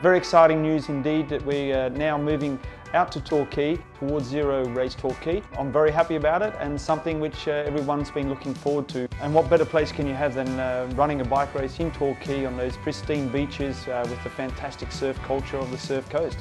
Very exciting news indeed that we are now moving out to Torquay, towards Zero Race Torquay. I'm very happy about it and something which everyone's been looking forward to. And what better place can you have than running a bike race in Torquay on those pristine beaches with the fantastic surf culture of the surf coast.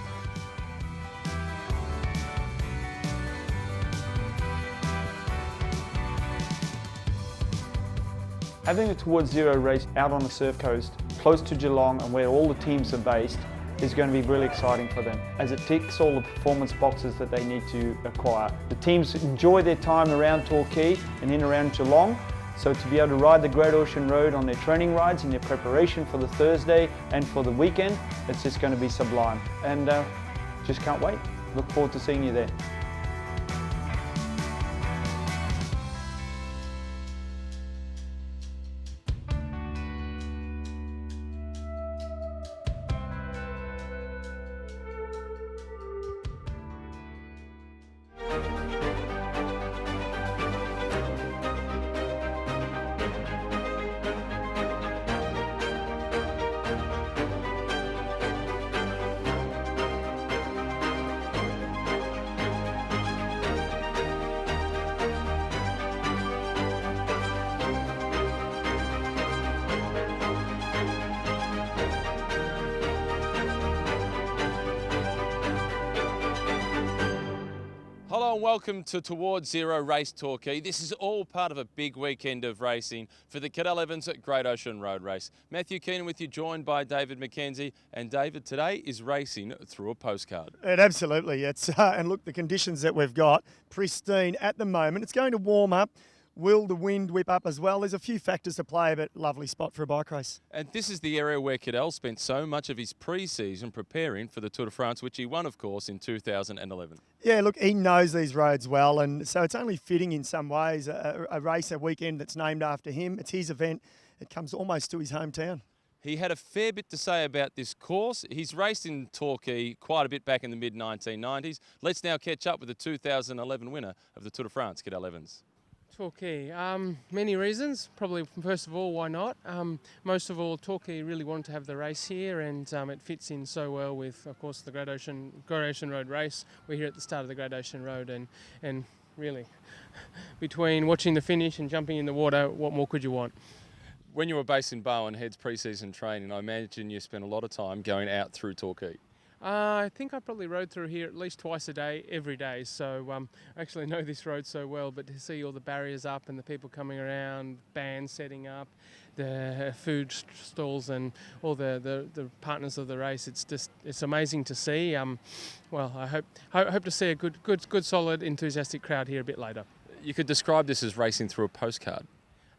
Having a Towards Zero race out on the surf coast, close to Geelong and where all the teams are based, is going to be really exciting for them, as it ticks all the performance boxes that they need to acquire. The teams enjoy their time around Torquay and in around Geelong, so to be able to ride the Great Ocean Road on their training rides in their preparation for the Thursday and for the weekend, it's just going to be sublime. And just can't wait. Look forward to seeing you there. Hello and welcome to Towards Zero Race Torquay. This is all part of a big weekend of racing for the Cadel Evans at Great Ocean Road Race. Matthew Keenan with you, joined by David McKenzie. And David, today is racing through a postcard. Absolutely. And look, the conditions that we've got, pristine at the moment. It's going to warm up. Will the wind whip up as well? There's a few factors to play, but lovely spot for a bike race. And this is the area where Cadel spent so much of his pre-season preparing for the Tour de France, which he won, of course, in 2011. Yeah, look, he knows these roads well, and so it's only fitting in some ways, a race, a weekend that's named after him. It's his event. It comes almost to his hometown. He had a fair bit to say about this course. He's raced in Torquay quite a bit back in the mid-1990s. Let's now catch up with the 2011 winner of the Tour de France, Cadel Evans. Torquay, many reasons. Probably first of all, why not? Most of all, Torquay really wanted to have the race here, and it fits in so well with, of course, the Great Ocean Road race. We're here at the start of the Great Ocean Road, and really, between watching the finish and jumping in the water, what more could you want? When you were based in Bowen Head's pre-season training, I imagine you spent a lot of time going out through Torquay. I think I probably rode through here at least twice a day, every day. So I actually know this road so well, but to see all the barriers up and the people coming around, bands setting up, the food stalls and all the partners of the race, it's amazing to see. Well, I hope to see a good, solid, enthusiastic crowd here a bit later. You could describe this as racing through a postcard.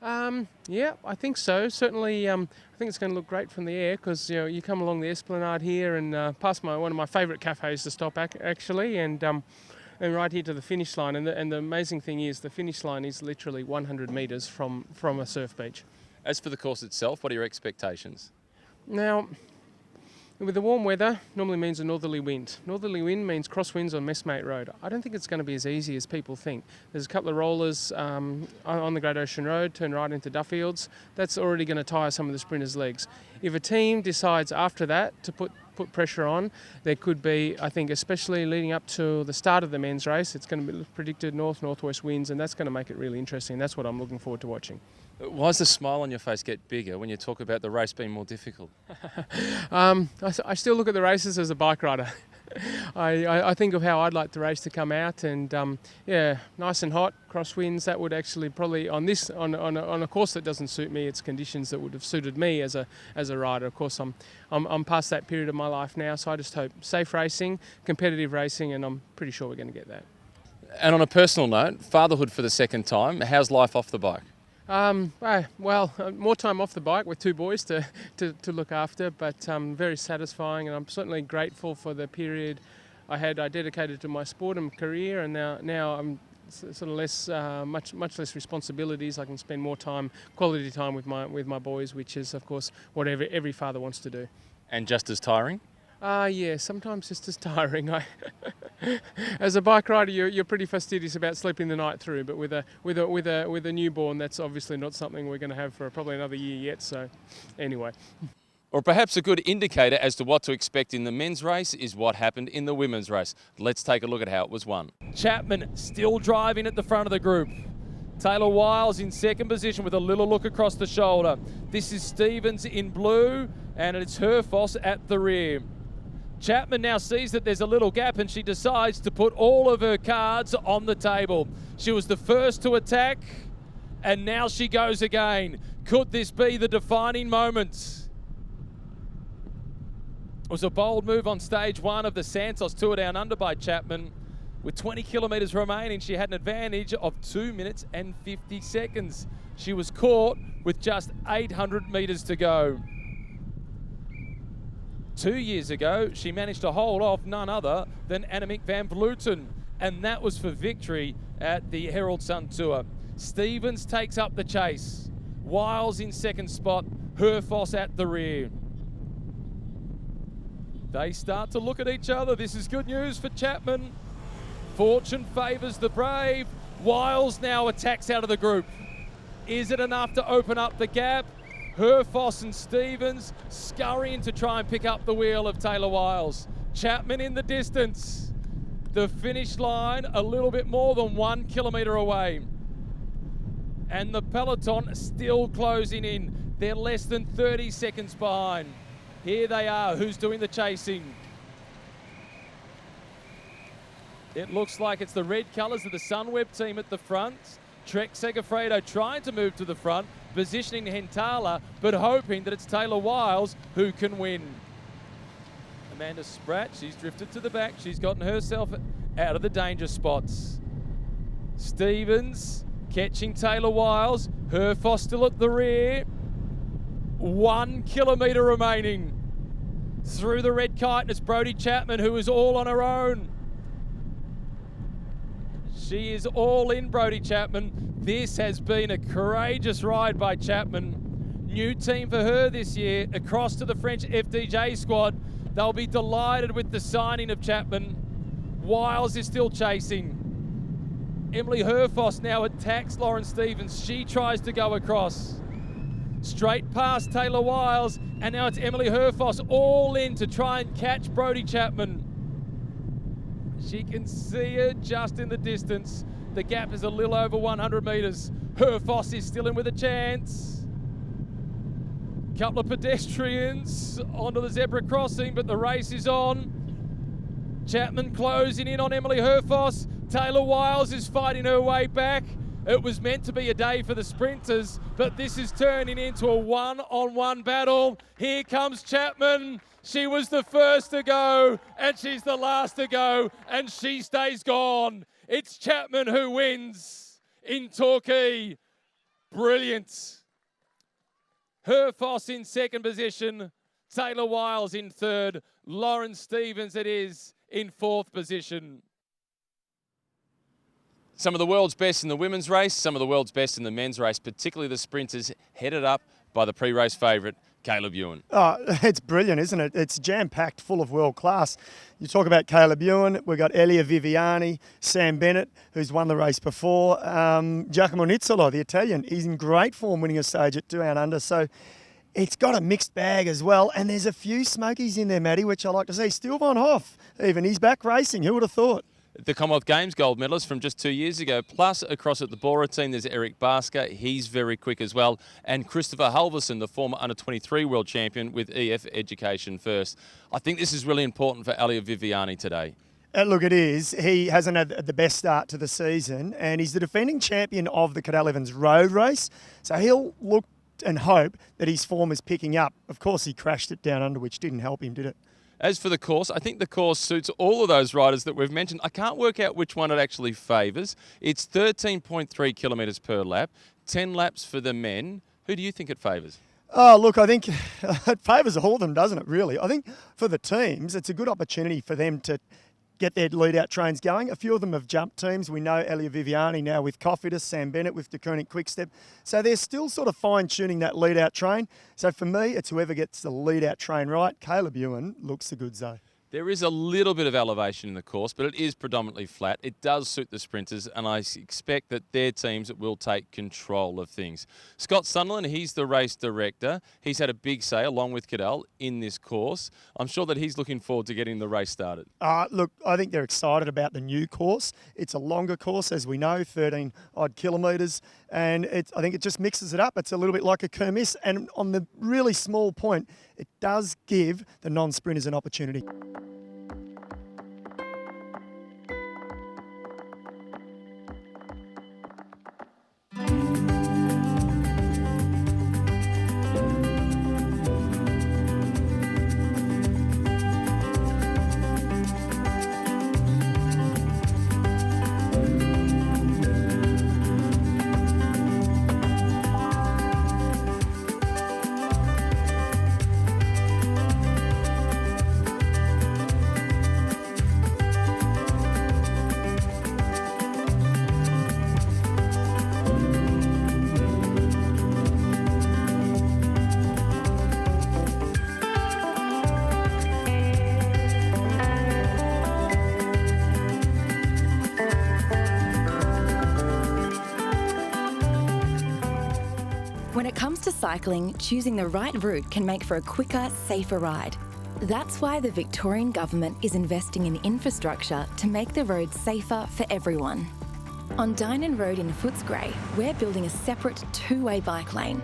Yeah, I think so. Certainly, I think it's going to look great from the air because you come along the Esplanade here and past one of my favourite cafes to stop actually, and right here to the finish line. And the amazing thing is the finish line is literally 100 metres from a surf beach. As for the course itself, what are your expectations? Now, with the warm weather, normally means a northerly wind. Northerly wind means crosswinds on Messmate Road. I don't think it's going to be as easy as people think. There's a couple of rollers on the Great Ocean Road, turn right into Duffields. That's already going to tire some of the sprinters' legs. If a team decides after that to put pressure on, there could be, I think, especially leading up to the start of the men's race, it's going to be predicted northwest winds, and that's going to make it really interesting. That's what I'm looking forward to watching. Why does the smile on your face get bigger when you talk about the race being more difficult? I still look at the races as a bike rider. I think of how I'd like the race to come out, and nice and hot, crosswinds. That would actually probably on a course that doesn't suit me. It's conditions that would have suited me as a rider. Of course, I'm past that period of my life now, so I just hope safe racing, competitive racing, and I'm pretty sure we're going to get that. And on a personal note, fatherhood for the second time. How's life off the bike? More time off the bike with two boys to look after, but very satisfying, and I'm certainly grateful for the period I dedicated to my sport and career, and now I'm sort of much less responsibilities. I can spend more time, quality time with my boys, which is of course what every father wants to do. And just as tiring? Yeah, sometimes it's just tiring. As a bike rider, you're pretty fastidious about sleeping the night through, but with a newborn, that's obviously not something we're going to have for probably another year yet. So, anyway. Or perhaps a good indicator as to what to expect in the men's race is what happened in the women's race. Let's take a look at how it was won. Chapman still driving at the front of the group. Taylor Wiles in second position with a little look across the shoulder. This is Stevens in blue, and it's Herfoss at the rear. Chapman now sees that there's a little gap, and she decides to put all of her cards on the table. She was the first to attack, and now she goes again. Could this be the defining moment? It was a bold move on stage one of the Santos Tour Down Under by Chapman. With 20 kilometres remaining, she had an advantage of 2 minutes and 50 seconds. She was caught with just 800 metres to go. 2 years ago, she managed to hold off none other than Annemiek van Vleuten, and that was for victory at the Herald Sun Tour. Stevens takes up the chase. Wiles in second spot, Herfoss at the rear. They start to look at each other. This is good news for Chapman. Fortune favours the brave. Wiles now attacks out of the group. Is it enough to open up the gap? Herfoss and Stevens scurrying to try and pick up the wheel of Taylor Wiles. Chapman in the distance. The finish line a little bit more than 1 kilometre away. And the Peloton still closing in. They're less than 30 seconds behind. Here they are. Who's doing the chasing? It looks like it's the red colours of the Sunweb team at the front. Trek Segafredo trying to move to the front, positioning Hentala, but hoping that it's Taylor Wiles who can win. Amanda Spratt, she's drifted to the back. She's gotten herself out of the danger spots. Stevens catching Taylor Wiles. Herfoss still at the rear. 1 kilometre remaining. Through the red kite, and it's Brodie Chapman who is all on her own. She is all in, Brodie Chapman. This has been a courageous ride by Chapman. New team for her this year, across to the French FDJ squad. They'll be delighted with the signing of Chapman. Wiles is still chasing. Emily Herfoss now attacks Lauren Stevens. She tries to go across. Straight past Taylor Wiles, and now it's Emily Herfoss all in to try and catch Brodie Chapman. She can see her just in the distance. The gap is a little over 100 metres. Herfoss is still in with a chance. Couple of pedestrians onto the zebra crossing, but the race is on. Chapman closing in on Emily Herfoss. Taylor Wiles is fighting her way back. It was meant to be a day for the sprinters, but this is turning into a one-on-one battle. Here comes Chapman. She was the first to go, and she's the last to go, and she stays gone. It's Chapman who wins in Torquay. Brilliant. Herfoss in second position. Taylor Wiles in third. Lauren Stevens it is in fourth position. Some of the world's best in the women's race, some of the world's best in the men's race, particularly the sprinters headed up by the pre-race favourite, Caleb Ewan. Oh, it's brilliant, isn't it? It's jam-packed full of world class. You talk about Caleb Ewan, we've got Elia Viviani, Sam Bennett, who's won the race before, Giacomo Nizzolo, the Italian, he's in great form winning a stage at 2 Down Under, so it's got a mixed bag as well, and there's a few smokies in there, Matty, which I like to see. Steele Van Hoff, even, he's back racing, who would have thought? The Commonwealth Games gold medalist from just 2 years ago. Plus, across at the Bora team, there's Eric Basker. He's very quick as well. And Christopher Halverson, the former under-23 world champion with EF Education First. I think this is really important for Elia Viviani today. Look, it is. He hasn't had the best start to the season, and he's the defending champion of the Cadel Evans road race. So he'll look and hope that his form is picking up. Of course, he crashed it down under, which didn't help him, did it? As for the course, I think the course suits all of those riders that we've mentioned. I can't work out which one it actually favours. It's 13.3 kilometres per lap, 10 laps for the men. Who do you think it favours? Oh, look, I think it favours all of them, doesn't it, really? I think for the teams, it's a good opportunity for them to get their lead-out trains going. A few of them have jumped teams. We know Elia Viviani now with Cofidis, Sam Bennett with DeKooning Quickstep. So they're still sort of fine-tuning that lead-out train. So for me, it's whoever gets the lead-out train right. Caleb Ewan looks the goods, though. There is a little bit of elevation in the course, but it is predominantly flat. It does suit the sprinters, and I expect that their teams will take control of things. Scott Sunderland, he's the race director. He's had a big say, along with Cadel, in this course. I'm sure that he's looking forward to getting the race started. Look, I think they're excited about the new course. It's a longer course, as we know, 13 odd kilometres, and I think it just mixes it up. It's a little bit like a kermesse, and on the really small point, it does give the non-sprinters an opportunity. When it comes to cycling, choosing the right route can make for a quicker, safer ride. That's why the Victorian Government is investing in infrastructure to make the roads safer for everyone. On Dynon Road in Footscray, we're building a separate two-way bike lane,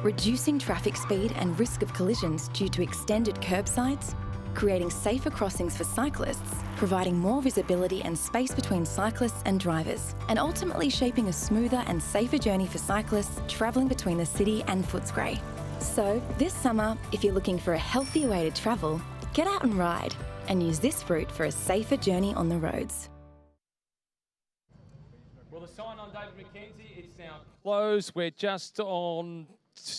reducing traffic speed and risk of collisions due to extended curbsides, creating safer crossings for cyclists, providing more visibility and space between cyclists and drivers, and ultimately shaping a smoother and safer journey for cyclists travelling between the city and Footscray. So, this summer, if you're looking for a healthier way to travel, get out and ride, and use this route for a safer journey on the roads. Well, the sign on David McKenzie, it's now closed. We're just on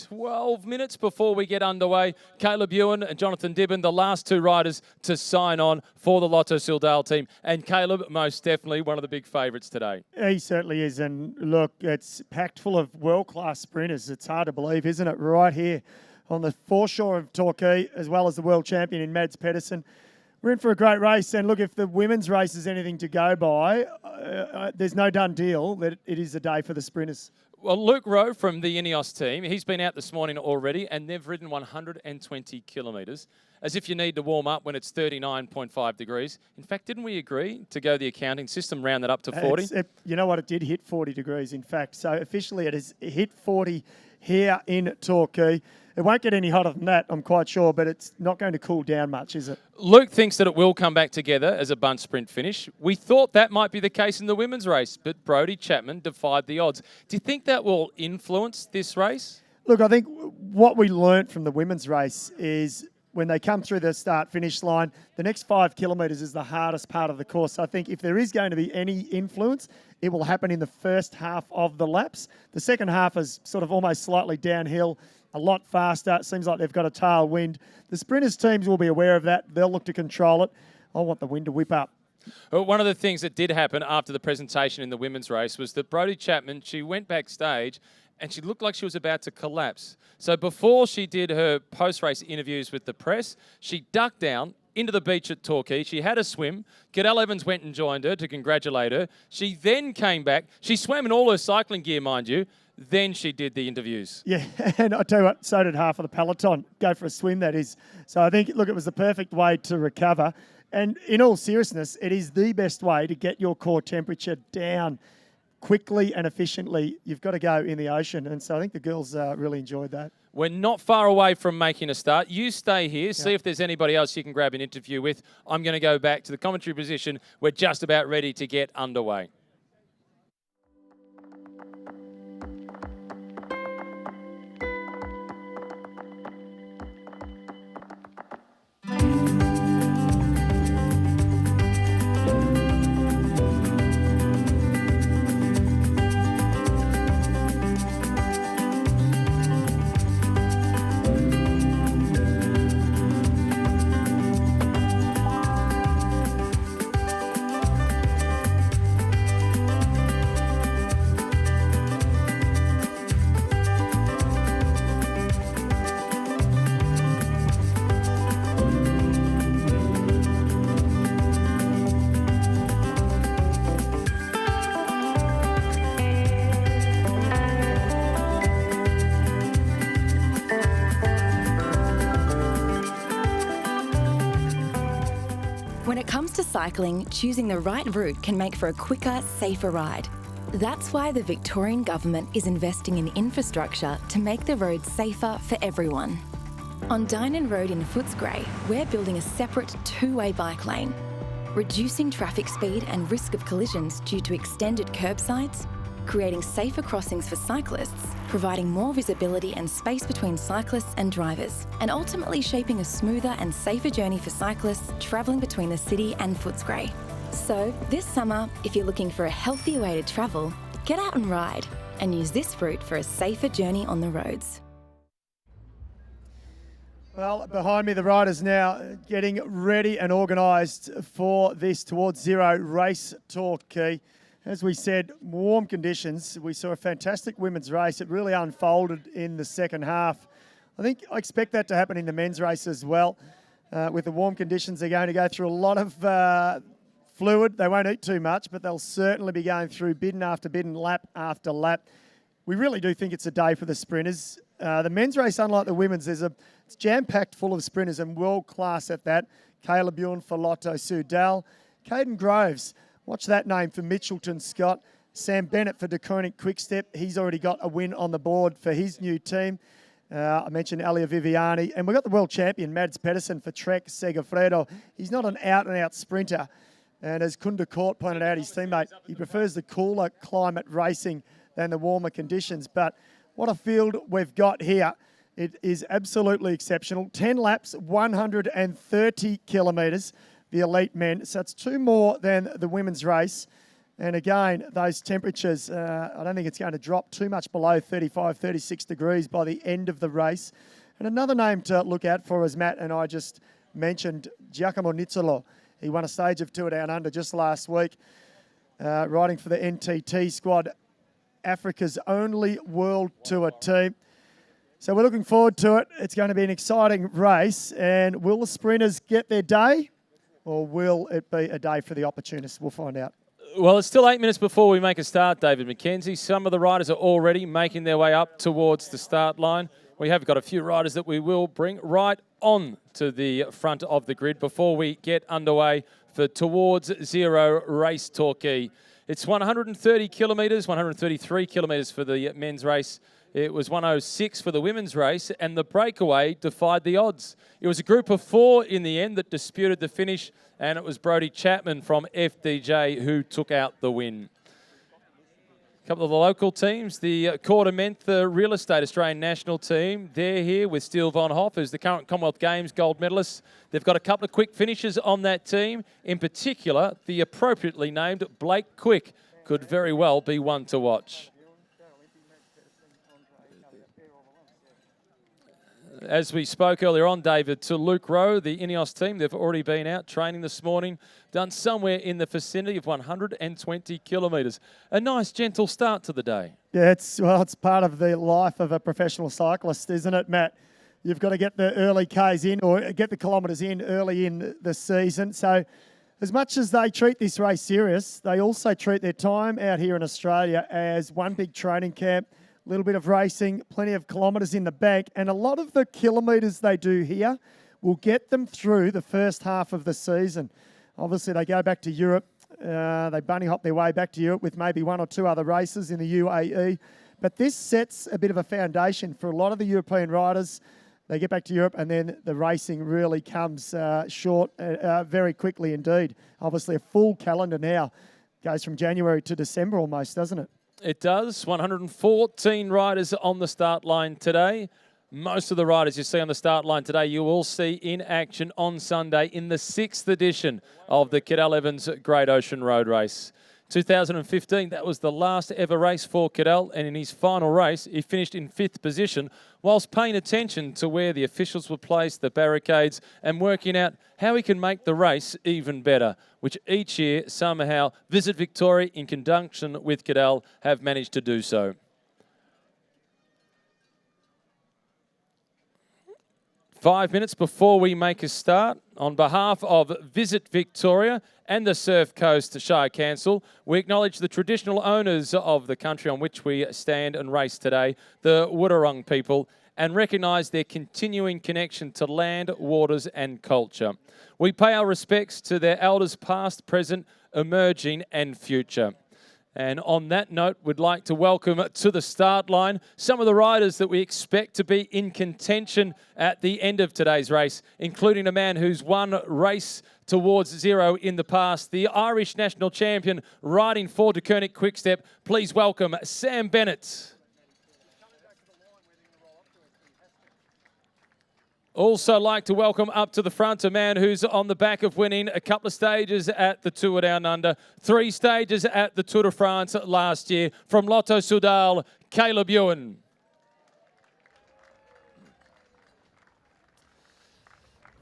12 minutes before we get underway. Caleb Ewan and Jonathan Dibben, the last two riders to sign on for the Lotto Sildale team. And Caleb, most definitely one of the big favourites today. He certainly is. And look, it's packed full of world-class sprinters. It's hard to believe, isn't it? Right here on the foreshore of Torquay, as well as the world champion in Mads Pedersen. We're in for a great race. And look, if the women's race is anything to go by, there's no done deal that it is a day for the sprinters. Well, Luke Rowe from the Ineos team, he's been out this morning already, and they've ridden 120 kilometres, as if you need to warm up when it's 39.5 degrees. In fact, didn't we agree to go the accounting system, round that up to 40? You know what? It did hit 40 degrees, in fact. So officially it has hit 40 here in Torquay. It won't get any hotter than that, I'm quite sure, but it's not going to cool down much, is it? Luke thinks that it will come back together as a bunt sprint finish. We thought that might be the case in the women's race, but Brodie Chapman defied the odds. Do you think that will influence this race? Look, I think what we learnt from the women's race is when they come through the start-finish line, the next 5 kilometres is the hardest part of the course. I think if there is going to be any influence, it will happen in the first half of the laps. The second half is sort of almost slightly downhill, a lot faster. It seems like they've got a tailwind. The sprinters' teams will be aware of that. They'll look to control it. I want the wind to whip up. Well, one of the things that did happen after the presentation in the women's race was that Brodie Chapman, she went backstage and she looked like she was about to collapse. So before she did her post-race interviews with the press, she ducked down into the beach at Torquay. She had a swim. Cadel Evans went and joined her to congratulate her. She then came back. She swam in all her cycling gear, mind you. Then she did the interviews. Yeah, and I tell you what, so did half of the peloton. Go for a swim, that is. So I think, look, it was the perfect way to recover. And in all seriousness, it is the best way to get your core temperature down quickly and efficiently. You've got to go in the ocean. And so I think the girls really enjoyed that. We're not far away from making a start. You stay here, see if there's anybody else you can grab an interview with. I'm going to go back to the commentary position. We're just about ready to get underway. When it comes to cycling, choosing the right route can make for a quicker, safer ride. That's why the Victorian Government is investing in infrastructure to make the roads safer for everyone. On Dynon Road in Footscray, we're building a separate two-way bike lane, reducing traffic speed and risk of collisions due to extended curbsides, creating safer crossings for cyclists, providing more visibility and space between cyclists and drivers, and ultimately shaping a smoother and safer journey for cyclists travelling between the city and Footscray. So, this summer, if you're looking for a healthier way to travel, get out and ride and use this route for a safer journey on the roads. Well, behind me, the riders now getting ready and organised for this Towards Zero race Torquay. As we said, warm conditions. We saw a fantastic women's race. It really unfolded in the second half. I expect that to happen in the men's race as well. With the warm conditions, they're going to go through a lot of fluid. They won't eat too much, but they'll certainly be going through bidden after bidden, lap after lap. We really do think it's a day for the sprinters. The men's race, unlike the women's, it's jam-packed full of sprinters and world class at that. Caleb Ewan for Lotto Soudal. Caden Groves, watch that name for Mitchelton Scott. Sam Bennett for DeConing Quickstep. He's already got a win on the board for his new team. I mentioned Elia Viviani. And we've got the world champion, Mads Pedersen for Trek Segafredo. He's not an out-and-out sprinter. And as Kunda Court pointed out, his teammate, he prefers the cooler climate racing than the warmer conditions. But what a field we've got here. It is absolutely exceptional. 10 laps, 130 kilometres, the elite men. So it's two more than the women's race. And again, those temperatures, I don't think it's going to drop too much below 35, 36 degrees by the end of the race. And another name to look out for, as Matt and I just mentioned, Giacomo Nizzolo. He won a stage of Tour Down Under just last week, riding for the NTT squad, Africa's only World Tour team. So we're looking forward to it. It's going to be an exciting race. And will the sprinters get their day, or will it be a day for the opportunists? We'll find out. Well, it's still 8 minutes before we make a start, David McKenzie. Some of the riders are already making their way up towards the start line. We have got a few riders that we will bring right on to the front of the grid before we get underway for Towards Zero race Torquay. It's 130 kilometres, 133 kilometres for the men's race. It was 106 for the women's race, and the breakaway defied the odds. It was a group of four in the end that disputed the finish, and it was Brodie Chapman from FDJ who took out the win. A couple of the local teams, the Quarter Mentha Real Estate Australian national team, they're here with Steele Von Hoff, who's the current Commonwealth Games gold medalist. They've got a couple of quick finishes on that team. In particular, the appropriately named Blake Quick could very well be one to watch. As we spoke earlier on, David, to Luke Rowe, the Ineos team, they've already been out training this morning, done somewhere in the vicinity of 120 kilometres. A nice, gentle start to the day. Yeah, it's part of the life of a professional cyclist, isn't it, Matt? You've got to get the early Ks in, or get the kilometres in early in the season. So as much as they treat this race serious, they also treat their time out here in Australia as one big training camp. A little bit of racing, plenty of kilometres in the bank, and a lot of the kilometres they do here will get them through the first half of the season. Obviously, they go back to Europe. They bunny hop their way back to Europe with maybe one or two other races in the UAE. But this sets a bit of a foundation for a lot of the European riders. They get back to Europe, and then the racing really comes short very quickly indeed. Obviously, a full calendar now goes from January to December almost, doesn't it? It does. 114 riders on the start line today. Most of the riders you see on the start line today, you will see in action on Sunday in the 6th edition of the Cadel Evans Great Ocean Road Race. 2015, that was the last ever race for Cadel, and in his final race, he finished in 5th position whilst paying attention to where the officials would place the barricades and working out how he can make the race even better, which each year, somehow, Visit Victoria, in conjunction with Cadel, have managed to do so. 5 minutes before we make a start, on behalf of Visit Victoria and the Surf Coast Shire Council, we acknowledge the traditional owners of the country on which we stand and race today, the Wurrung people, and recognise their continuing connection to land, waters and culture. We pay our respects to their elders past, present, emerging and future. And on that note, we'd like to welcome to the start line some of the riders that we expect to be in contention at the end of today's race, including a man who's won race towards zero in the past, the Irish national champion riding for De Koning Quickstep. Please welcome Sam Bennett. Also like to welcome up to the front a man who's on the back of winning a couple of stages at the Tour Down Under, 3 stages at the Tour de France last year, from Lotto Soudal, Caleb Ewan.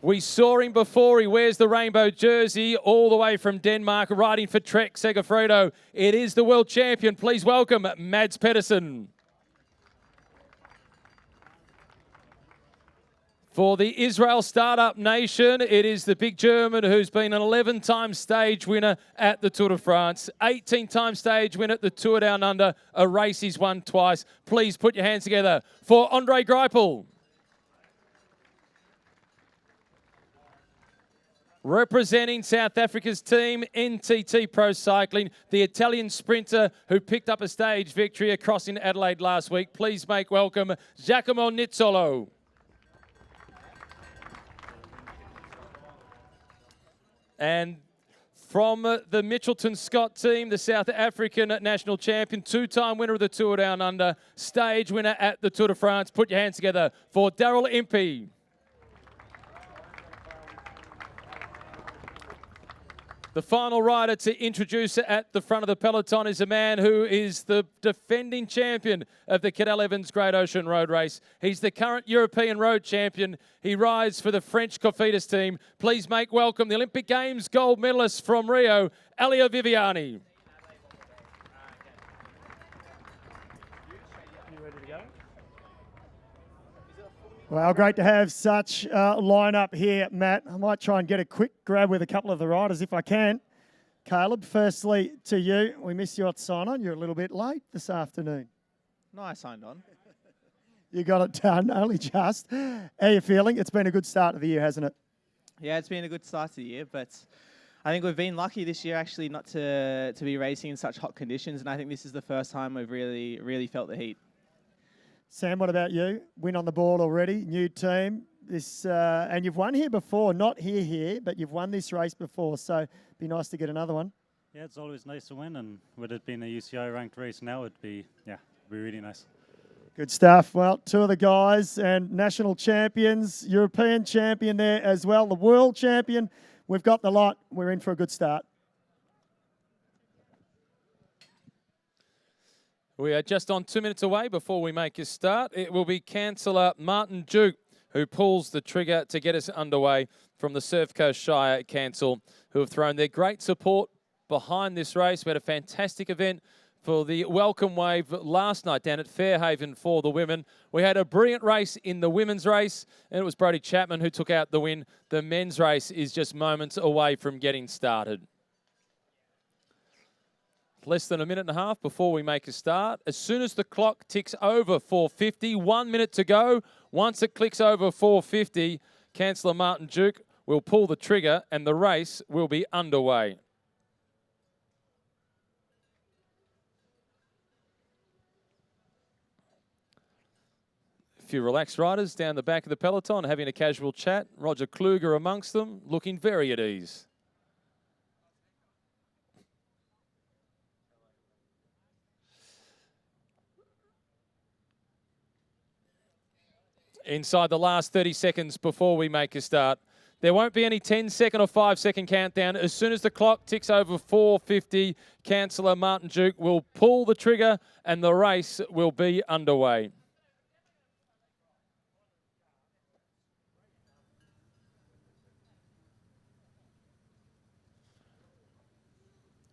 We saw him before. He wears the rainbow jersey all the way from Denmark, riding for Trek Segafredo. It is the world champion. Please welcome Mads Pedersen. For the Israel Startup Nation, it is the big German who's been an 11-time stage winner at the Tour de France, 18-time stage winner at the Tour Down Under, a race he's won twice. Please put your hands together for Andre Greipel. Representing South Africa's team, NTT Pro Cycling, the Italian sprinter who picked up a stage victory across in Adelaide last week. Please make welcome Giacomo Nizzolo. And from the Mitchelton Scott team, the South African national champion, 2-time winner of the Tour Down Under, stage winner at the Tour de France. Put your hands together for Daryl Impey. The final rider to introduce at the front of the peloton is a man who is the defending champion of the Cadel Evans Great Ocean Road Race. He's the current European road champion. He rides for the French Cofidis team. Please make welcome the Olympic Games gold medalist from Rio, Elia Viviani. Well, great to have such a lineup here, Matt. I might try and get a quick grab with a couple of the riders if I can. Caleb, firstly to you. We missed you at sign-on. You're a little bit late this afternoon. No, I signed on. You got it done, only just. How are you feeling? It's been a good start of the year, hasn't it? Yeah, it's been a good start to the year, but I think we've been lucky this year actually not to be racing in such hot conditions, and I think this is the first time we've really felt the heat. Sam, what about you? Win on the board already, new team. And you've won here before, not here, but you've won this race before, so it'd be nice to get another one. Yeah, it's always nice to win, and with it being a UCI ranked race now, it'd be really nice. Good stuff. Well, 2 of the guys and national champions, European champion there as well, the world champion. We've got the lot. We're in for a good start. We are just on 2 minutes away before we make a start. It will be councillor Martin Duke who pulls the trigger to get us underway from the Surf Coast Shire Council, who have thrown their great support behind this race. We had a fantastic event for the welcome wave last night down at Fairhaven for the women. We had a brilliant race in the women's race, and it was Brodie Chapman who took out the win. The men's race is just moments away from getting started. Less than a minute and a half before we make a start. As soon as the clock ticks over 4:50, 1 minute to go. Once it clicks over 4:50, Councillor Martin Duke will pull the trigger and the race will be underway. A few relaxed riders down the back of the peloton having a casual chat. Roger Kluger amongst them, looking very at ease. Inside the last 30 seconds before we make a start. There won't be any 10-second or 5-second countdown. As soon as the clock ticks over 4:50, Councillor Martin Duke will pull the trigger and the race will be underway.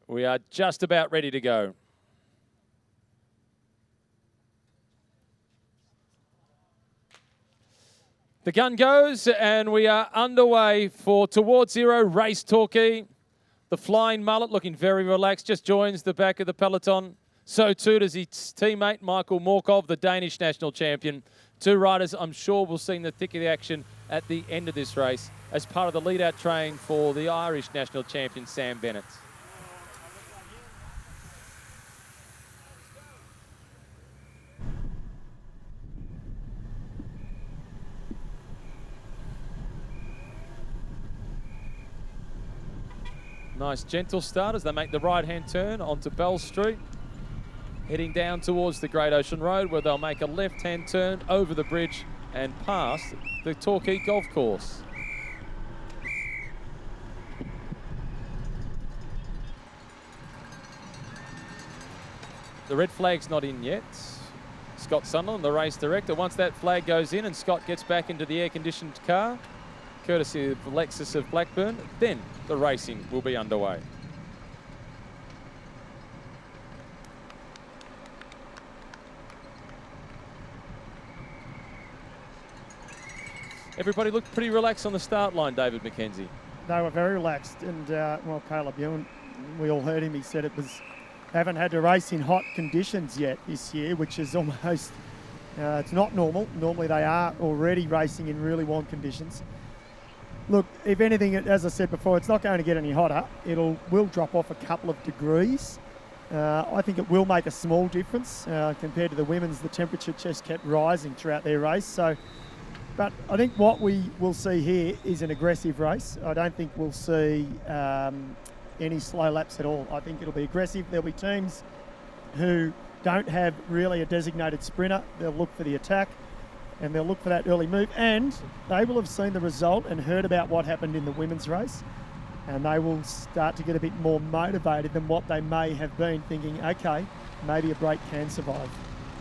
We are just about ready to go. The gun goes and we are underway for Towards Zero Race Torquay. The flying mullet looking very relaxed, just joins the back of the peloton. So too does his teammate Michael Morkov, the Danish national champion, Two riders I'm sure we'll see in the thick of the action at the end of this race as part of the lead-out train for the Irish national champion, Sam Bennett. Nice gentle start as they make the right-hand turn onto Bell Street, heading down towards the Great Ocean Road where they'll make a left-hand turn over the bridge and past the Torquay Golf Course. The red flag's not in yet. Scott Sunderland, the race director. Once that flag goes in and Scott gets back into the air-conditioned car, courtesy of Lexus of Blackburn, then the racing will be underway. Everybody looked pretty relaxed on the start line, David McKenzie. They were very relaxed, and well, Caleb Ewan, we all heard him. He said haven't had to race in hot conditions yet this year, which is almost it's not normal. Normally they are already racing in really warm conditions. Look, if anything, as I said before, it's not going to get any hotter. Will drop off a couple of degrees. I think it will make a small difference compared to the women's. The temperature just kept rising throughout their race. So, but I think what we will see here is an aggressive race. I don't think we'll see any slow laps at all. I think it'll be aggressive. There'll be teams who don't have really a designated sprinter. They'll look for the attack, and they'll look for that early move, and they will have seen the result and heard about what happened in the women's race, and they will start to get a bit more motivated than what they may have been, thinking, okay, maybe a break can survive.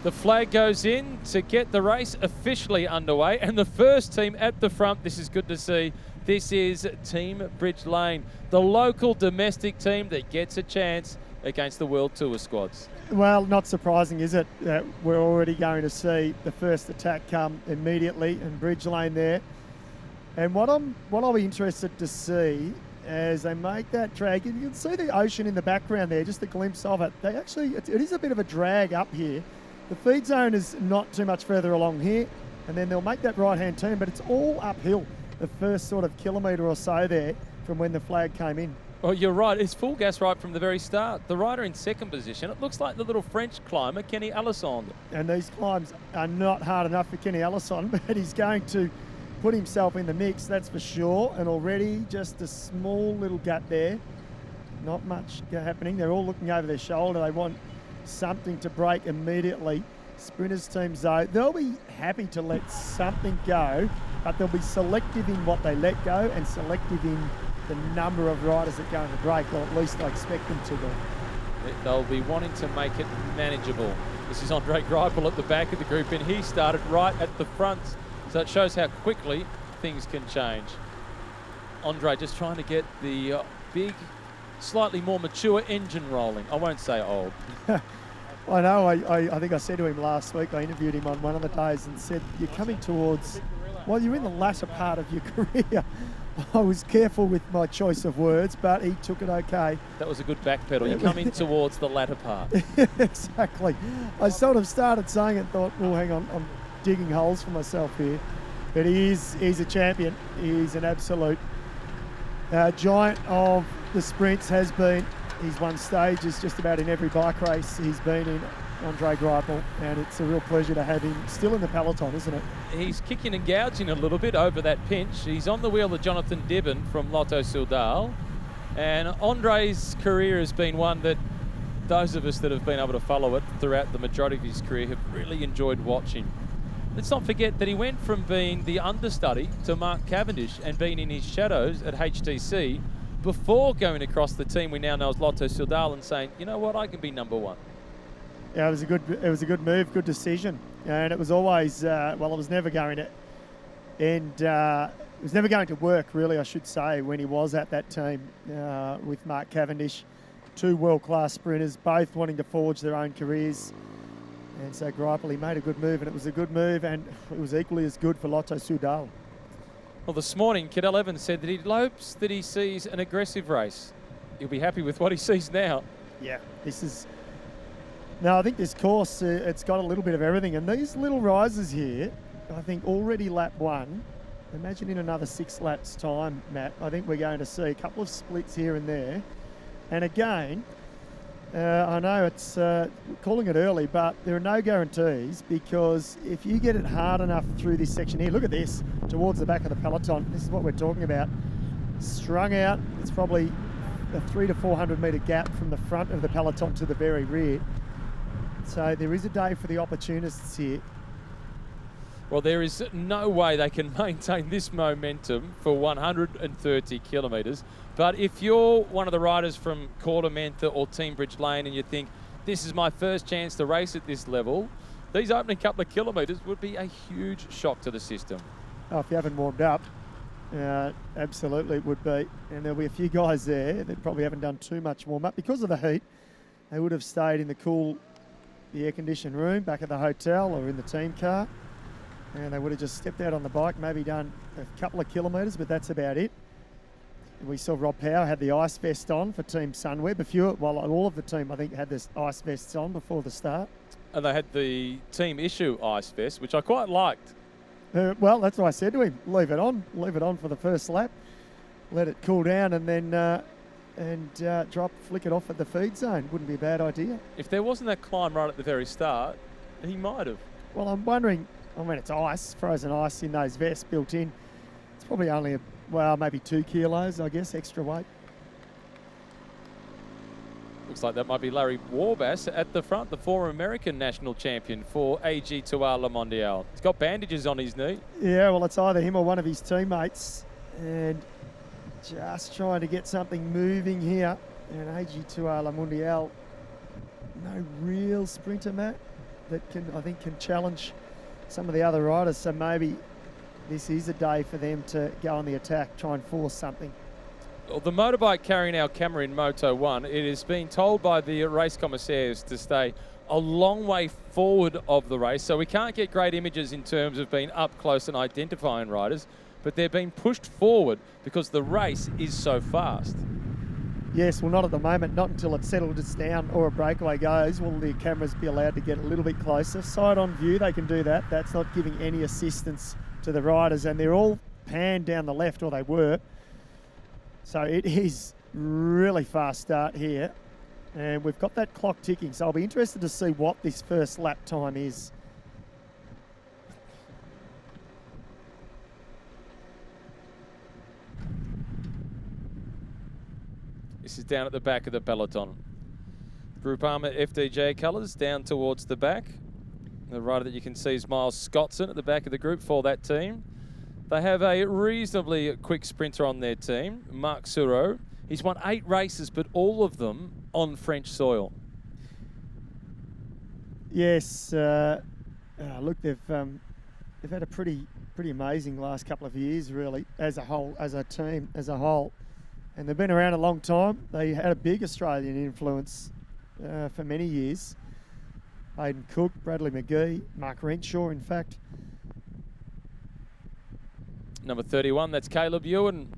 The flag goes in to get the race officially underway, and the first team at the front, this is good to see, this is Team Bridge Lane, the local domestic team that gets a chance against the World Tour squads. Well, not surprising, is it? We're already going to see the first attack come immediately in Bridge Lane there. And what I'll be interested to see as they make that drag, and you can see the ocean in the background there, just a glimpse of it. It is a bit of a drag up here. The feed zone is not too much further along here, and then they'll make that right-hand turn, but it's all uphill, the first sort of kilometre or so there from when the flag came in. Oh, you're right. It's full gas right from the very start. The rider in second position, it looks like the little French climber, Kenny Alisson. And these climbs are not hard enough for Kenny Alisson, but he's going to put himself in the mix, that's for sure. And already just a small little gap there. Not much happening. They're all looking over their shoulder. They want something to break immediately. Sprinters teams, though, they'll be happy to let something go, but they'll be selective in what they let go and selective in the number of riders that go in the break, or at least I expect them to be. They'll be wanting to make it manageable. This is Andre Greipel at the back of the group, and he started right at the front, so it shows how quickly things can change. Andre just trying to get the big, slightly more mature engine rolling. I won't say old. I know, I think I said to him last week, I interviewed him on one of the days and said, you're coming towards, well, you're in the latter part of your career. I was careful with my choice of words, but he took it okay. That was a good back pedal. You're coming towards the latter part. Exactly. I sort of started saying it and thought, well, hang on, I'm digging holes for myself here. But he's a champion. He's an absolute giant of the sprints, has been. He's won stages just about in every bike race he's been in, Andre Greipel, and it's a real pleasure to have him still in the peloton, isn't it? He's kicking and gouging a little bit over that pinch. He's on the wheel of Jonathan Dibben from Lotto Soudal, and Andre's career has been one that those of us that have been able to follow it throughout the majority of his career have really enjoyed watching. Let's not forget that he went from being the understudy to Mark Cavendish and being in his shadows at HTC before going across the team we now know as Lotto Soudal and saying, you know what, I can be number one. Yeah, it was a good move, good decision, and it was always it was never going to end. It was never going to work, really, I should say, when he was at that team with Mark Cavendish, two world-class sprinters, both wanting to forge their own careers. And so Greipel, he made a good move, and it was a good move, and it was equally as good for Lotto Soudal. Well, this morning, Cadel Evans said that he hopes that he sees an aggressive race. He'll be happy with what he sees now. Yeah, I think this course, it's got a little bit of everything. And these little rises here, I think, already lap 1. Imagine in another 6 laps time, Matt, I think we're going to see a couple of splits here and there. And again, I know it's calling it early, but there are no guarantees, because if you get it hard enough through this section here, look at this, towards the back of the peloton, this is what we're talking about. Strung out, it's probably a 300 to 400 metre gap from the front of the peloton to the very rear. So there is a day for the opportunists here. Well, there is no way they can maintain this momentum for 130 kilometres. But if you're one of the riders from Quartermentha or Team Bridge Lane and you think, this is my first chance to race at this level, these opening couple of kilometres would be a huge shock to the system. Oh, if you haven't warmed up, absolutely it would be. And there'll be a few guys there that probably haven't done too much warm-up. Because of the heat, they would have stayed in the air-conditioned room back at the hotel or in the team car. And they would have just stepped out on the bike, maybe done a couple of kilometres, but that's about it. And we saw Rob Howe had the ice vest on for Team Sunweb. All of the team, I think, had this ice vests on before the start. And they had the team issue ice vest, which I quite liked. Well, that's what I said to him. Leave it on for the first lap. Let it cool down and then flick it off at the feed zone. Wouldn't be a bad idea. If there wasn't that climb right at the very start, he might have. Well, I'm wondering, it's ice, frozen ice in those vests built in. It's probably only, maybe 2 kilos, I guess, extra weight. Looks like that might be Larry Warbass at the front, the former American national champion for AG2R Le Mondial. He's got bandages on his knee. Yeah, well, it's either him or one of his teammates. And just trying to get something moving here. And AG2R Le Mondial, no real sprinter, Matt, that I think can challenge some of the other riders. So maybe this is a day for them to go on the attack, try and force something. Well, the motorbike carrying our camera in Moto 1, it is being told by the race commissaires to stay a long way forward of the race. So we can't get great images in terms of being up close and identifying riders, but they're being pushed forward because the race is so fast. Yes, well, not at the moment, not until it settles down or a breakaway goes will the cameras be allowed to get a little bit closer. Side on view, they can do that. That's not giving any assistance to the riders, and they're all panned down the left, or they were. So it is really fast start here, and we've got that clock ticking. So I'll be interested to see what this first lap time is. This is down at the back of the peloton. Group Armour FDJ colours down towards the back. The rider that you can see is Miles Scottson at the back of the group for that team. They have a reasonably quick sprinter on their team, Marc Sureau. He's won 8 races, but all of them on French soil. Yes, look, they've had a pretty amazing last couple of years, really, as a whole, as a team, as a whole. And they've been around a long time. They had a big Australian influence for many years. Aidan Cook, Bradley McGee, Mark Renshaw, in fact. Number 31, that's Caleb Ewan.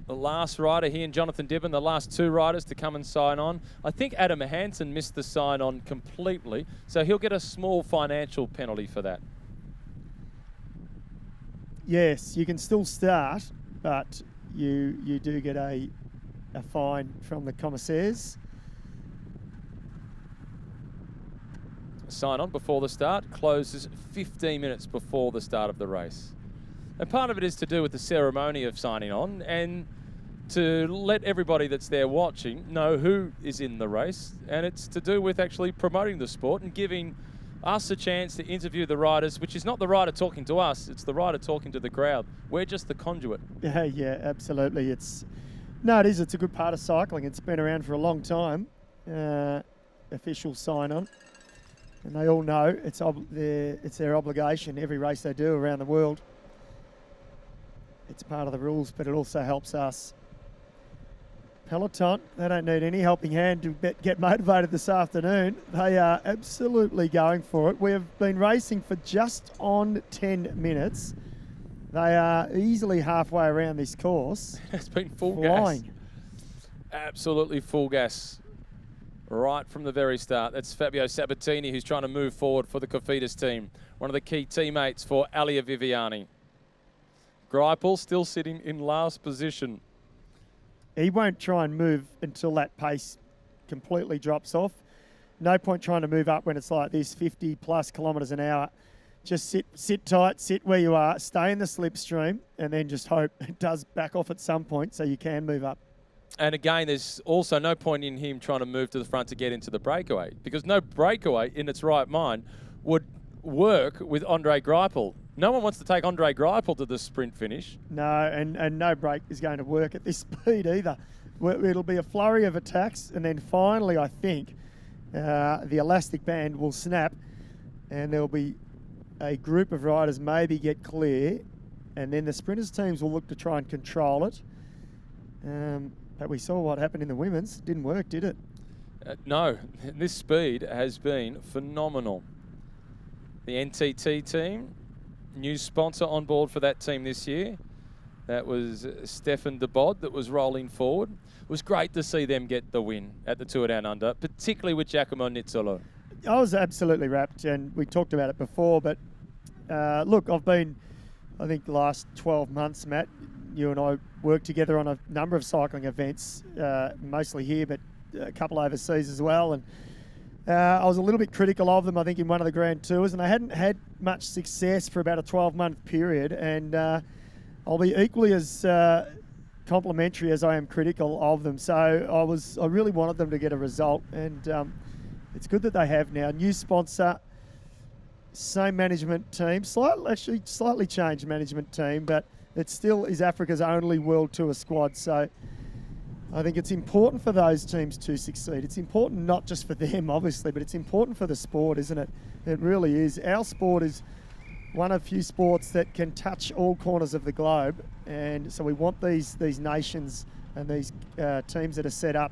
The last rider, he and Jonathan Dibben, the last 2 riders to come and sign on. I think Adam Hansen missed the sign on completely, so he'll get a small financial penalty for that. Yes, you can still start, but you do get a fine from the commissaires. Sign on before the start closes 15 minutes before the start of the race. And part of it is to do with the ceremony of signing on and to let everybody that's there watching know who is in the race. And it's to do with actually promoting the sport and giving us a chance to interview the riders, which is not the rider talking to us, it's the rider talking to the crowd. We're just the conduit. Yeah, absolutely. It is. It's a good part of cycling. It's been around for a long time. Official sign-on. And they all know it's their obligation, every race they do around the world. It's part of the rules, but it also helps us. Peloton, they don't need any helping hand to get motivated this afternoon. They are absolutely going for it. We have been racing for just on 10 minutes. They are easily halfway around this course. It's been full Flying. gas. Absolutely full gas. Right from the very start. That's Fabio Sabatini who's trying to move forward for the Cofidis team. one of the key teammates for Alia Viviani. Greipel still sitting in last position. He won't try and move until that pace completely drops off. No point trying to move up when it's like this, 50 plus kilometres an hour. Just sit tight, sit where you are, stay in the slipstream, and then just hope it does back off at some point so you can move up. And again, there's also no point in him trying to move to the front to get into the breakaway, because no breakaway in its right mind would work with Andre Greipel. No one wants to take Andre Greipel to the sprint finish. No, and no break is going to work at this speed either. It'll be a flurry of attacks, and then finally, I think, the elastic band will snap, and there'll be a group of riders maybe get clear, and then the sprinters teams will look to try and control it. But we saw what happened in the women's. Didn't work, did it? No, this speed has been phenomenal. The NTT team, new sponsor on board for that team this year. That was Stefan de Bod that was rolling forward. It was great to see them get the win at the Tour Down Under, particularly with Giacomo Nizzolo. I was absolutely wrapped, and we talked about it before, but look, I've been, I think the last 12 months, Matt, you and I worked together on a number of cycling events, mostly here, but a couple overseas as well, and I was a little bit critical of them, I think, in one of the Grand Tours, and they hadn't had much success for about a 12-month period, and I'll be equally as complimentary as I am critical of them. So I really wanted them to get a result, and it's good that they have now. New sponsor, same management team, slightly changed management team, but it still is Africa's only World Tour squad. So I think it's important for those teams to succeed. It's important not just for them, obviously, but it's important for the sport, isn't it? It really is. Our sport is one of few sports that can touch all corners of the globe, and so we want these nations and these teams that are set up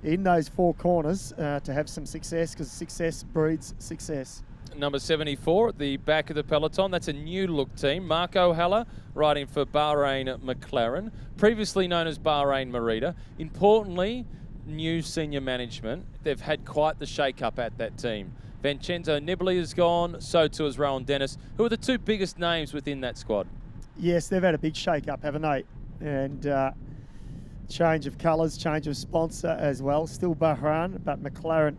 in those four corners to have some success, because success breeds success. Number 74 at the back of the peloton, that's a new look team. Marco Haller riding for Bahrain McLaren, previously known as Bahrain Merida. Importantly, new senior management. They've had quite the shake-up at that team. Vincenzo Nibali is gone, so too is Rowan Dennis, who are the two biggest names within that squad. Yes, they've had a big shake-up, haven't they? And change of colours, change of sponsor as well. Still Bahrain, but McLaren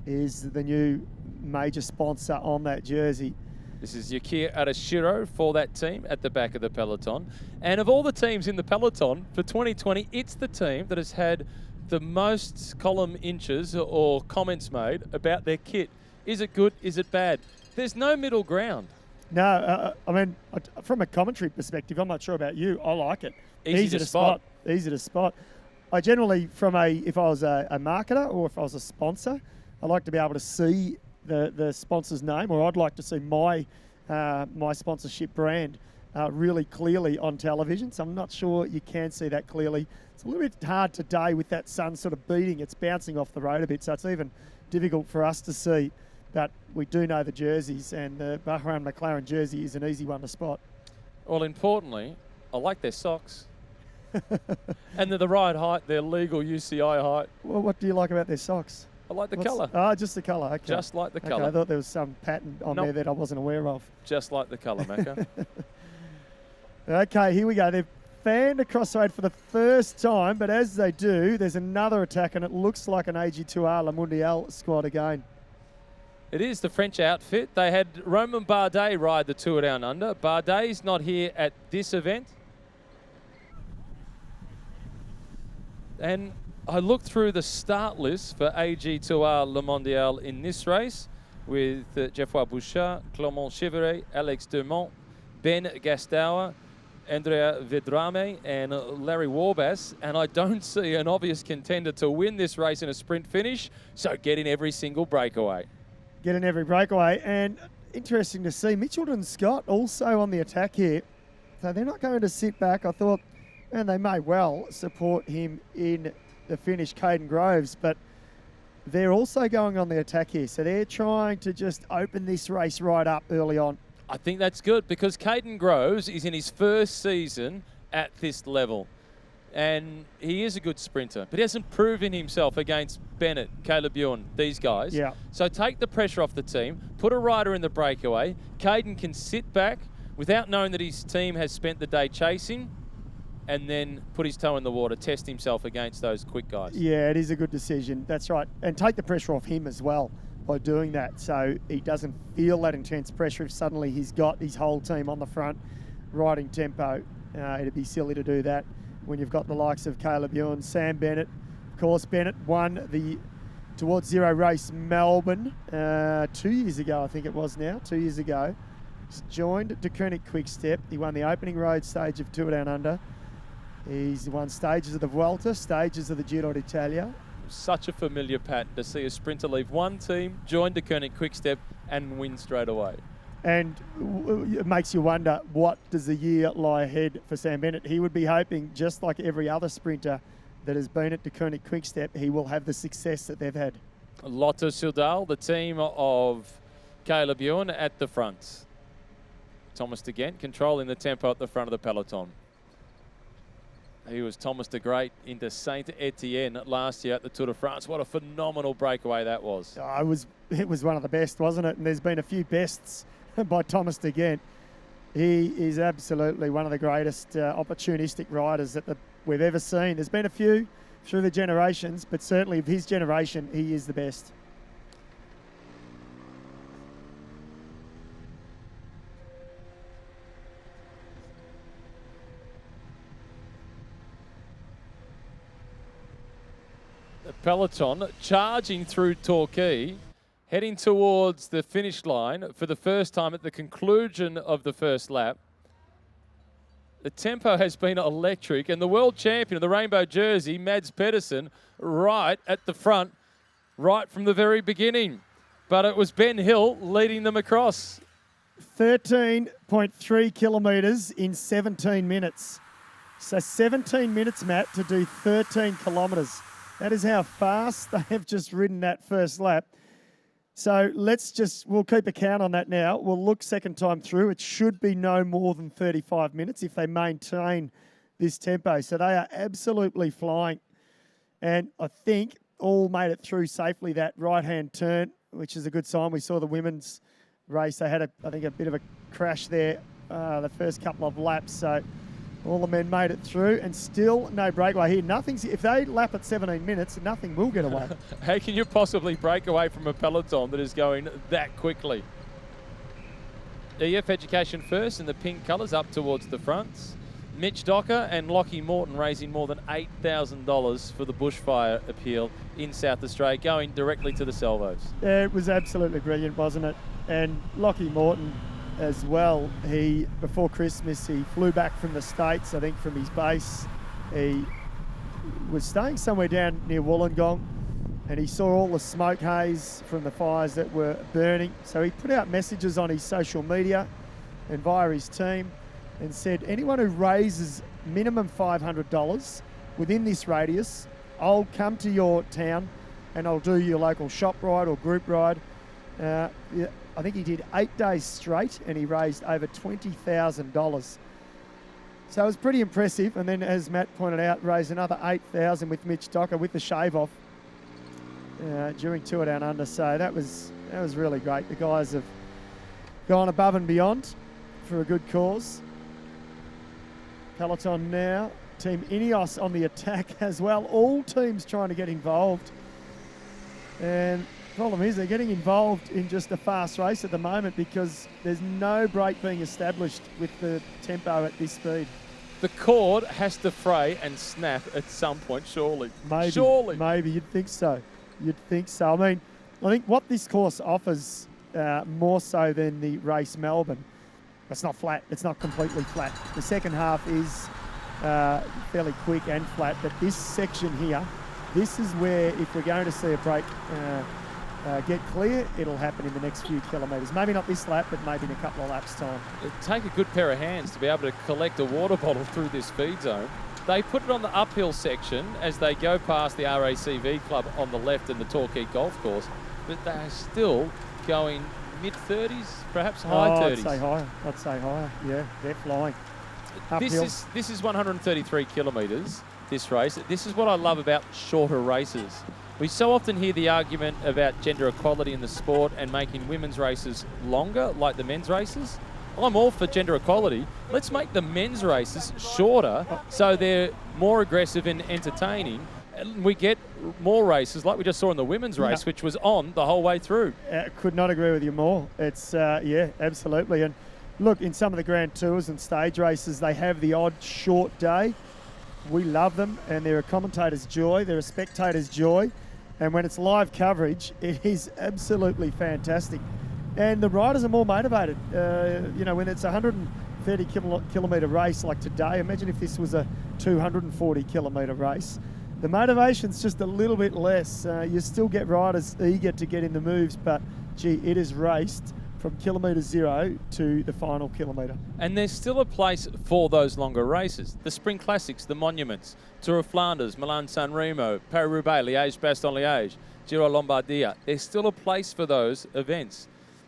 is the new major sponsor on that jersey. This is Yukio Arashiro for that team at the back of the peloton. And of all the teams in the peloton for 2020, it's the team that has had the most column inches or comments made about their kit. Is it good? Is it bad? There's no middle ground. No, I mean, from a commentary perspective, I'm not sure about you. I like it. Easy to spot. Easy to spot. I generally, if I was a marketer or if I was a sponsor, I like to be able to see the sponsor's name, or I'd like to see my sponsorship brand really clearly on television. So I'm not sure you can see that clearly. It's a little bit hard today with that sun sort of beating. It's bouncing off the road a bit, so it's even difficult for us to see. But we do know the jerseys, and the Bahrain McLaren jersey is an easy one to spot. Well, importantly, I like their socks. And they're the right height, they're legal UCI height. Well, what do you like about their socks? I like the colour. Oh, just the colour, okay. Just like the colour. I thought there was some pattern on there that I wasn't aware of. Just like the colour, Macca. Okay, here we go. They've fanned across the road for the first time, but as they do, there's another attack, and it looks like an AG2R La Mondiale squad again. It is the French outfit. They had Romain Bardet ride the Tour Down Under. Bardet's not here at this event. And I looked through the start list for AG2R Le Mondiale in this race with Geoffroy Bouchard, Clément Cheveret, Alex Dumont, Ben Gastauer, Andrea Vedrame and Larry Warbass, and I don't see an obvious contender to win this race in a sprint finish, so get in every single breakaway. Get in every breakaway, and interesting to see Mitchelton Scott also on the attack here. So they're not going to sit back. I thought, and they may well support him in the finish, Caden Groves, but they're also going on the attack here. So they're trying to just open this race right up early on. I think that's good because Caden Groves is in his first season at this level. and he is a good sprinter, but he hasn't proven himself against Bennett, Caleb Ewan, these guys. Yeah. So take the pressure off the team, put a rider in the breakaway. Caden can sit back without knowing that his team has spent the day chasing, and then put his toe in the water, test himself against those quick guys. Yeah, it is a good decision. That's right. And take the pressure off him as well by doing that, so he doesn't feel that intense pressure if suddenly he's got his whole team on the front riding tempo. It'd be silly to do that when you've got the likes of Caleb Ewan, Sam Bennett. Of course, Bennett won the Towards Zero race Melbourne 2 years ago, I think it was now, 2 years ago. He's joined De Koning Quick-Step. He won the opening road stage of Tour Down Under. He's won stages of the Vuelta, stages of the Giro d'Italia. Such a familiar pattern to see a sprinter leave one team, join De Koning Quick-Step, and win straight away. And it makes you wonder, what does the year lie ahead for Sam Bennett? He would be hoping, just like every other sprinter that has been at De Koning Quick-Step, he will have the success that they've had. Lotto Soudal, the team of Caleb Ewan at the front. Thomas de Gent controlling the tempo at the front of the peloton. He was Thomas de Great into Saint Etienne last year at the Tour de France. What a phenomenal breakaway that was. It was one of the best, wasn't it? And there's been a few bests by Thomas de Gent. He is absolutely one of the greatest opportunistic riders that we've ever seen. There's been a few through the generations, but certainly of his generation, he is the best. The peloton charging through Torquay, heading towards the finish line for the first time at the conclusion of the first lap. The tempo has been electric, and the world champion of the rainbow jersey, Mads Pedersen, right at the front, right from the very beginning. But it was Ben Hill leading them across. 13.3 kilometres in 17 minutes. So 17 minutes, Matt, to do 13 kilometres. That is how fast they have just ridden that first lap. So we'll keep a count on that now. We'll look second time through. It should be no more than 35 minutes if they maintain this tempo. So they are absolutely flying. And I think all made it through safely, that right-hand turn, which is a good sign. We saw the women's race. They had, I think, a bit of a crash there the first couple of laps. So all the men made it through, and still no breakaway here. If they lap at 17 minutes, nothing will get away. How can you possibly break away from a peloton that is going that quickly? EF Education first in the pink colours up towards the fronts. Mitch Docker and Lockie Morton raising more than $8,000 for the bushfire appeal in South Australia, going directly to the Salvos. Yeah, it was absolutely brilliant, wasn't it? And Lockie Morton as well. Before Christmas, he flew back from the States, I think from his base. He was staying somewhere down near Wollongong, and he saw all the smoke haze from the fires that were burning. So he put out messages on his social media and via his team and said, anyone who raises minimum $500 within this radius, I'll come to your town and I'll do your local shop ride or group ride. I think he did 8 days straight, and he raised over $20,000. So it was pretty impressive. And then, as Matt pointed out, raised another $8,000 with Mitch Docker with the shave off during Tour Down Under. So that was really great. The guys have gone above and beyond for a good cause. Peloton now, Team Ineos on the attack as well. All teams trying to get involved. And the problem is they're getting involved in just a fast race at the moment because there's no break being established with the tempo at this speed. The cord has to fray and snap at some point, surely. Maybe. You'd think so. I mean, I think what this course offers more so than the race Melbourne, it's not flat. It's not completely flat. The second half is fairly quick and flat, but this section here, this is where if we're going to see a break get clear, it'll happen in the next few kilometres. Maybe not this lap, but maybe in a couple of laps' time. It'd take a good pair of hands to be able to collect a water bottle through this feed zone. They put it on the uphill section as they go past the RACV club on the left and the Torquay golf course, but they're still going mid-30s, perhaps high 30s. I'd say higher. Yeah, they're flying. uphill. This is 133 kilometres, this race. This is what I love about shorter races. We so often hear the argument about gender equality in the sport and making women's races longer, like the men's races. I'm all for gender equality. Let's make the men's races shorter so they're more aggressive and entertaining. And we get more races like we just saw in the women's race, which was on the whole way through. Could not agree with you more. It's, yeah, absolutely. And look, in some of the Grand Tours and stage races, they have the odd short day. We love them, and they're a commentator's joy. They're a spectator's joy. And when it's live coverage, it is absolutely fantastic. And the riders are more motivated. You know, when it's a 130 kilometre race like today, imagine if this was a 240 kilometre race. The motivation's just a little bit less. You still get riders eager to get in the moves, but gee, it is raced from kilometre 0 to the final kilometre. And there's still a place for those longer races. The Spring Classics, the Monuments, Tour of Flanders, Milan-San Remo, Paris-Roubaix, Liège-Bastogne-Liège, Giro-Lombardia. There's still a place for those events.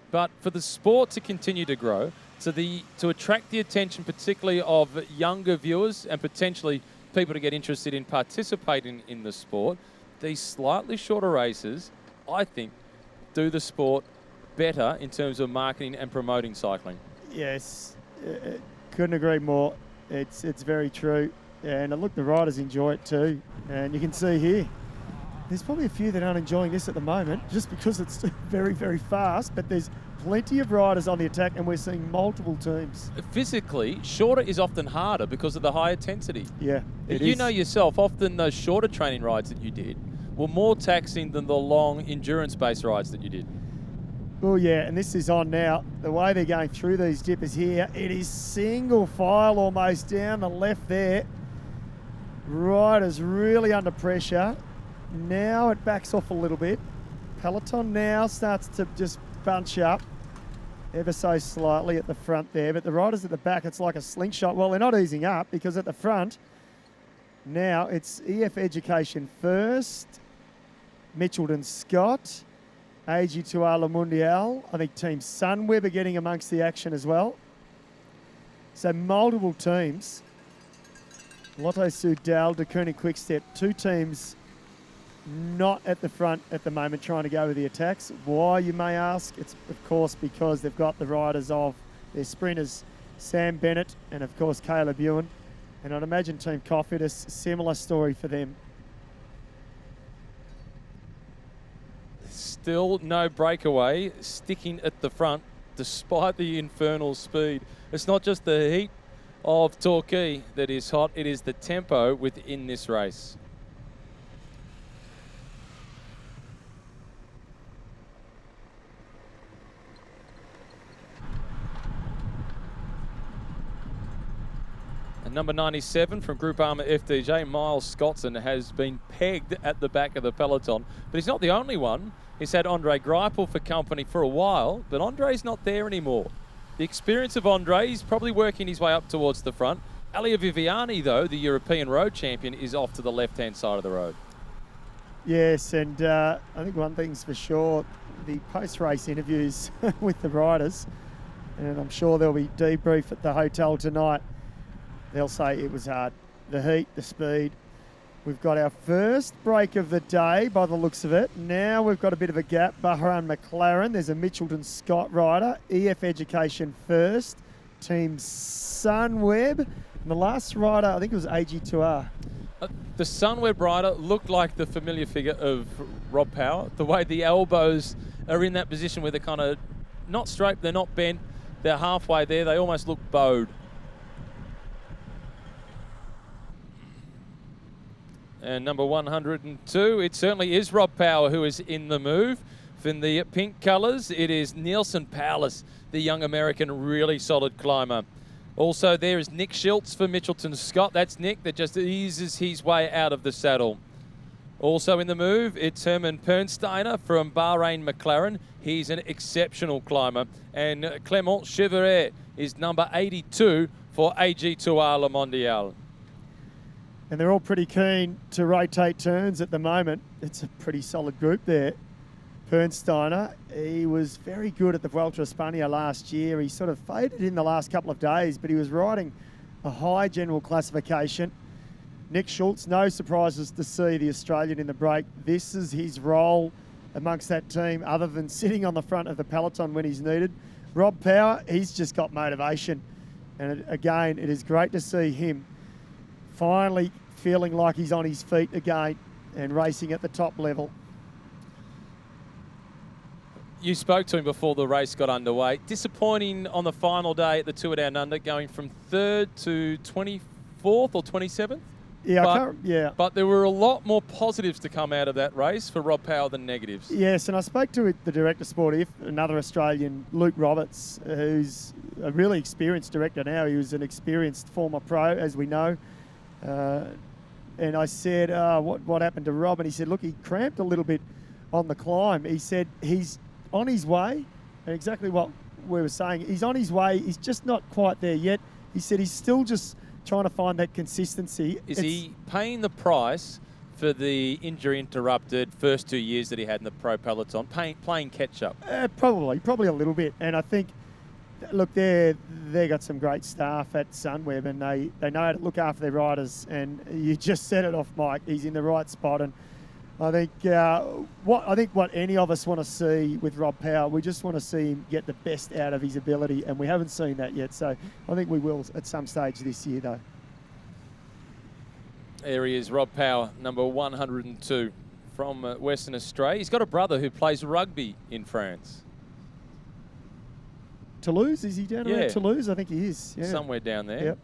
But for the sport to continue to grow, to attract the attention particularly of younger viewers and potentially people to get interested in participating in the sport, these slightly shorter races, I think, do the sport better in terms of marketing and promoting cycling. Yes, couldn't agree more. It's very true. And look, the riders enjoy it too. And you can see here, there's probably a few that aren't enjoying this at the moment just because it's very, very fast, but there's plenty of riders on the attack and we're seeing multiple teams. Physically, shorter is often harder because of the high intensity. Yeah, You know yourself, often those shorter training rides that you did were more taxing than the long endurance-based rides that you did. Oh yeah, and this is on now. The way they're going through these dippers here, it is single file almost down the left there. Riders really under pressure. Now it backs off a little bit. Peloton now starts to just bunch up ever so slightly at the front there, but the riders at the back, it's like a slingshot. Well, they're not easing up because at the front, now it's EF Education first, Mitchelton Scott, AG2R Le Mondial. I think Team Sunweb are getting amongst the action as well. So multiple teams. Lotto Soudal, De Koning Quickstep, two teams not at the front at the moment trying to go with the attacks. Why, you may ask? It's, of course, because they've got the riders of their sprinters, Sam Bennett and, of course, Caleb Ewan. And I'd imagine Team Cofidis, similar story for them. Still no breakaway, sticking at the front despite the infernal speed. It's not just the heat of Torquay that is hot, it is the tempo within this race. And number 97 from Group Armour FDJ, Miles Scottson, has been pegged at the back of the peloton, but he's not the only one. He's had Andre Greipel for company for a while, but Andre's not there anymore. The experience of Andre, he's probably working his way up towards the front. Elia Viviani, though, the European road champion, is off to the left-hand side of the road. Yes, and I think one thing's for sure, the post-race interviews with the riders, and I'm sure there'll be debrief at the hotel tonight. They'll say it was hard. The heat, the speed. We've got our first break of the day by the looks of it. Now we've got a bit of a gap. Bahrain McLaren. There's a Mitchelton Scott rider. EF Education first. Team Sunweb. And the last rider, I think it was AG2R. The Sunweb rider looked like the familiar figure of Rob Power. The way the elbows are in that position where they're kind of not straight, they're not bent. They're halfway there. They almost look bowed. And number 102, it certainly is Rob Power who is in the move. In the pink colours, it is Nielsen Powless, the young American, really solid climber. Also there is Nick Schiltz for Mitchelton Scott. That's Nick that just eases his way out of the saddle. Also in the move, it's Herman Pernsteiner from Bahrain McLaren. He's an exceptional climber. And Clément Cheveret is number 82 for AG2R Le Mondial. And they're all pretty keen to rotate turns at the moment. It's a pretty solid group there. Pernsteiner, he was very good at the Vuelta a España last year. He sort of faded in the last couple of days, but he was riding a high general classification. Nick Schultz, no surprises to see the Australian in the break. This is his role amongst that team, other than sitting on the front of the peloton when he's needed. Rob Power, he's just got motivation. And again, it is great to see him finally feeling like he's on his feet again and racing at the top level. You spoke to him before the race got underway. Disappointing on the final day at the Tour Down Under, going from 3rd to 24th or 27th? Yeah, But there were a lot more positives to come out of that race for Rob Power than negatives. Yes, and I spoke to the director sport, another Australian, Luke Roberts, who's a really experienced director now. He was an experienced former pro, as we know. And I said, what happened to Rob? And he said, look, he cramped a little bit on the climb. He said he's on his way, and exactly what we were saying, he's on his way. He's just not quite there yet. He said he's still just trying to find that consistency. Is he paying the price for the injury-interrupted first 2 years that he had in the pro peloton, playing catch-up? Probably a little bit. And I think, look, they got some great staff at Sunweb, and they know how to look after their riders. And you just said it off mic. He's in the right spot, and I think what any of us want to see with Rob Power, we just want to see him get the best out of his ability, and we haven't seen that yet. So I think we will at some stage this year, though. There he is, Rob Power, number 102 from Western Australia. He's got a brother who plays rugby in France. Toulouse, is he down around Toulouse? I think he is. Yeah. Somewhere down there. Yep.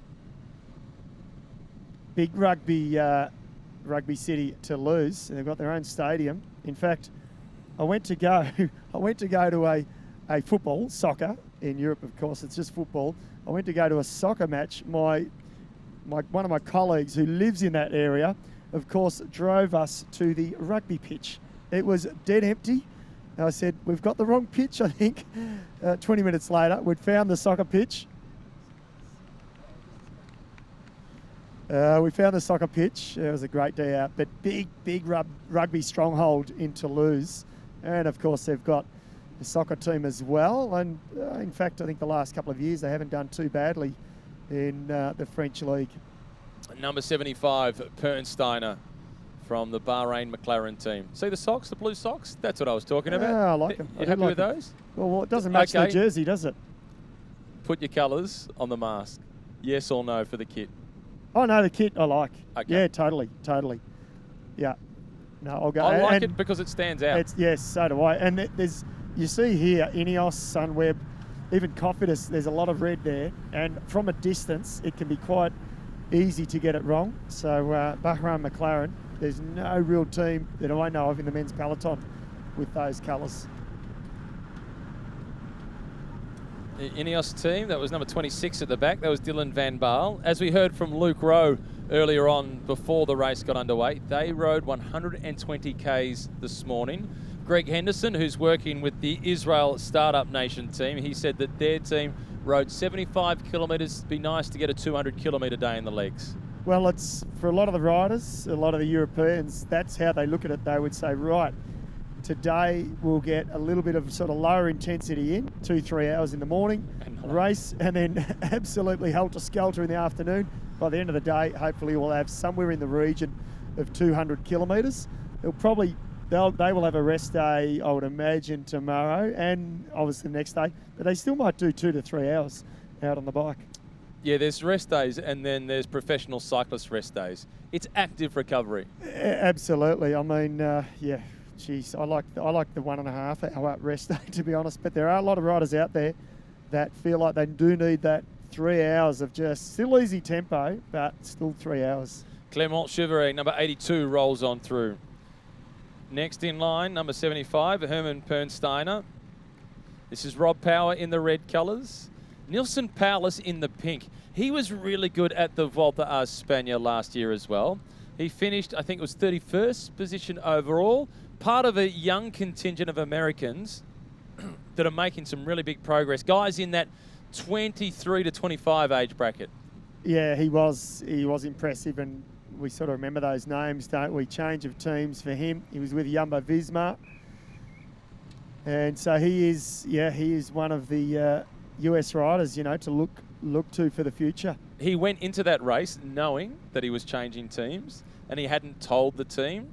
Big rugby city, Toulouse. They've got their own stadium. In fact, I went to go to a football, soccer in Europe. Of course, it's just football. I went to go to a soccer match. One of my colleagues who lives in that area, of course, drove us to the rugby pitch. It was dead empty. And I said, we've got the wrong pitch, I think. 20 minutes later, we'd found the soccer pitch. We found the soccer pitch. It was a great day out, but big rugby stronghold in Toulouse. And of course, they've got the soccer team as well. And in fact, I think the last couple of years, they haven't done too badly in the French league. Number 75, Pernsteiner from the Bahrain McLaren team. See the socks, the blue socks? That's what I was talking about. Yeah, I like them. You happy with those? Well, it doesn't match the jersey, does it? Put your colours on the mask. Yes or no for the kit? Oh, no, the kit I like. Okay. Yeah, totally. Yeah. No, I'll go. I like it because it stands out. Yes, so do I. And you see here, Ineos, Sunweb, even Cofidis, there's a lot of red there. And from a distance, it can be quite easy to get it wrong. So Bahrain McLaren, there's no real team that I know of in the men's peloton with those colours. The Ineos team, that was number 26 at the back. That was Dylan Van Baal. As we heard from Luke Rowe earlier on before the race got underway, they rode 120 Ks this morning. Greg Henderson, who's working with the Israel Startup Nation team, he said that their team rode 75 kilometres. It'd be nice to get a 200 kilometre day in the legs. Well, it's for a lot of the riders, a lot of the Europeans, that's how they look at it. They would say, right, today we'll get a little bit of sort of lower intensity in, 2-3 hours in the morning, race, and then absolutely helter-skelter in the afternoon. By the end of the day, hopefully we'll have somewhere in the region of 200 kilometres. They will have a rest day, I would imagine, tomorrow and obviously the next day, but they still might do 2 to 3 hours out on the bike. Yeah, there's rest days and then there's professional cyclist rest days. It's active recovery. Absolutely. I mean, yeah. Geez, I like the 1.5 hour rest day, to be honest. But there are a lot of riders out there that feel like they do need that 3 hours of just still easy tempo, but still 3 hours. Clement Chevrolet, number 82, rolls on through. Next in line, number 75, Herman Pernsteiner. This is Rob Power in the red colours. Nilson Powless in the pink. He was really good at the Volta a España last year as well. He finished, I think it was 31st position overall. Part of a young contingent of Americans that are making some really big progress. Guys in that 23 to 25 age bracket. Yeah, he was impressive, and we sort of remember those names, don't we? Change of teams for him. He was with Jumbo-Visma. And so he is one of the US riders, to look to for the future. he went into that race knowing that he was changing teams, and he hadn't told the team.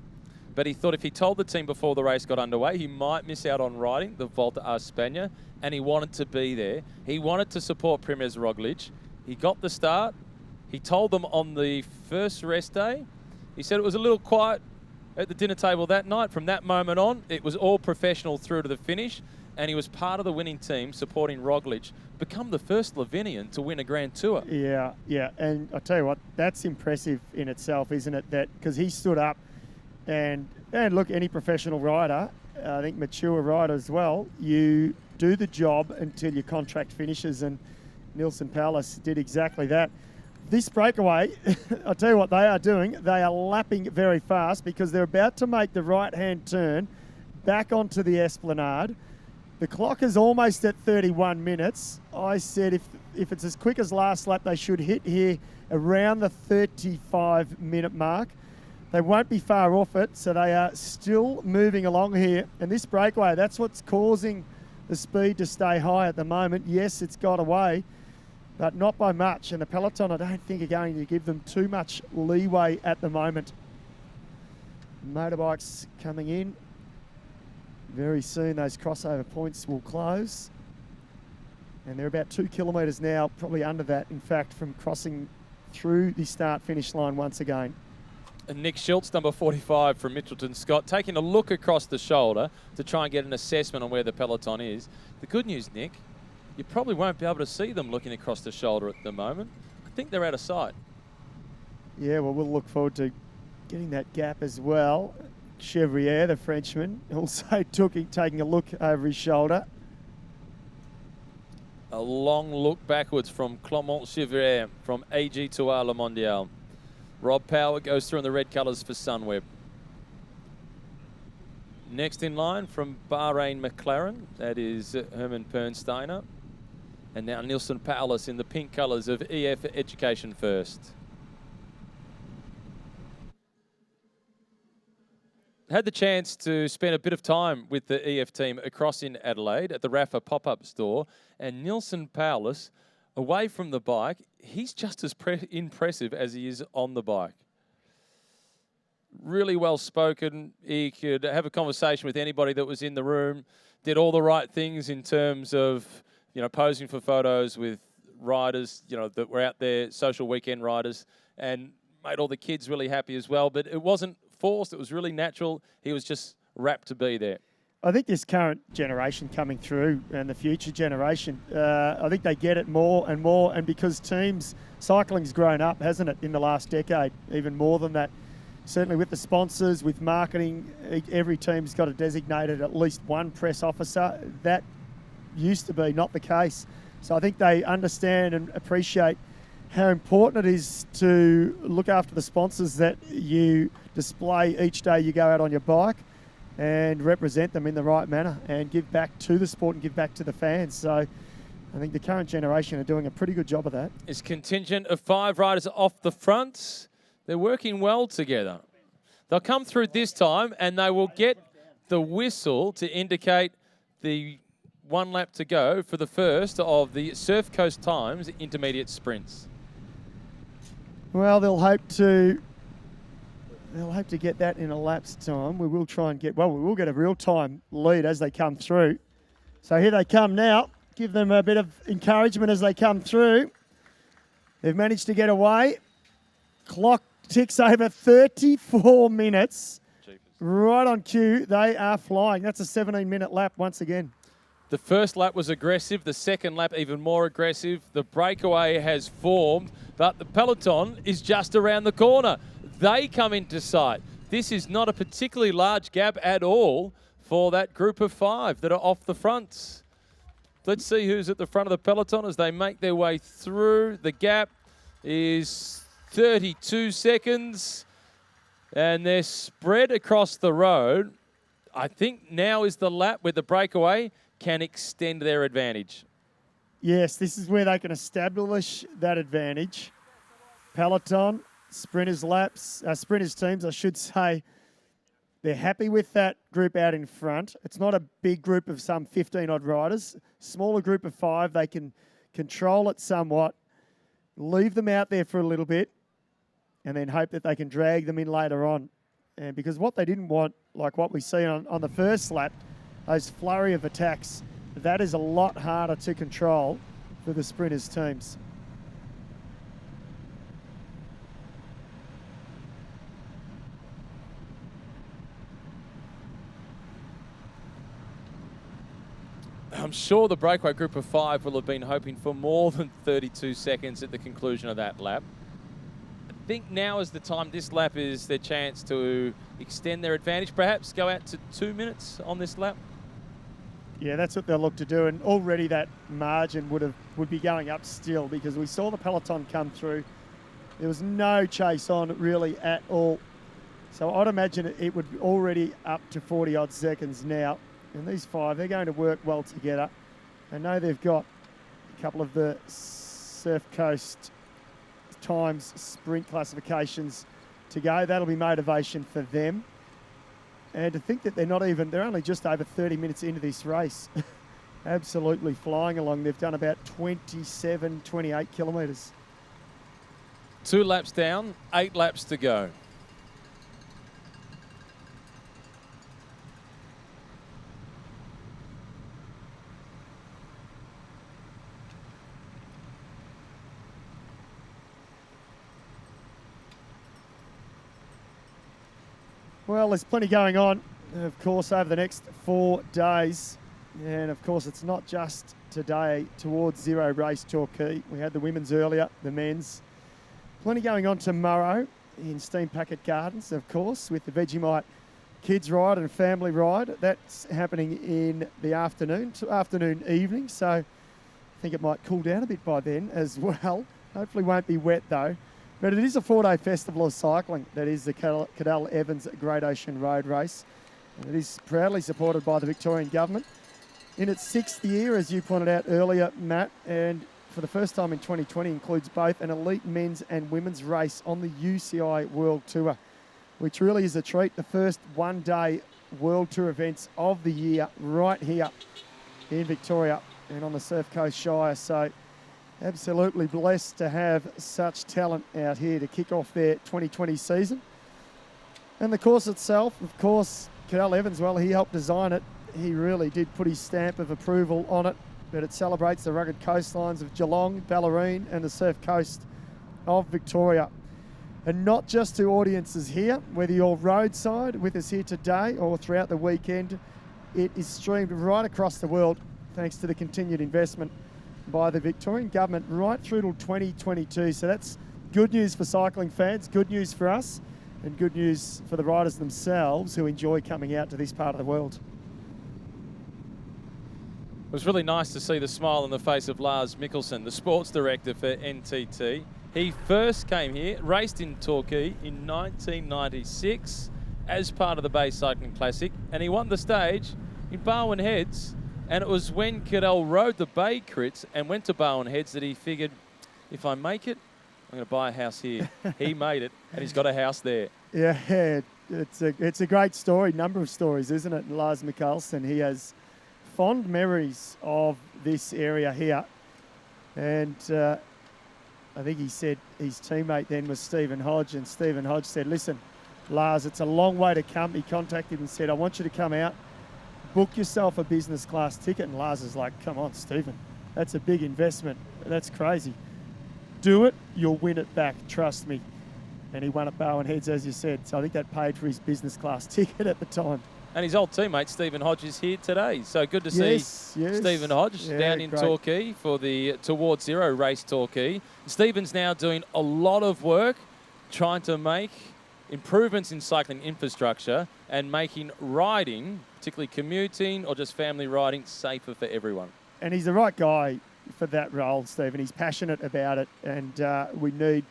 But he thought if he told the team before the race got underway, he might miss out on riding the Volta a España, and he wanted to be there. He wanted to support Primož Roglič. He got the start. He told them on the first rest day. He said it was a little quiet at the dinner table that night. From that moment on, it was all professional through to the finish, and he was part of the winning team supporting Roglič, become the first Slovenian to win a Grand Tour. Yeah, and I tell you what, that's impressive in itself, isn't it? That because he stood up and look, any professional rider, I think mature rider as well, you do the job until your contract finishes, and Nilsson Paulus did exactly that. This breakaway, I'll tell you what they are doing. They are lapping very fast because they're about to make the right-hand turn back onto the Esplanade. The clock is almost at 31 minutes. I said if it's as quick as last lap, they should hit here around the 35-minute mark. They won't be far off it, so they are still moving along here. And this breakaway, that's what's causing the speed to stay high at the moment. Yes, it's got away, but not by much. And the Peloton, I don't think, are going to give them too much leeway at the moment. Motorbikes coming in. Very soon those crossover points will close. And they're about 2 kilometres now, probably under that, in fact, from crossing through the start-finish line once again. And Nick Schultz, number 45 from Mitchelton Scott, taking a look across the shoulder to try and get an assessment on where the peloton is. The good news, Nick, you probably won't be able to see them looking across the shoulder at the moment. I think they're out of sight. Yeah, well, we'll look forward to getting that gap as well. Chevrier, the Frenchman, also taking a look over his shoulder. A long look backwards from Clément Chevrier from AG Tour Le Mondial. Rob Power goes through in the red colours for Sunweb. Next in line from Bahrain McLaren, that is Herman Pernsteiner. And now Nilsson Paulus in the pink colours of EF Education First. Had the chance to spend a bit of time with the EF team across in Adelaide at the Rafa pop-up store, and Nilsson Paulus, away from the bike, he's just as impressive as he is on the bike. Really well spoken. He could have a conversation with anybody that was in the room, did all the right things in terms of, posing for photos with riders, that were out there, social weekend riders, and made all the kids really happy as well. But it wasn't forced, it was really natural. He was just rapt to be there. I think this current generation coming through and the future generation, I think they get it more and more. And because cycling's grown up, hasn't it, in the last decade, even more than that. Certainly with the sponsors, with marketing, every team's got a designated at least one press officer. That used to be not the case. So I think they understand and appreciate how important it is to look after the sponsors that you display each day you go out on your bike, and represent them in the right manner and give back to the sport and give back to the fans. So I think the current generation are doing a pretty good job of that. It's contingent of 5 riders off the front. They're working well together. They'll come through this time and they will get the whistle to indicate the 1 lap to go for the first of the Surf Coast Times intermediate sprints. Well, they'll hope to get that in a lapse time. We will try and we will get a real-time lead as they come through. So here they come now. Give them a bit of encouragement as they come through. They've managed to get away. Clock ticks over 34 minutes. Jeepers. Right on cue. They are flying. That's a 17-minute lap once again. The first lap was aggressive. The second lap even more aggressive. The breakaway has formed, but the peloton is just around the corner. They come into sight. This is not a particularly large gap at all for that group of 5 that are off the fronts. Let's see who's at the front of the peloton as they make their way through. The gap is 32 seconds, and they're spread across the road. I think now is the lap where the breakaway can extend their advantage. Yes, this is where they can establish that advantage. Peloton, sprinters teams, I should say, they're happy with that group out in front. It's not a big group of some 15-odd riders. Smaller group of 5, they can control it somewhat. leave them out there for a little bit, and then hope that they can drag them in later on. And because what they didn't want, like what we see on the first lap, those flurry of attacks, that is a lot harder to control for the sprinters teams. I'm sure the breakaway group of 5 will have been hoping for more than 32 seconds at the conclusion of that lap. I think now is the time. This lap is their chance to extend their advantage, perhaps go out to 2 minutes on this lap. Yeah, that's what they'll look to do, and already that margin would be going up still, because we saw the peloton come through. There was no chase on really at all. So I'd imagine it would be already up to 40 odd seconds now. And these 5, they're going to work well together. I know they've got a couple of the Surf Coast times sprint classifications to go. That'll be motivation for them. And to think that they're only just over 30 minutes into this race. Absolutely flying along. They've done about 27, 28 kilometres. 2 laps down, 8 laps to go. Well, there's plenty going on, of course, over the next 4 days. And, of course, it's not just today towards Zero Race Torquay. We had the women's earlier, the men's. Plenty going on tomorrow in Steam Packet Gardens, of course, with the Vegemite Kids Ride and Family Ride. That's happening in the afternoon, evening. So I think it might cool down a bit by then as well. Hopefully won't be wet, though. But it is a 4-day festival of cycling. That is the Cadel Evans Great Ocean Road Race. And it is proudly supported by the Victorian Government. In its 6th year, as you pointed out earlier, Matt, and for the first time in 2020 includes both an elite men's and women's race on the UCI World Tour, which really is a treat. The first one-day World Tour events of the year right here in Victoria and on the Surf Coast Shire. So absolutely blessed to have such talent out here to kick off their 2020 season. And the course itself, of course, Cadel Evans, well, he helped design it. He really did put his stamp of approval on it, but it celebrates the rugged coastlines of Geelong, Bellarine and the Surf Coast of Victoria. And not just to audiences here, whether you're roadside with us here today or throughout the weekend, it is streamed right across the world thanks to the continued investment by the Victorian Government right through till 2022. So that's good news for cycling fans, good news for us, and good news for the riders themselves who enjoy coming out to this part of the world. It was really nice to see the smile on the face of Lars Mikkelsen, the sports director for NTT. He first came here, raced in Torquay in 1996 as part of the Bay Cycling Classic, and he won the stage in Barwon Heads. And it was when Cadel rode the Bay Crits and went to Barwon Heads that he figured, if I make it, I'm going to buy a house here. He made it, and he's got a house there. Yeah, it's a great story, number of stories, isn't it? Lars Mikkelsen, he has fond memories of this area here. And I think he said his teammate then was Stephen Hodge, and Stephen Hodge said, listen, Lars, it's a long way to come. He contacted him and said, I want you to come out, book yourself a business class ticket. And Lars is like, come on, Stephen, that's a big investment. That's crazy. Do it, you'll win it back, trust me. And he won at Barwon Heads, as you said. So I think that paid for his business class ticket at the time. And his old teammate, Stephen Hodge, is here today. So good to see Stephen Hodge down in Torquay for the Towards Zero Race Torquay. Stephen's now doing a lot of work trying to make improvements in cycling infrastructure and making riding, particularly commuting or just family riding, safer for everyone. And he's the right guy for that role, Stephen. He's passionate about it, and we need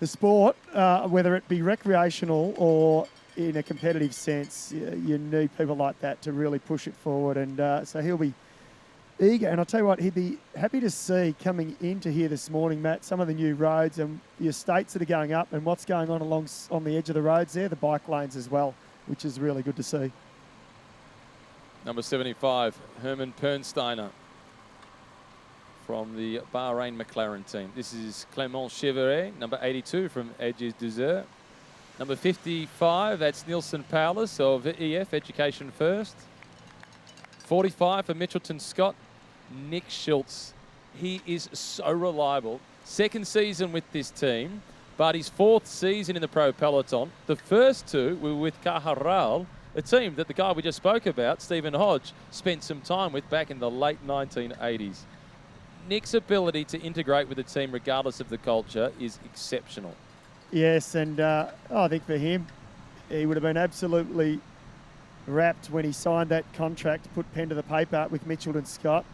the sport, whether it be recreational or in a competitive sense, you need people like that to really push it forward. And so he'll be eager. And I'll tell you what, he'd be happy to see coming into here this morning, Matt, some of the new roads and the estates that are going up and what's going on on the edge of the roads there, the bike lanes as well, which is really good to see. Number 75, Herman Pernsteiner. from the Bahrain McLaren team. This is Clément Cheveret, number 82 from Edges Dessert. Number 55, that's Nielsen Paulus of EF, Education First. 45 for Mitchelton Scott, Nick Schultz. He is so reliable. Second season with this team, but his fourth season in the Pro Peloton. The first two were with Cajaral, a team that the guy we just spoke about, Stephen Hodge, spent some time with back in the late 1980s. Nick's ability to integrate with the team regardless of the culture is exceptional. Yes, and I think for him, he would have been absolutely wrapped when he signed that contract, put pen to the paper with Mitchelton Scott.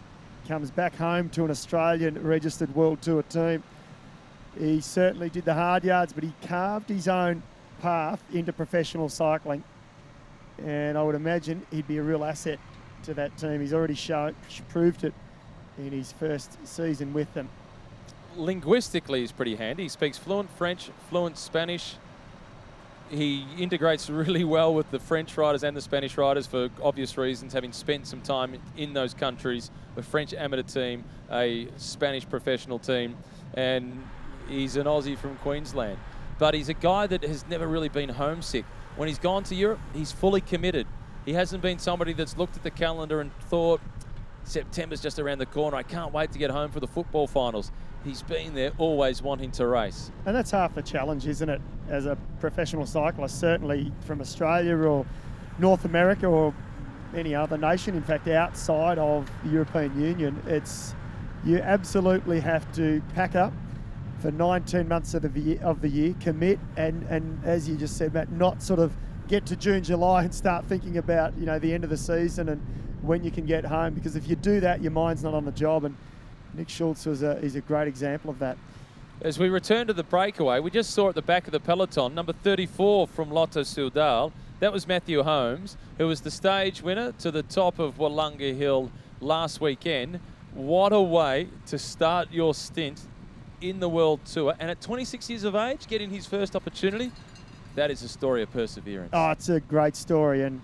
Comes back home to an Australian registered World Tour team. He certainly did the hard yards, but he carved his own path into professional cycling. And I would imagine he'd be a real asset to that team. He's already proved it in his first season with them. Linguistically, he's pretty handy. He speaks fluent French, fluent Spanish. He integrates really well with the French riders and the Spanish riders for obvious reasons, having spent some time in those countries, a French amateur team, a Spanish professional team, and he's an Aussie from Queensland. But he's a guy that has never really been homesick. When he's gone to Europe, he's fully committed. He hasn't been somebody that's looked at the calendar and thought, September's just around the corner, I can't wait to get home for the football finals. He's been there always wanting to race. And that's half the challenge, isn't it? As a professional cyclist, certainly from Australia or North America or any other nation, in fact, outside of the European Union, you absolutely have to pack up for 19 months of the year, commit, and as you just said, Matt, not sort of get to June, July and start thinking about, the end of the season and when you can get home, because if you do that, your mind's not on the job. And Nick Schultz is a great example of that. As we return to the breakaway, we just saw at the back of the peloton, number 34 from Lotto Soudal. That was Matthew Holmes, who was the stage winner to the top of Wollonga Hill last weekend. What a way to start your stint in the World Tour. And at 26 years of age, getting his first opportunity, that is a story of perseverance. Oh, it's a great story. And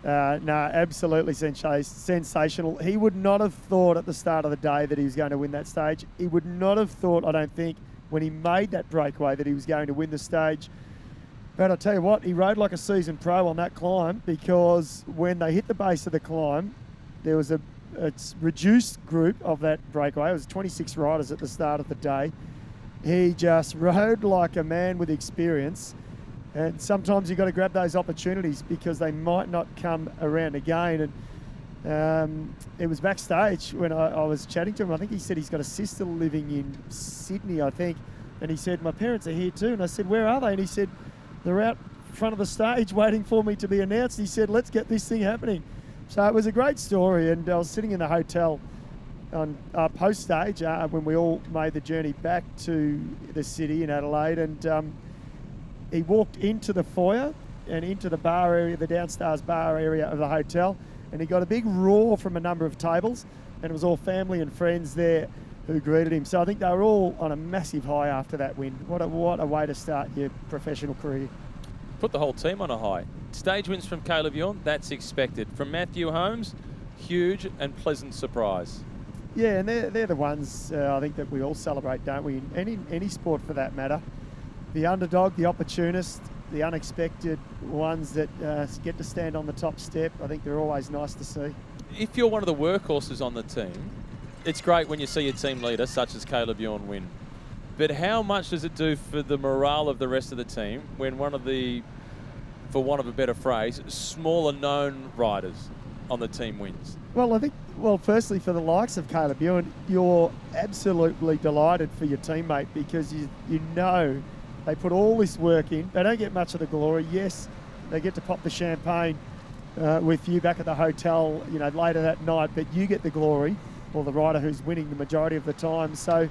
absolutely sensational. He would not have thought at the start of the day that he was going to win that stage. He would not have thought, I don't think, when he made that breakaway that he was going to win the stage. But I'll tell you what, he rode like a seasoned pro on that climb, because when they hit the base of the climb, there was a reduced group of that breakaway. It was 26 riders at the start of the day. He just rode like a man with experience. And sometimes you've got to grab those opportunities because they might not come around again. And it was backstage when I was chatting to him. I think he said he's got a sister living in Sydney, I think. And he said, my parents are here too. And I said, where are they? And he said, they're out front of the stage waiting for me to be announced. He said, let's get this thing happening. So it was a great story. And I was sitting in the hotel on post-stage when we all made the journey back to the city in Adelaide. And he walked into the foyer and into the bar area, the downstairs bar area of the hotel, and he got a big roar from a number of tables, and it was all family and friends there who greeted him. So I think they were all on a massive high after that win. What a way to start your professional career. Put the whole team on a high. Stage wins from Caleb Ewan, that's expected. From Matthew Holmes, huge and pleasant surprise. Yeah, and they're the ones I think that we all celebrate, don't we? In any sport for that matter. The underdog, the opportunist, the unexpected ones that get to stand on the top step, I think they're always nice to see. If you're one of the workhorses on the team, it's great when you see your team leader, such as Caleb Ewan, win. But how much does it do for the morale of the rest of the team when one of the, for want of a better phrase, smaller known riders on the team wins? Well, I think, firstly, for the likes of Caleb Ewan, you're absolutely delighted for your teammate because you know they put all this work in. They don't get much of the glory. Yes, they get to pop the champagne with you back at the hotel, later that night, but you get the glory, or the rider who's winning the majority of the time. So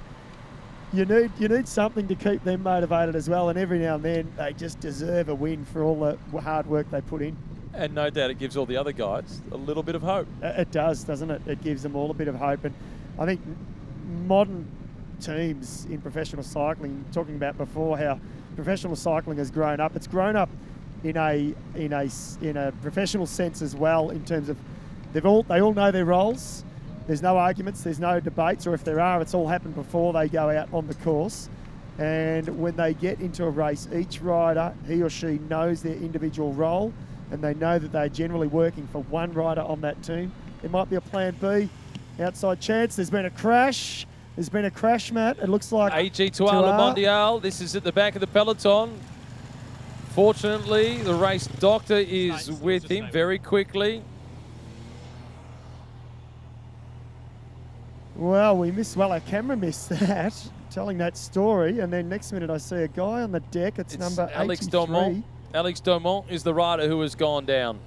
you need something to keep them motivated as well. And every now and then, they just deserve a win for all the hard work they put in. And no doubt it gives all the other guys a little bit of hope. It does, doesn't it? It gives them all a bit of hope. And I think modern teams in professional cycling, talking about before how professional cycling has grown up. It's grown up in a professional sense as well, in terms of they all know their roles. There's no arguments, there's no debates, or if there are, it's all happened before they go out on the course. And when they get into a race, each rider, he or she knows their individual role, and they know that they're generally working for one rider on that team. There might be a plan B, outside chance. There's been a crash. There's been a crash, Matt. It looks like AG Toile Mondial. This is at the back of the peloton. Fortunately, the race doctor is with him very quickly. Well, our camera missed that, telling that story, and then next minute I see a guy on the deck. It's number Alex 83. Domont. Alex Domont is the rider who has gone down.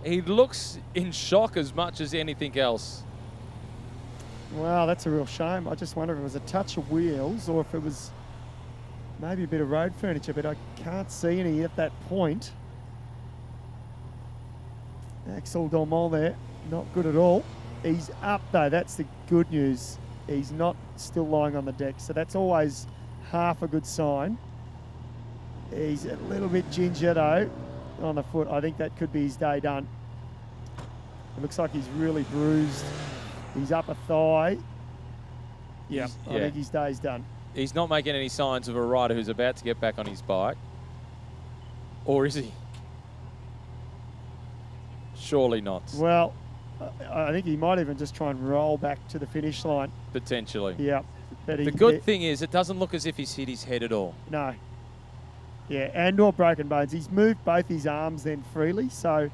He looks in shock as much as anything else. Wow, that's a real shame. I just wonder if it was a touch of wheels or if it was maybe a bit of road furniture, but I can't see any at that point. Axel Domont there, not good at all. He's up though, that's the good news. He's not still lying on the deck, so that's always half a good sign. He's a little bit ginger though on the foot. I think that could be his day done. It looks like he's really bruised. His upper thigh. I think his day's done. He's not making any signs of a rider who's about to get back on his bike. Or is he? Surely not. Well, I think he might even just try and roll back to the finish line. Potentially. Yeah. The good thing is it doesn't look as if he's hit his head at all. No. Yeah, and nor broken bones. He's moved both his arms then freely, so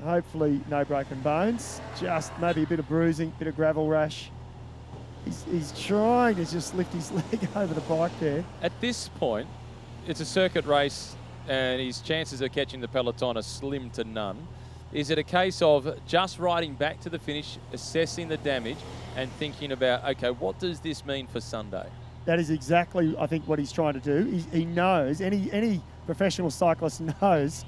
hopefully no broken bones. Just maybe a bit of bruising, bit of gravel rash. He's trying to just lift his leg over the bike there. At this point, it's a circuit race and his chances of catching the peloton are slim to none. Is it a case of just riding back to the finish, assessing the damage and thinking about, okay, what does this mean for Sunday? That is exactly, I think, what he's trying to do. He knows, any professional cyclist knows,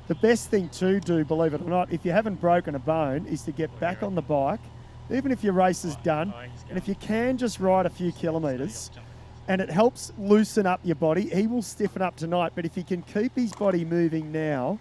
the best thing to do, believe it or not, if you haven't broken a bone, is to get back on the bike, even if your race is done, and if you can just ride a few kilometres, and it helps loosen up your body. He will stiffen up tonight, but if he can keep his body moving now,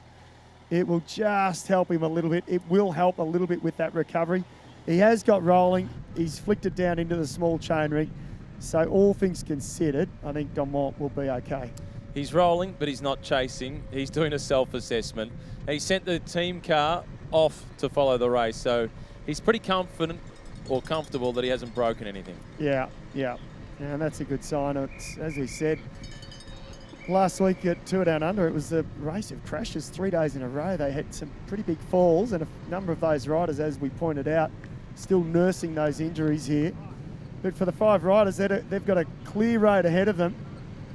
it will just help him a little bit. It will help a little bit with that recovery. He has got rolling. He's flicked it down into the small chain ring. So all things considered, I think Domont will be okay. He's rolling, but he's not chasing. He's doing a self-assessment. He sent the team car off to follow the race, so he's pretty confident or comfortable that he hasn't broken anything. Yeah. And that's a good sign. It's, as we said, last week at Tour Down Under, it was a race of crashes 3 days in a row. They had some pretty big falls, and a number of those riders, as we pointed out, still nursing those injuries here. But for the 5 riders, they've got a clear road ahead of them,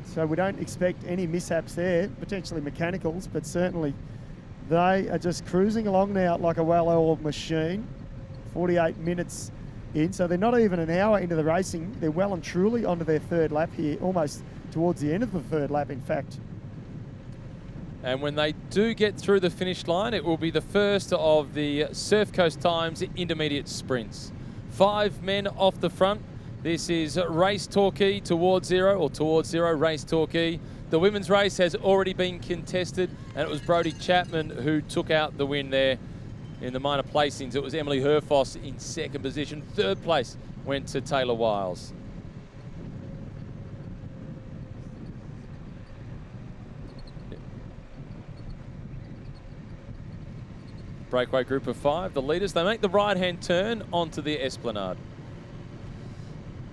so we don't expect any mishaps there, potentially mechanicals, but certainly they are just cruising along now like a well-oiled machine. 48 minutes in, so they're not even an hour into the racing. They're well and truly onto their third lap here, almost towards the end of the third lap, in fact. And when they do get through the finish line, it will be the first of the Surf Coast Times intermediate sprints. 5 men off the front. This is race Torquay towards zero, or towards zero, race Torquay. The women's race has already been contested, and it was Brodie Chapman who took out the win there. In the minor placings, it was Emily Herfoss in second position. Third place went to Taylor Wiles. Breakaway group of 5, the leaders. They make the right-hand turn onto the Esplanade.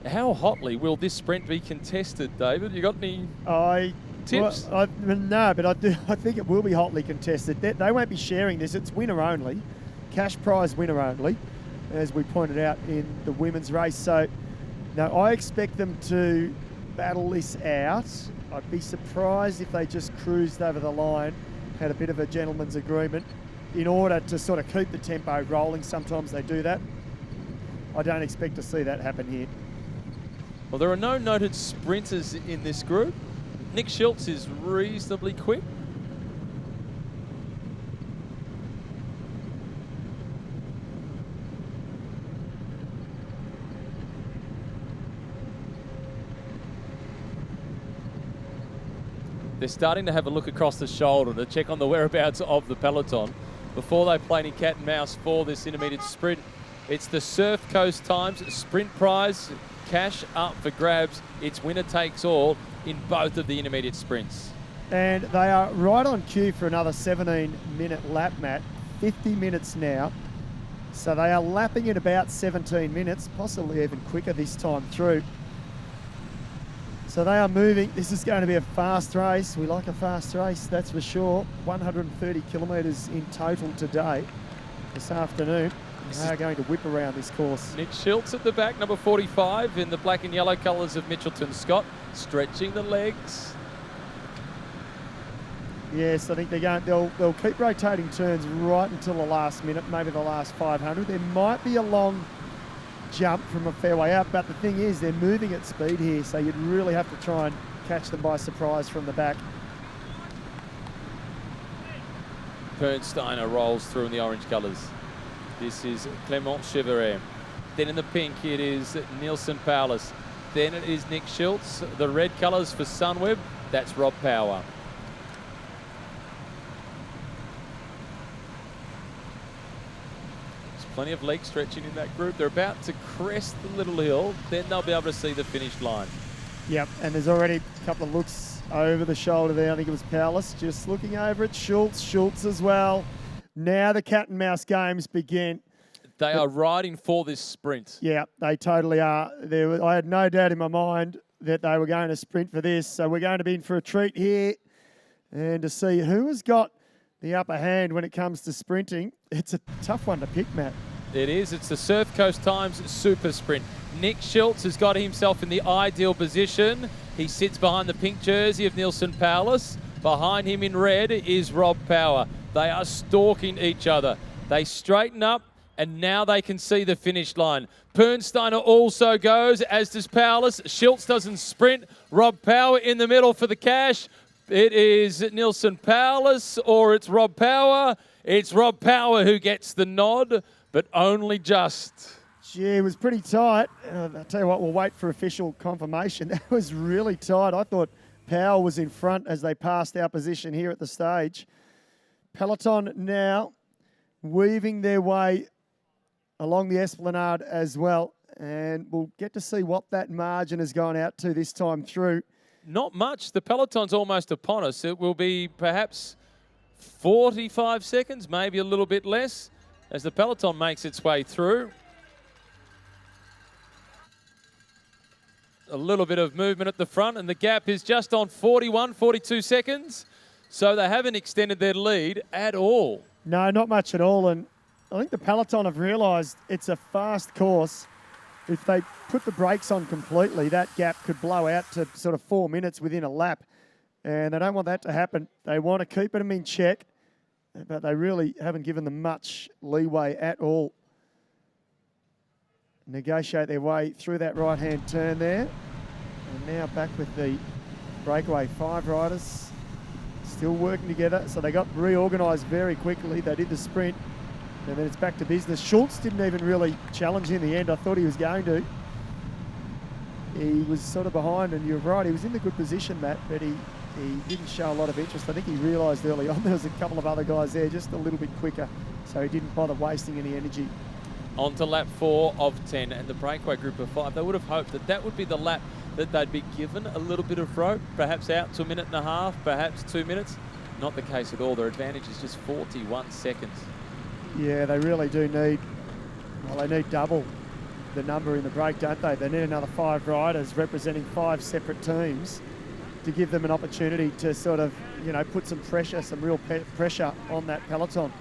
How hotly will this sprint be contested, David? You got any tips? Well, no, but I think it will be hotly contested. They won't be sharing this. It's winner only. Cash prize winner only, as we pointed out in the women's race. So, no, I expect them to battle this out. I'd be surprised if they just cruised over the line, had a bit of a gentleman's agreement in order to sort of keep the tempo rolling. Sometimes they do that. I don't expect to see that happen here. Well, there are no noted sprinters in this group. Nick Schultz is reasonably quick. They're starting to have a look across the shoulder to check on the whereabouts of the peloton before they play any cat and mouse for this intermediate sprint. It's the Surf Coast Times sprint prize, cash up for grabs. It's winner takes all in both of the intermediate sprints. And they are right on cue for another 17-minute lap, Matt. 50 minutes now. So they are lapping in about 17 minutes, possibly even quicker this time through. So they are moving. This is going to be a fast race. We like a fast race, that's for sure. 130 kilometres in total today, this afternoon. They are going to whip around this course. Nick Schultz at the back, number 45, in the black and yellow colours of Mitchelton Scott, stretching the legs. Yes, I think they'll keep rotating turns right until the last minute, maybe the last 500. There might be a long jump from a fairway out, but the thing is they're moving at speed here, so you'd really have to try and catch them by surprise from the back. Pernsteiner rolls through in the orange colours. This is Clement Cheveret. Then in the pink it is Nielsen Paulus. Then it is Nick Schultz. The red colours for Sunweb, that's Rob Power. Plenty of leg stretching in that group. They're about to crest the little hill, then they'll be able to see the finish line. Yep, and there's already a couple of looks over the shoulder there. I think it was Paulus just looking over at Schultz as well. Now the cat and mouse games begin. They are riding for this sprint. Yeah, they totally are. I had no doubt in my mind that they were going to sprint for this. So we're going to be in for a treat here and to see who has got the upper hand when it comes to sprinting. It's a tough one to pick, Matt. It is. It's the Surf Coast Times Super Sprint. Nick Schultz has got himself in the ideal position. He sits behind the pink jersey of Nielsen Paulus. Behind him in red is Rob Power. They are stalking each other. They straighten up, and now they can see the finish line. Pernsteiner also goes, as does Paulus. Schultz doesn't sprint. Rob Power in the middle for the cash. It is Nielsen Paulus or it's Rob Power. It's Rob Power who gets the nod, but only just. Gee, it was pretty tight. I'll tell you what, we'll wait for official confirmation. That was really tight. I thought Power was in front as they passed our position here at the stage. Peloton now weaving their way along the esplanade as well. And we'll get to see what that margin has gone out to this time through. Not much. The Peloton's almost upon us. It will be perhaps 45 seconds, maybe a little bit less, as the Peloton makes its way through. A little bit of movement at the front, and the gap is just on 41, 42 seconds. So they haven't extended their lead at all. No, not much at all. And I think the Peloton have realised it's a fast course. If they put the brakes on completely, that gap could blow out to sort of 4 minutes within a lap. And they don't want that to happen. They want to keep them in check, but they really haven't given them much leeway at all. Negotiate their way through that right-hand turn there. And now back with the breakaway. 5 riders still working together. So they got reorganised very quickly. They did the sprint. And then it's back to business. Schultz didn't even really challenge in the end. I thought he was going to. He was sort of behind, and you're right, he was in the good position, Matt, but he didn't show a lot of interest. I think he realised early on there was a couple of other guys there just a little bit quicker, so he didn't bother wasting any energy. On to lap 4 of 10, and the breakaway group of 5. They would have hoped that that would be the lap that they'd be given a little bit of rope, perhaps out to 1.5 minutes, perhaps 2 minutes. Not the case at all. Their advantage is just 41 seconds. Yeah, they really do need, well, they need double the number in the break, don't they? They need another 5 riders representing 5 separate teams to give them an opportunity to sort of, you know, put some pressure, some real pressure on that Peloton.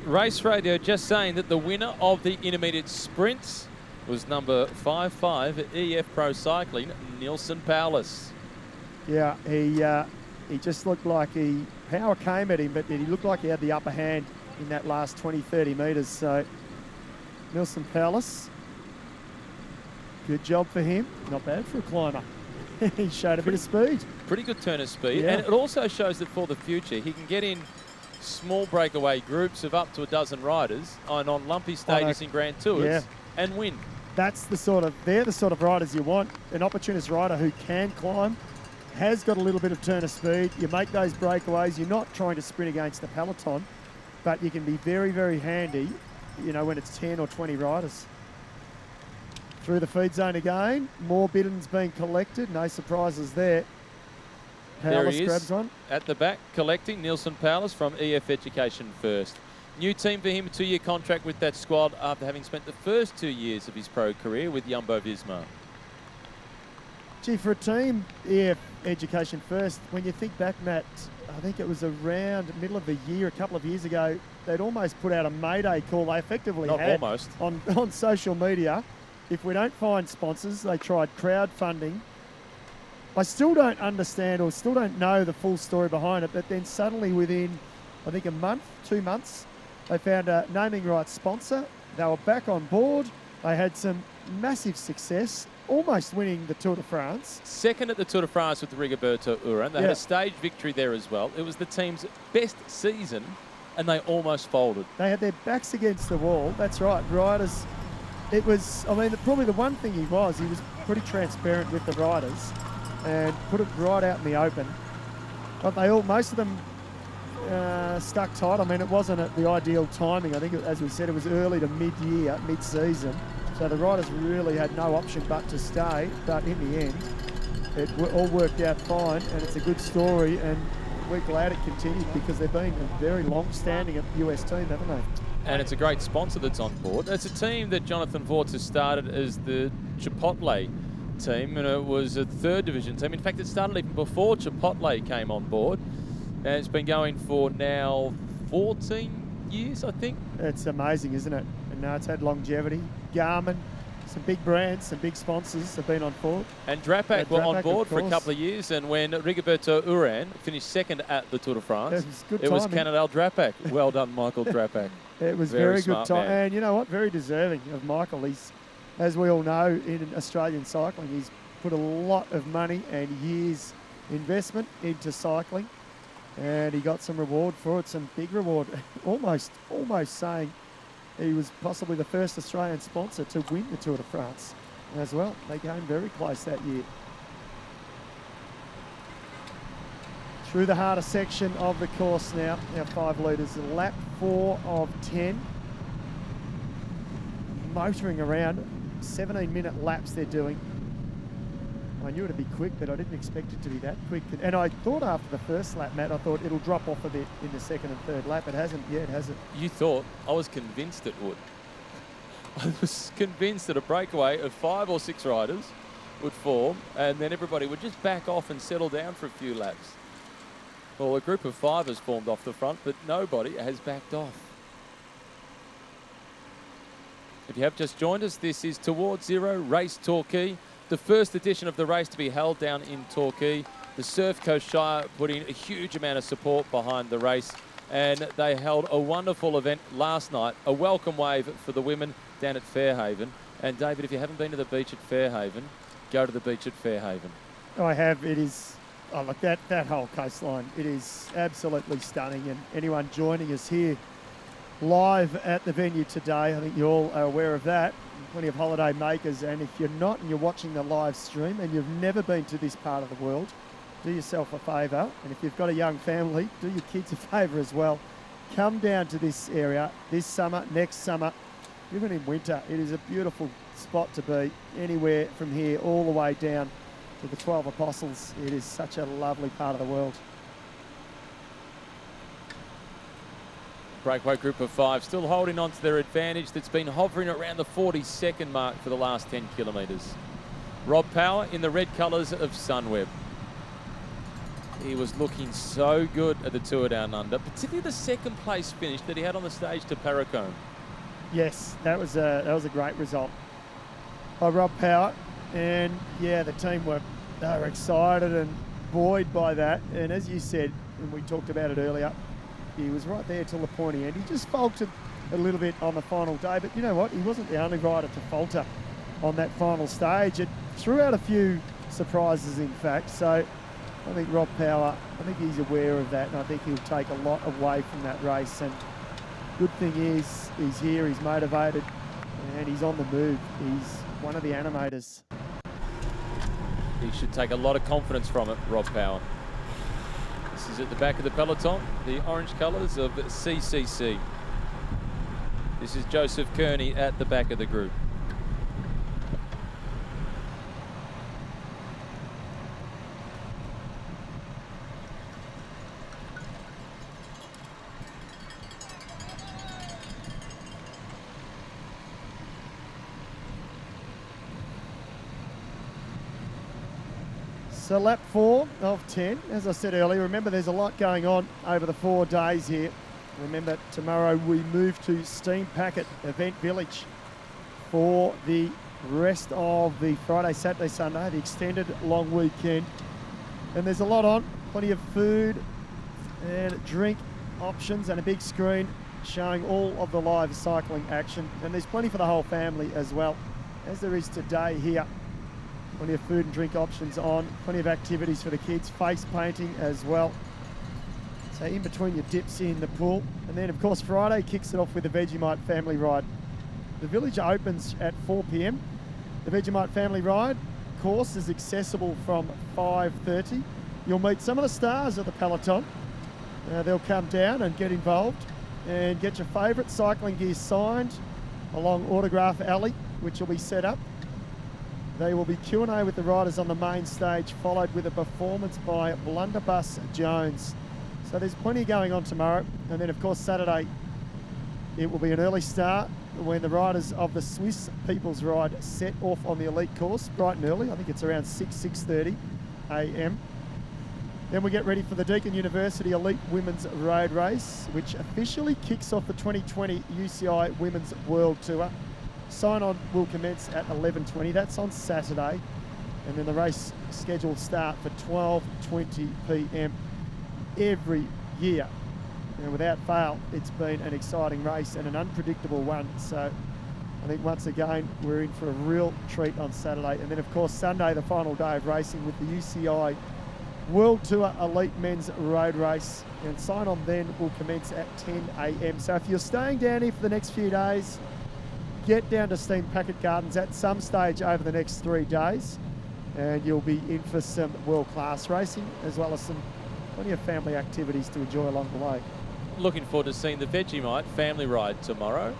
Race Radio just saying that the winner of the intermediate sprints was number 55 EF Pro Cycling, Nielsen Paulus. Yeah, he just looked like power came at him, but he looked like he had the upper hand in that last 20, 30 metres. So Nielsen Paulus, good job for him. Not bad for a climber. He showed a bit of speed. Pretty good turn of speed. Yeah. And it also shows that for the future, he can get in small breakaway groups of up to a dozen riders on lumpy stages in Grand Tours and win. They're the sort of riders you want. An opportunist rider who can climb, has got a little bit of turn of speed. You make those breakaways. You're not trying to sprint against the Peloton, but you can be very, very handy you know, when it's 10 or 20 riders. Through the feed zone again, more biddens being collected, no surprises there. There Powless he is, grabs one. at the back, collecting. Nielsen Powless from EF Education First. New team for him, a 2-year contract with that squad after having spent the first 2 years of his pro career with Jumbo-Visma. Gee, for a team, EF Education First, when you think back, Matt, I think it was around the middle of the year, a couple of years ago, they'd almost put out a Mayday call. They effectively Not had almost. on social media. If we don't find sponsors, they tried crowdfunding. I still don't understand or still don't know the full story behind it, but then suddenly within, I think, a month, 2 months, they found a naming rights sponsor. They were back on board. They had some massive success, almost winning the Tour de France. Second at the Tour de France with Rigoberto Urán. They had a stage victory there as well. It was the team's best season, and they almost folded. They had their backs against the wall. That's right, riders. It was, I mean, probably the one thing he was pretty transparent with the riders and put it right out in the open. But most of them stuck tight. I mean, it wasn't at the ideal timing. I think, as we said, it was early to mid-year, mid-season. So the riders really had no option but to stay. But in the end, it all worked out fine, and it's a good story. And we're glad it continued because they've been a very long-standing US team, haven't they? And it's a great sponsor that's on board. It's a team that Jonathan Vorts has started as the Chipotle team, and it was a 3rd division team. In fact, it started even before Chipotle came on board. And it's been going for now 14 years, I think. It's amazing, isn't it? And now it's had longevity. Garmin, some big brands, some big sponsors have been on board. And Drapac were on board for a couple of years, and when Rigoberto Urán finished second at the Tour de France, it was Cadel Drapac. Well done, Michael Drapac. It was very good time. Man. And you know what? Very deserving of Michael. He's, as we all know, in Australian cycling, he's put a lot of money and years investment into cycling. And he got some reward for it, some big reward. almost saying he was possibly the first Australian sponsor to win the Tour de France as well. They came very close that year. Through the harder section of the course now 5 litres, lap 4 of 10. Motoring around, 17-minute laps they're doing. I knew it'd be quick, but I didn't expect it to be that quick. And I thought after the first lap, Matt, I thought it'll drop off a bit in the second and third lap. It hasn't yet, has it? You thought? I was convinced it would. I was convinced that a breakaway of 5 or 6 riders would form, and then everybody would just back off and settle down for a few laps. Well, a group of 5 has formed off the front, but nobody has backed off. If you have just joined us, this is Towards Zero Race Torquay, the first edition of the race to be held down in Torquay. The Surf Coast Shire put in a huge amount of support behind the race, and they held a wonderful event last night, a welcome wave for the women down at Fairhaven. And David, if you haven't been to the beach at Fairhaven, go to the beach at Fairhaven. I have. It is, oh, look, that whole coastline, it is absolutely stunning. And anyone joining us here live at the venue today, I think you all are aware of that. Plenty of holiday makers, and if you're not and you're watching the live stream and you've never been to this part of the world, do yourself a favour, and if you've got a young family, do your kids a favour as well. Come down to this area this summer, next summer, even in winter. It is a beautiful spot to be, anywhere from here all the way down to the 12 Apostles. It is such a lovely part of the world. Breakaway group of 5 still holding on to their advantage that's been hovering around the 42nd mark for the last 10 kilometres. Rob Power in the red colours of Sunweb. He was looking so good at the Tour Down Under, particularly the second place finish that he had on the stage to Paracombe. Yes, that was a great result by Rob Power, and yeah, the team were excited and buoyed by that. And as you said, and we talked about it earlier, he was right there till the pointy end. He just faltered a little bit on the final day, but you know what? He wasn't the only rider to falter on that final stage. It threw out a few surprises, in fact. So I think Rob Power, I think he's aware of that, and I think he'll take a lot away from that race. And good thing is, he's here, he's motivated, and he's on the move. He's one of the animators. He should take a lot of confidence from it, Rob Power. This is at the back of the peloton, the orange colours of CCC. This is Joseph Kearney at the back of the group. So lap 4 of 10, as I said earlier, remember there's a lot going on over the 4 days here. Remember tomorrow we move to Steam Packet Event Village for the rest of the Friday, Saturday, Sunday, the extended long weekend. And there's a lot on, plenty of food and drink options and a big screen showing all of the live cycling action. And there's plenty for the whole family as well, as there is today here. Plenty of food and drink options on, plenty of activities for the kids, face painting as well. So in between your dips in the pool. And then of course Friday kicks it off with the Vegemite Family Ride. The village opens at 4 p.m. The Vegemite Family Ride course is accessible from 5:30. You'll meet some of the stars of the Peloton. They'll come down and get involved and get your favourite cycling gear signed along Autograph Alley, which will be set up. They will be Q&A with the riders on the main stage, followed with a performance by Blunderbuss Jones. So there's plenty going on tomorrow. And then of course Saturday, it will be an early start when the riders of the Swiss People's Ride set off on the elite course, bright and early. I think it's around 6:30 a.m. Then we get ready for the Deakin University Elite Women's Road Race, which officially kicks off the 2020 UCI Women's World Tour. Sign-on will commence at 11:20. That's on Saturday. And then the race scheduled start for 12:20 p.m. every year. And without fail, it's been an exciting race and an unpredictable one. So I think once again, we're in for a real treat on Saturday. And then of course, Sunday, the final day of racing with the UCI World Tour Elite Men's Road Race. And sign-on then will commence at 10 a.m. So if you're staying down here for the next few days, get down to Steam Packet Gardens at some stage over the next 3 days, and you'll be in for some world-class racing, as well as plenty of family activities to enjoy along the way. Looking forward to seeing the Vegemite Family Ride tomorrow.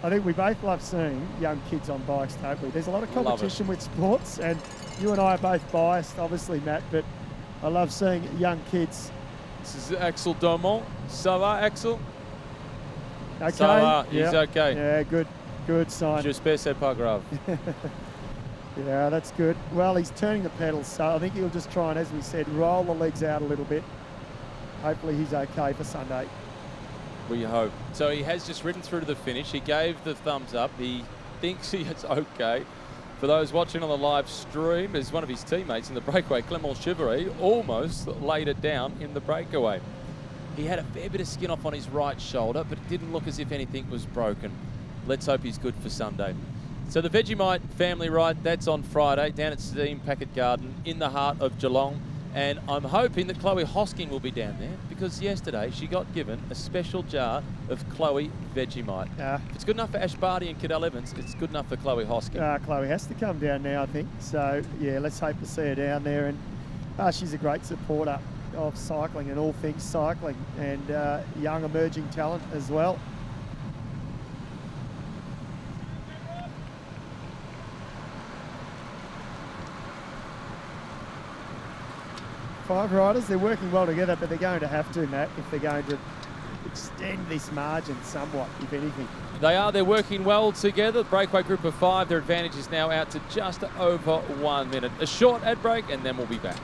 I think we both love seeing young kids on bikes, don't we? There's a lot of competition with sports, and you and I are both biased, obviously, Matt, but I love seeing young kids. This is Axel Domont. Ça va, Axel? Okay. Ça va, he's yeah. okay. Yeah, good sign. J'espère c'est pas grave. Yeah, that's good. Well, he's turning the pedals, so I think he'll just try and, as we said, roll the legs out a little bit. Hopefully he's okay for Sunday. We hope. So he has just ridden through to the finish. He gave the thumbs up. He thinks he is okay. For those watching on the live stream, as one of his teammates in the breakaway, Clement Chivray, almost laid it down in the breakaway. He had a fair bit of skin off on his right shoulder, but it didn't look as if anything was broken. Let's hope he's good for Sunday. So the Vegemite Family Ride, that's on Friday down at Steam Packet Garden in the heart of Geelong. And I'm hoping that Chloe Hosking will be down there, because yesterday she got given a special jar of Chloe Vegemite. If it's good enough for Ash Barty and Cadel Evans, it's good enough for Chloe Hosking. Chloe has to come down now, I think. So, yeah, let's hope to see her down there. And she's a great supporter of cycling and all things cycling, and young emerging talent as well. Five riders, they're working well together, but they're going to have to, Matt, if they're going to extend this margin somewhat, if anything. They're working well together. Breakaway group of 5, their advantage is now out to just over 1 minute. A short ad break, and then we'll be back.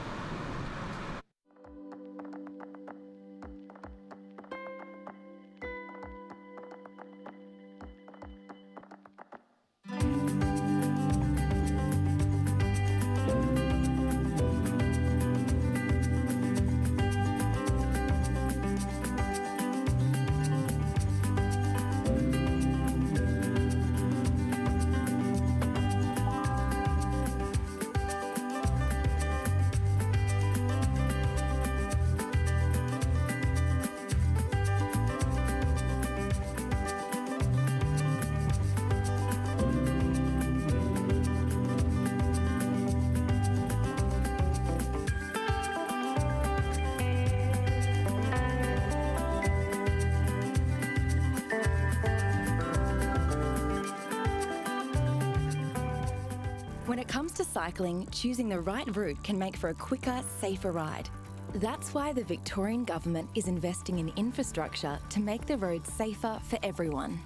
comes to cycling, choosing the right route can make for a quicker, safer ride. That's why the Victorian Government is investing in infrastructure to make the roads safer for everyone.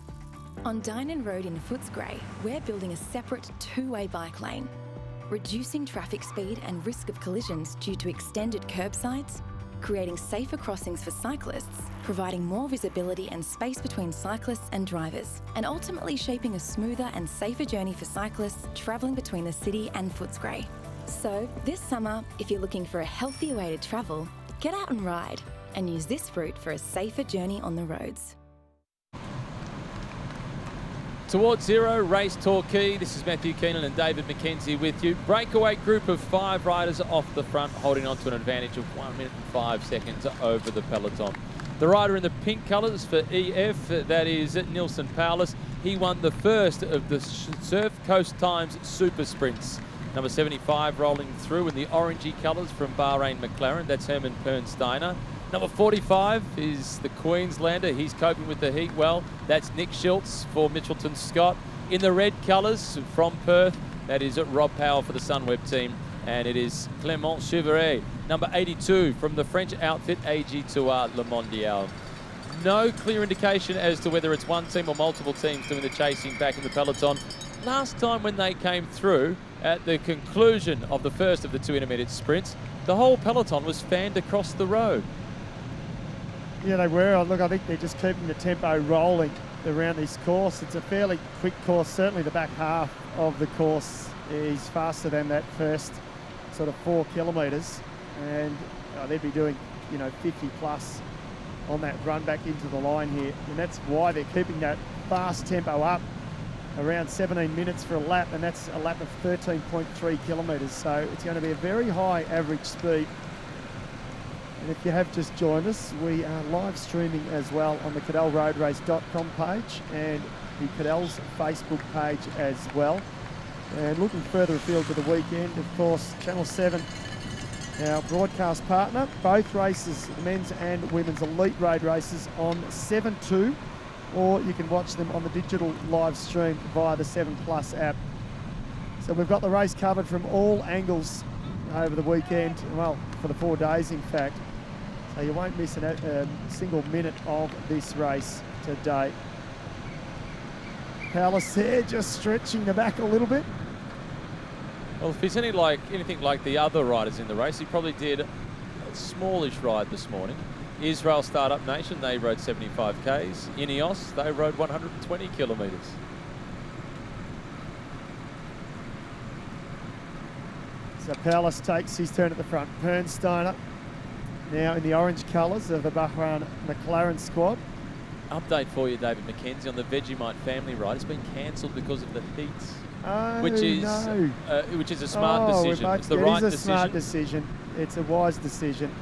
On Dynon Road in Footscray, we're building a separate two-way bike lane, reducing traffic speed and risk of collisions due to extended curbsides, creating safer crossings for cyclists, providing more visibility and space between cyclists and drivers, and ultimately shaping a smoother and safer journey for cyclists travelling between the city and Footscray. So, this summer, if you're looking for a healthier way to travel, get out and ride and use this route for a safer journey on the roads. Towards Zero, race Torquay. This is Matthew Keenan and David McKenzie with you. Breakaway group of 5 riders off the front, holding on to an advantage of 1 minute and 5 seconds over the peloton. The rider in the pink colours for EF, that is Nilsson Paulus. He won the first of the Surf Coast Times Super Sprints. Number 75 rolling through in the orangey colours from Bahrain McLaren. That's Herman Pernsteiner. Number 45 is the Queenslander. He's coping with the heat well. That's Nick Schultz for Mitchelton Scott. In the red colours from Perth, that is Rob Powell for the Sunweb team. And it is Clément Cheveret, number 82 from the French outfit AG2R Le Mondial. No clear indication as to whether it's one team or multiple teams doing the chasing back in the peloton. Last time when they came through, at the conclusion of the first of the 2 intermediate sprints, the whole peloton was fanned across the road. Yeah, they were. Look, I think they're just keeping the tempo rolling around this course. It's a fairly quick course. Certainly the back half of the course is faster than that first sort of 4 kilometres. And they'd be doing, 50 plus on that run back into the line here. And that's why they're keeping that fast tempo up, around 17 minutes for a lap. And that's a lap of 13.3 kilometres. So it's going to be a very high average speed. And if you have just joined us, we are live streaming as well on the cadelroadrace.com page and the Cadel's Facebook page as well. And looking further afield to the weekend, of course, Channel 7, our broadcast partner, both races, men's and women's elite road races on 7.2, or you can watch them on the digital live stream via the 7 Plus app. So we've got the race covered from all angles over the weekend, well, for the 4 days in fact. So you won't miss a single minute of this race today. Paulus there just stretching the back a little bit. Well, if he's anything like the other riders in the race, he probably did a smallish ride this morning. Israel Startup Nation, they rode 75 Ks. Ineos, they rode 120 kilometres. So Paulus takes his turn at the front. Pernsteiner now in the orange colours of the Bahrain McLaren squad. Update for you, David McKenzie, on the Vegemite family ride. It's been cancelled because of the heat, which is a smart decision. It's the right decision. It is a smart decision. It's a wise decision.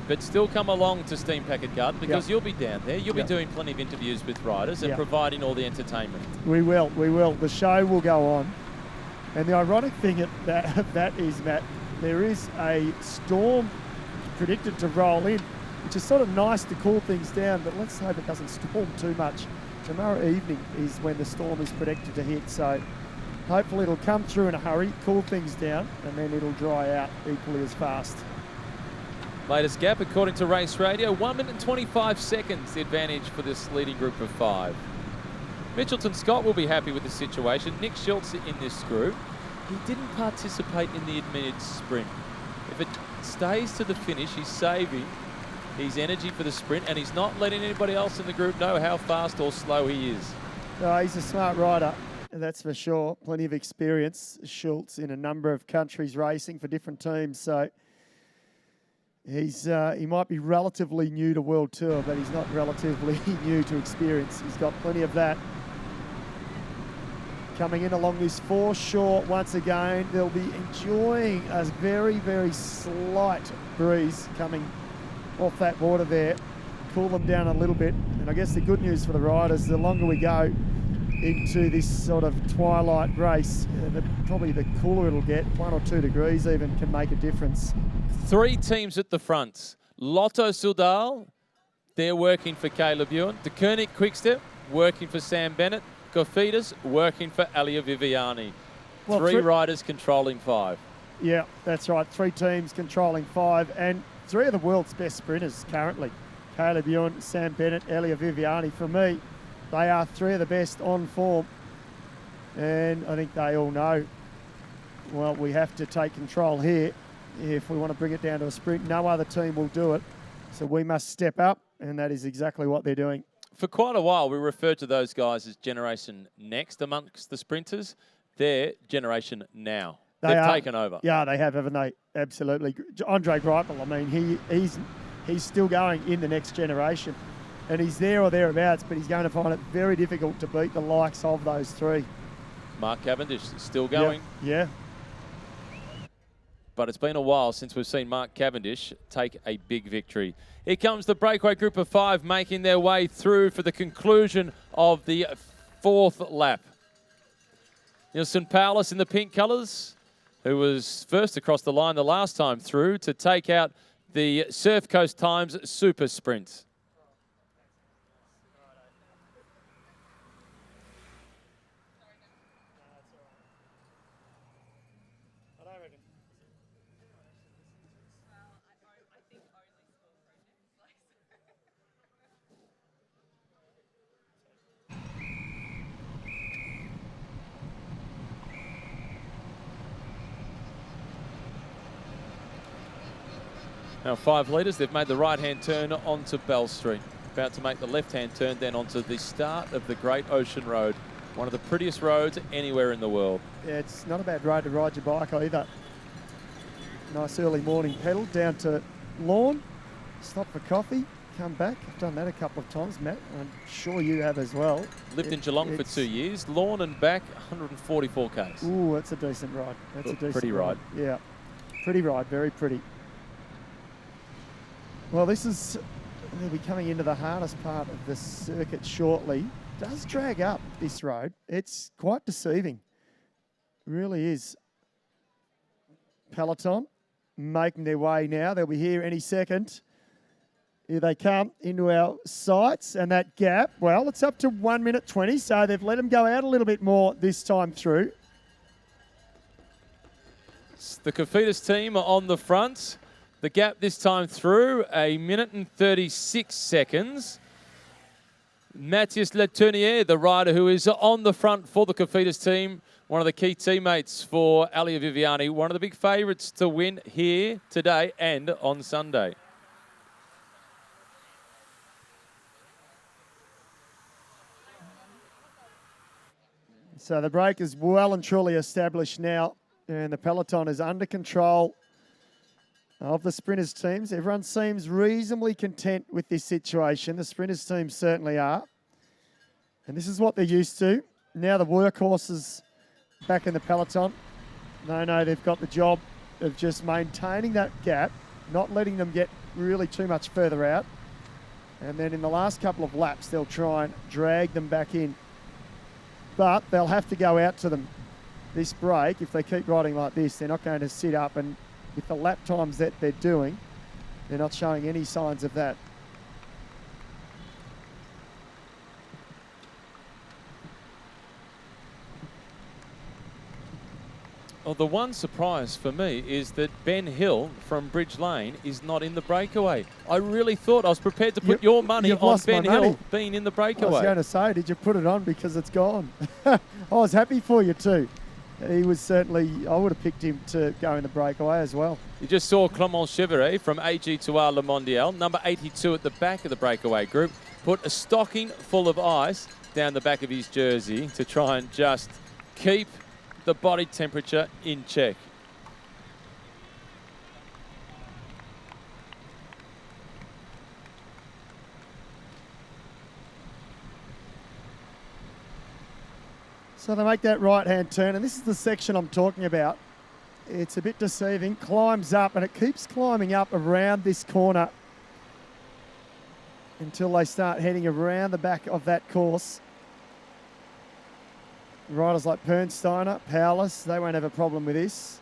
But still come along to Steam Packet Garden because you'll be down there. You'll be doing plenty of interviews with riders and providing all the entertainment. We will. The show will go on. And the ironic thing that is, Matt, there is a storm predicted to roll in, which is sort of nice to cool things down, but let's hope it doesn't storm too much. Tomorrow evening is when the storm is predicted to hit, so hopefully it'll come through in a hurry, cool things down, and then it'll dry out equally as fast. Latest gap, according to Race Radio, 1 minute and 25 seconds, the advantage for this leading group of 5. Mitchelton Scott will be happy with the situation. Nick Schultz in this group, he didn't participate in the admitted sprint. If it stays to the finish, he's saving his energy for the sprint, and he's not letting anybody else in the group know how fast or slow he is. He's a smart rider, that's for sure. Plenty of experience, Schultz, in a number of countries racing for different teams. So he might be relatively new to World Tour, but he's not relatively new to experience. He's got plenty of that. Coming in along this foreshore once again, they'll be enjoying a very, very slight breeze coming off that water there. Cool them down a little bit. And I guess the good news for the riders, the longer we go into this sort of twilight race, probably the cooler it'll get. 1 or 2 degrees even can make a difference. 3 teams at the front. Lotto Soudal, they're working for Caleb Ewan. De Koenig Quickstep, working for Sam Bennett. Cofidis working for Alia Viviani. Well, three riders controlling 5. Yeah, that's right. 3 teams controlling 5, and 3 of the world's best sprinters currently. Caleb Ewan, Sam Bennett, Elia Viviani. For me, they are 3 of the best on form. And I think they all know, well, we have to take control here if we want to bring it down to a sprint. No other team will do it. So we must step up, and that is exactly what they're doing. For quite a while, we referred to those guys as Generation Next amongst the sprinters. They're Generation Now. They've taken over. Yeah, they have, haven't they? Absolutely. Andre Greipel, I mean, he's still going in the next generation. And he's there or thereabouts, but he's going to find it very difficult to beat the likes of those 3. Mark Cavendish is still going. Yeah. But it's been a while since we've seen Mark Cavendish take a big victory. Here comes the breakaway group of 5 making their way through for the conclusion of the 4th lap. Nielsen Paulus in the pink colours, who was first across the line the last time through to take out the Surf Coast Times Super Sprint. Now 5 leaders, they've made the right-hand turn onto Bell Street. About to make the left-hand turn then onto the start of the Great Ocean Road. One of the prettiest roads anywhere in the world. Yeah, it's not a bad road to ride your bike either. Nice early morning pedal down to Lawn, stop for coffee, come back. I've done that a couple of times, Matt. I'm sure you have as well. Lived in Geelong for 2 years. Lawn and back, 144 k's. Ooh, that's a decent ride. That's a decent pretty ride. Yeah, pretty ride, very pretty. Well, they'll be coming into the hardest part of the circuit shortly. It does drag up this road. It's quite deceiving. It really is. Peloton making their way now. They'll be here any second. Here they come into our sights, and that gap, well, it's up to 1 minute 20, so they've let them go out a little bit more this time through. It's the Cofidis team on the front. The gap this time through, 1 minute and 36 seconds. Matthias Letournier, the rider who is on the front for the Cofidis team, one of the key teammates for Elia Viviani, one of the big favourites to win here today and on Sunday. So the break is well and truly established now, and the Peloton is under control of the sprinters teams. Everyone seems reasonably content with this situation. The sprinters teams certainly are. And this is what they're used to. Now the workhorses back in the Peloton. They know they've got the job of just maintaining that gap, not letting them get really too much further out. And then in the last couple of laps, they'll try and drag them back in. But they'll have to go out to them this break. If they keep riding like this, they're not going to sit up, and with the lap times that they're doing, they're not showing any signs of that. Well, the one surprise for me is that Ben Hill from Bridge Lane is not in the breakaway. I really thought I was prepared to put your money on Ben Hill being in the breakaway. I was going to say, did you put it on because it's gone? I was happy for you too. He was certainly, I would have picked him to go in the breakaway as well. You just saw Clement Chevrolet from AG2R Le Mondial, number 82 at the back of the breakaway group, put a stocking full of ice down the back of his jersey to try and just keep the body temperature in check. So they make that right-hand turn, and this is the section I'm talking about. It's a bit deceiving, climbs up, and it keeps climbing up around this corner until they start heading around the back of that course. Riders like Pernsteiner, Paulus, they won't have a problem with this.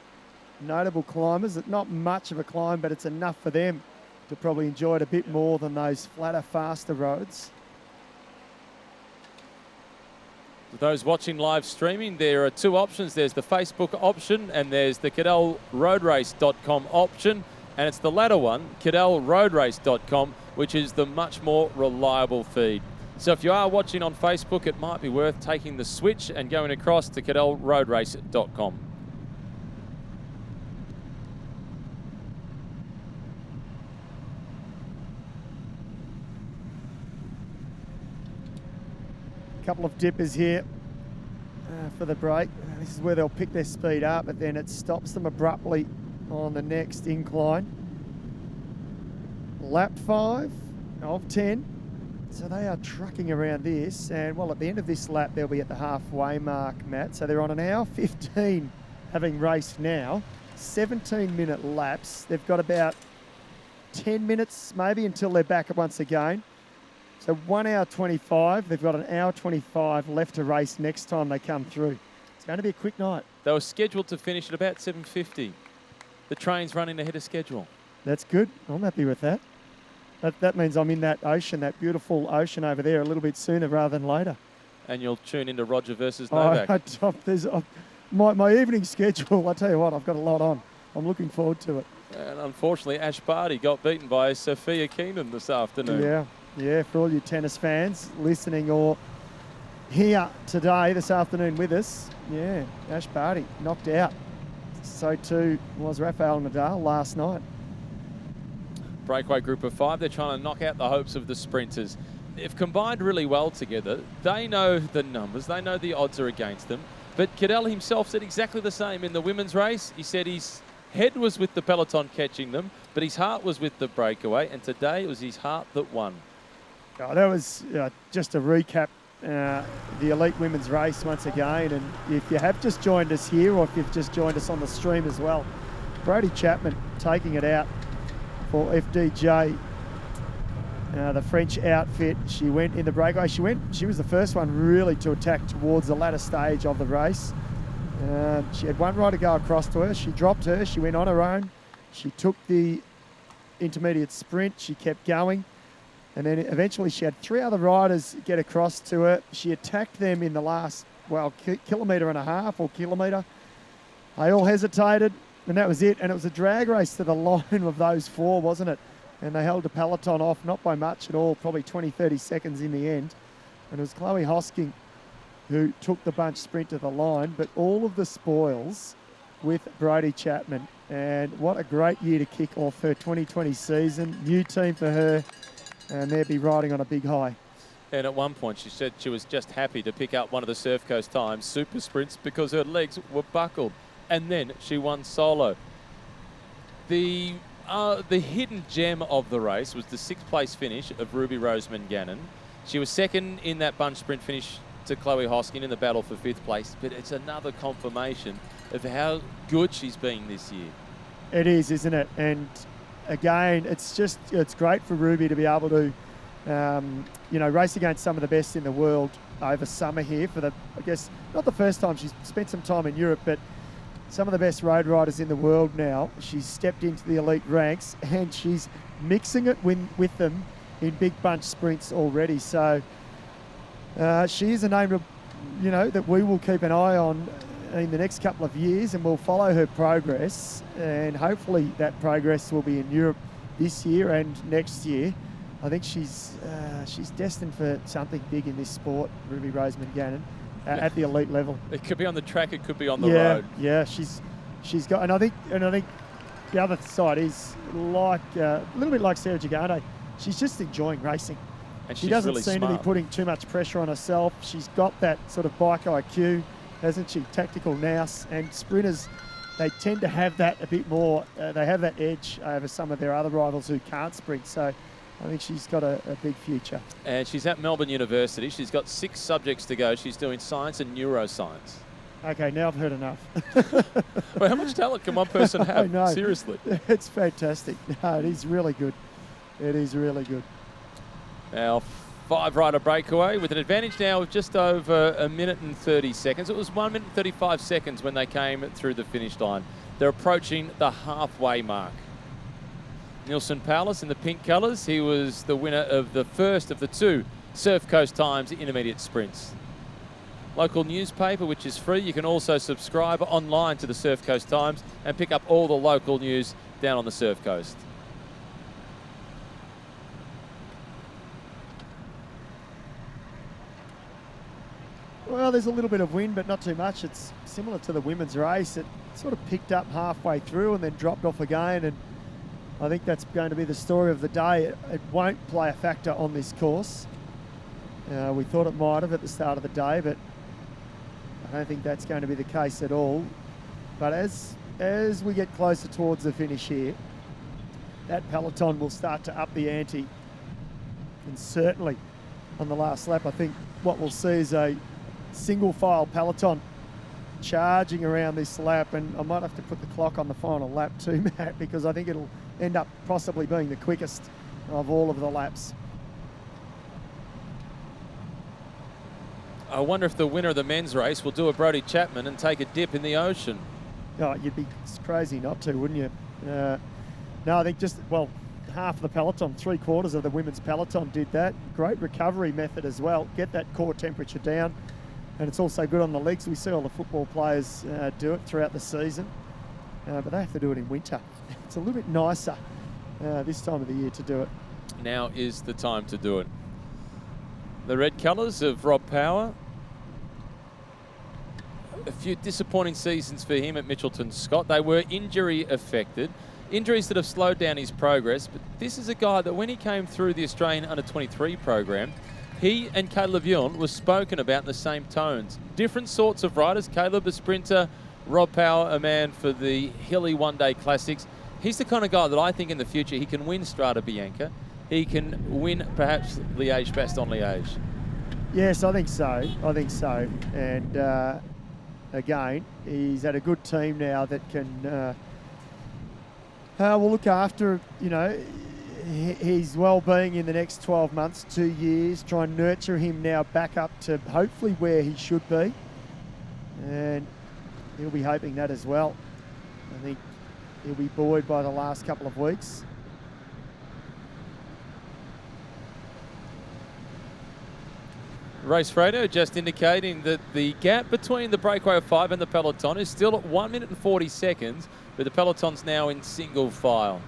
Notable climbers, it's not much of a climb, but it's enough for them to probably enjoy it a bit more than those flatter, faster roads. For those watching live streaming, there are two options. There's the Facebook option and there's the CadelRoadRace.com option. And it's the latter one, CadelRoadRace.com, which is the much more reliable feed. So if you are watching on Facebook, it might be worth taking the switch and going across to CadelRoadRace.com. Couple of dippers here for the break. This is where they'll pick their speed up, but then it stops them abruptly on the next incline. Lap 5 of 10. So they are trucking around this, and well, at the end of this lap, they'll be at the halfway mark, Matt. So they're on an hour 15, having raced now. 17-minute laps. They've got about 10 minutes maybe until they're back once again. So 1 hour 25, they've got an hour 25 left to race next time they come through. It's going to be a quick night. They were scheduled to finish at about 7:50. The train's running ahead of schedule. That's good. I'm happy with that. That means I'm in that ocean, that beautiful ocean over there, a little bit sooner rather than later. And you'll tune into Roger versus Novak. My evening schedule, I tell you what, I've got a lot on. I'm looking forward to it. And unfortunately, Ash Barty got beaten by Sophia Keenan this afternoon. Yeah, for all you tennis fans listening or here today, this afternoon with us, yeah, Ash Barty knocked out. So too was Rafael Nadal last night. Breakaway group of 5, they're trying to knock out the hopes of the sprinters. They've combined really well together. They know the numbers, they know the odds are against them. But Cadel himself said exactly the same in the women's race. He said his head was with the Peloton catching them, but his heart was with the breakaway, and today it was his heart that won. Oh, that was just to recap the elite women's race once again. And if you have just joined us here, or if you've just joined us on the stream as well, Brodie Chapman taking it out for FDJ, the French outfit. She went in the breakaway. She was the first one really to attack towards the latter stage of the race. She had one rider go across to her. She dropped her. She went on her own. She took the intermediate sprint. She kept going. And then eventually she had 3 other riders get across to her. She attacked them in the last, kilometre and a half or kilometre. They all hesitated, and that was it. And it was a drag race to the line of those 4, wasn't it? And they held the Peloton off, not by much at all, probably 20, 30 seconds in the end. And it was Chloe Hosking who took the bunch sprint to the line, but all of the spoils with Brodie Chapman. And what a great year to kick off her 2020 season. New team for her. And they'll be riding on a big high. And at one point she said she was just happy to pick up one of the Surf Coast Times super sprints because her legs were buckled. And then she won solo. The hidden gem of the race was the 6th place finish of Ruby Roseman Gannon. She was second in that bunch sprint finish to Chloe Hosking in the battle for 5th place, but it's another confirmation of how good she's been this year. It is, isn't it? And again, it's great for Ruby to be able to, race against some of the best in the world over summer here for I guess, not the first time. She's spent some time in Europe, but some of the best road riders in the world now. She's stepped into the elite ranks and she's mixing it with them in big bunch sprints already. So she is a name that we will keep an eye on in the next couple of years, and we'll follow her progress, and hopefully that progress will be in Europe this year and next year. I think she's destined for something big in this sport, Ruby Roseman Gannon, at the elite level. It could be on the track, it could be on the road. Yeah, she's got, and I think the other side is like a little bit like Sarah Gigante. She's just enjoying racing. And she doesn't really seem smart to be putting too much pressure on herself. She's got that sort of bike IQ, hasn't she? Tactical nous, and sprinters, they tend to have that a bit more. They have that edge over some of their other rivals who can't sprint. So I think she's got a big future. And she's at Melbourne University. She's got 6 subjects to go. She's doing science and neuroscience. Okay, now I've heard enough. Well, how much talent can one person have? I know. Seriously. It's fantastic. No, it is really good. It is really good. Now, 5-rider breakaway with an advantage now of just over 1 minute and 30 seconds. It was 1 minute and 35 seconds when they came through the finish line. They're approaching the halfway mark. Nielsen Powless in the pink colours. He was the winner of the first of the 2 Surf Coast Times intermediate sprints. local newspaper, which is free. You can also subscribe online to the Surf Coast Times and pick up all the local news down on the Surf Coast. Well, there's a little bit of wind, but not too much. It's similar to the women's race. It sort of picked up halfway through and then dropped off again, and I think that's going to be the story of the day. It won't play a factor on this course. We thought it might have at the start of the day, but I don't think that's going to be the case at all. But as we get closer towards the finish here, that peloton will start to up the ante. And certainly on the last lap, I think what we'll see is a single file peloton charging around this lap, and I might have to put the clock on the final lap too, Matt, because I think it'll end up possibly being the quickest of all of the laps. I wonder if the winner of the men's race will do a Brodie Chapman and take a dip in the ocean. Oh, you'd be crazy not to, wouldn't you? No, I think half of the peloton, 3/4 of the women's peloton did that. Great recovery method as well. Get that core temperature down. And it's also good on the legs. We see all the football players do it throughout the season, but they have to do it in winter. It's a little bit nicer this time of the year to do it. Now is the time to do it. The red colours of Rob Power. A few disappointing seasons for him at Mitchelton Scott. They were injury affected. Injuries that have slowed down his progress, but this is a guy that when he came through the Australian Under-23 program, he and Caleb Ewan were spoken about in the same tones. Different sorts of riders. Caleb, a sprinter. Rob Power, a man for the hilly one-day classics. He's the kind of guy that I think in the future he can win Strada Bianca. He can win perhaps Liège-Bastogne-Liège. Yes, I think so. And again, he's at a good team now that can will look after, his well-being in the next 12 months, 2 years, try and nurture him now back up to hopefully where he should be. And he'll be hoping that as well. I think he'll be buoyed by the last couple of weeks. Race radar just indicating that the gap between the Breakaway 5 and the Peloton is still at 1 minute and 40 seconds, but the Peloton's now in single file.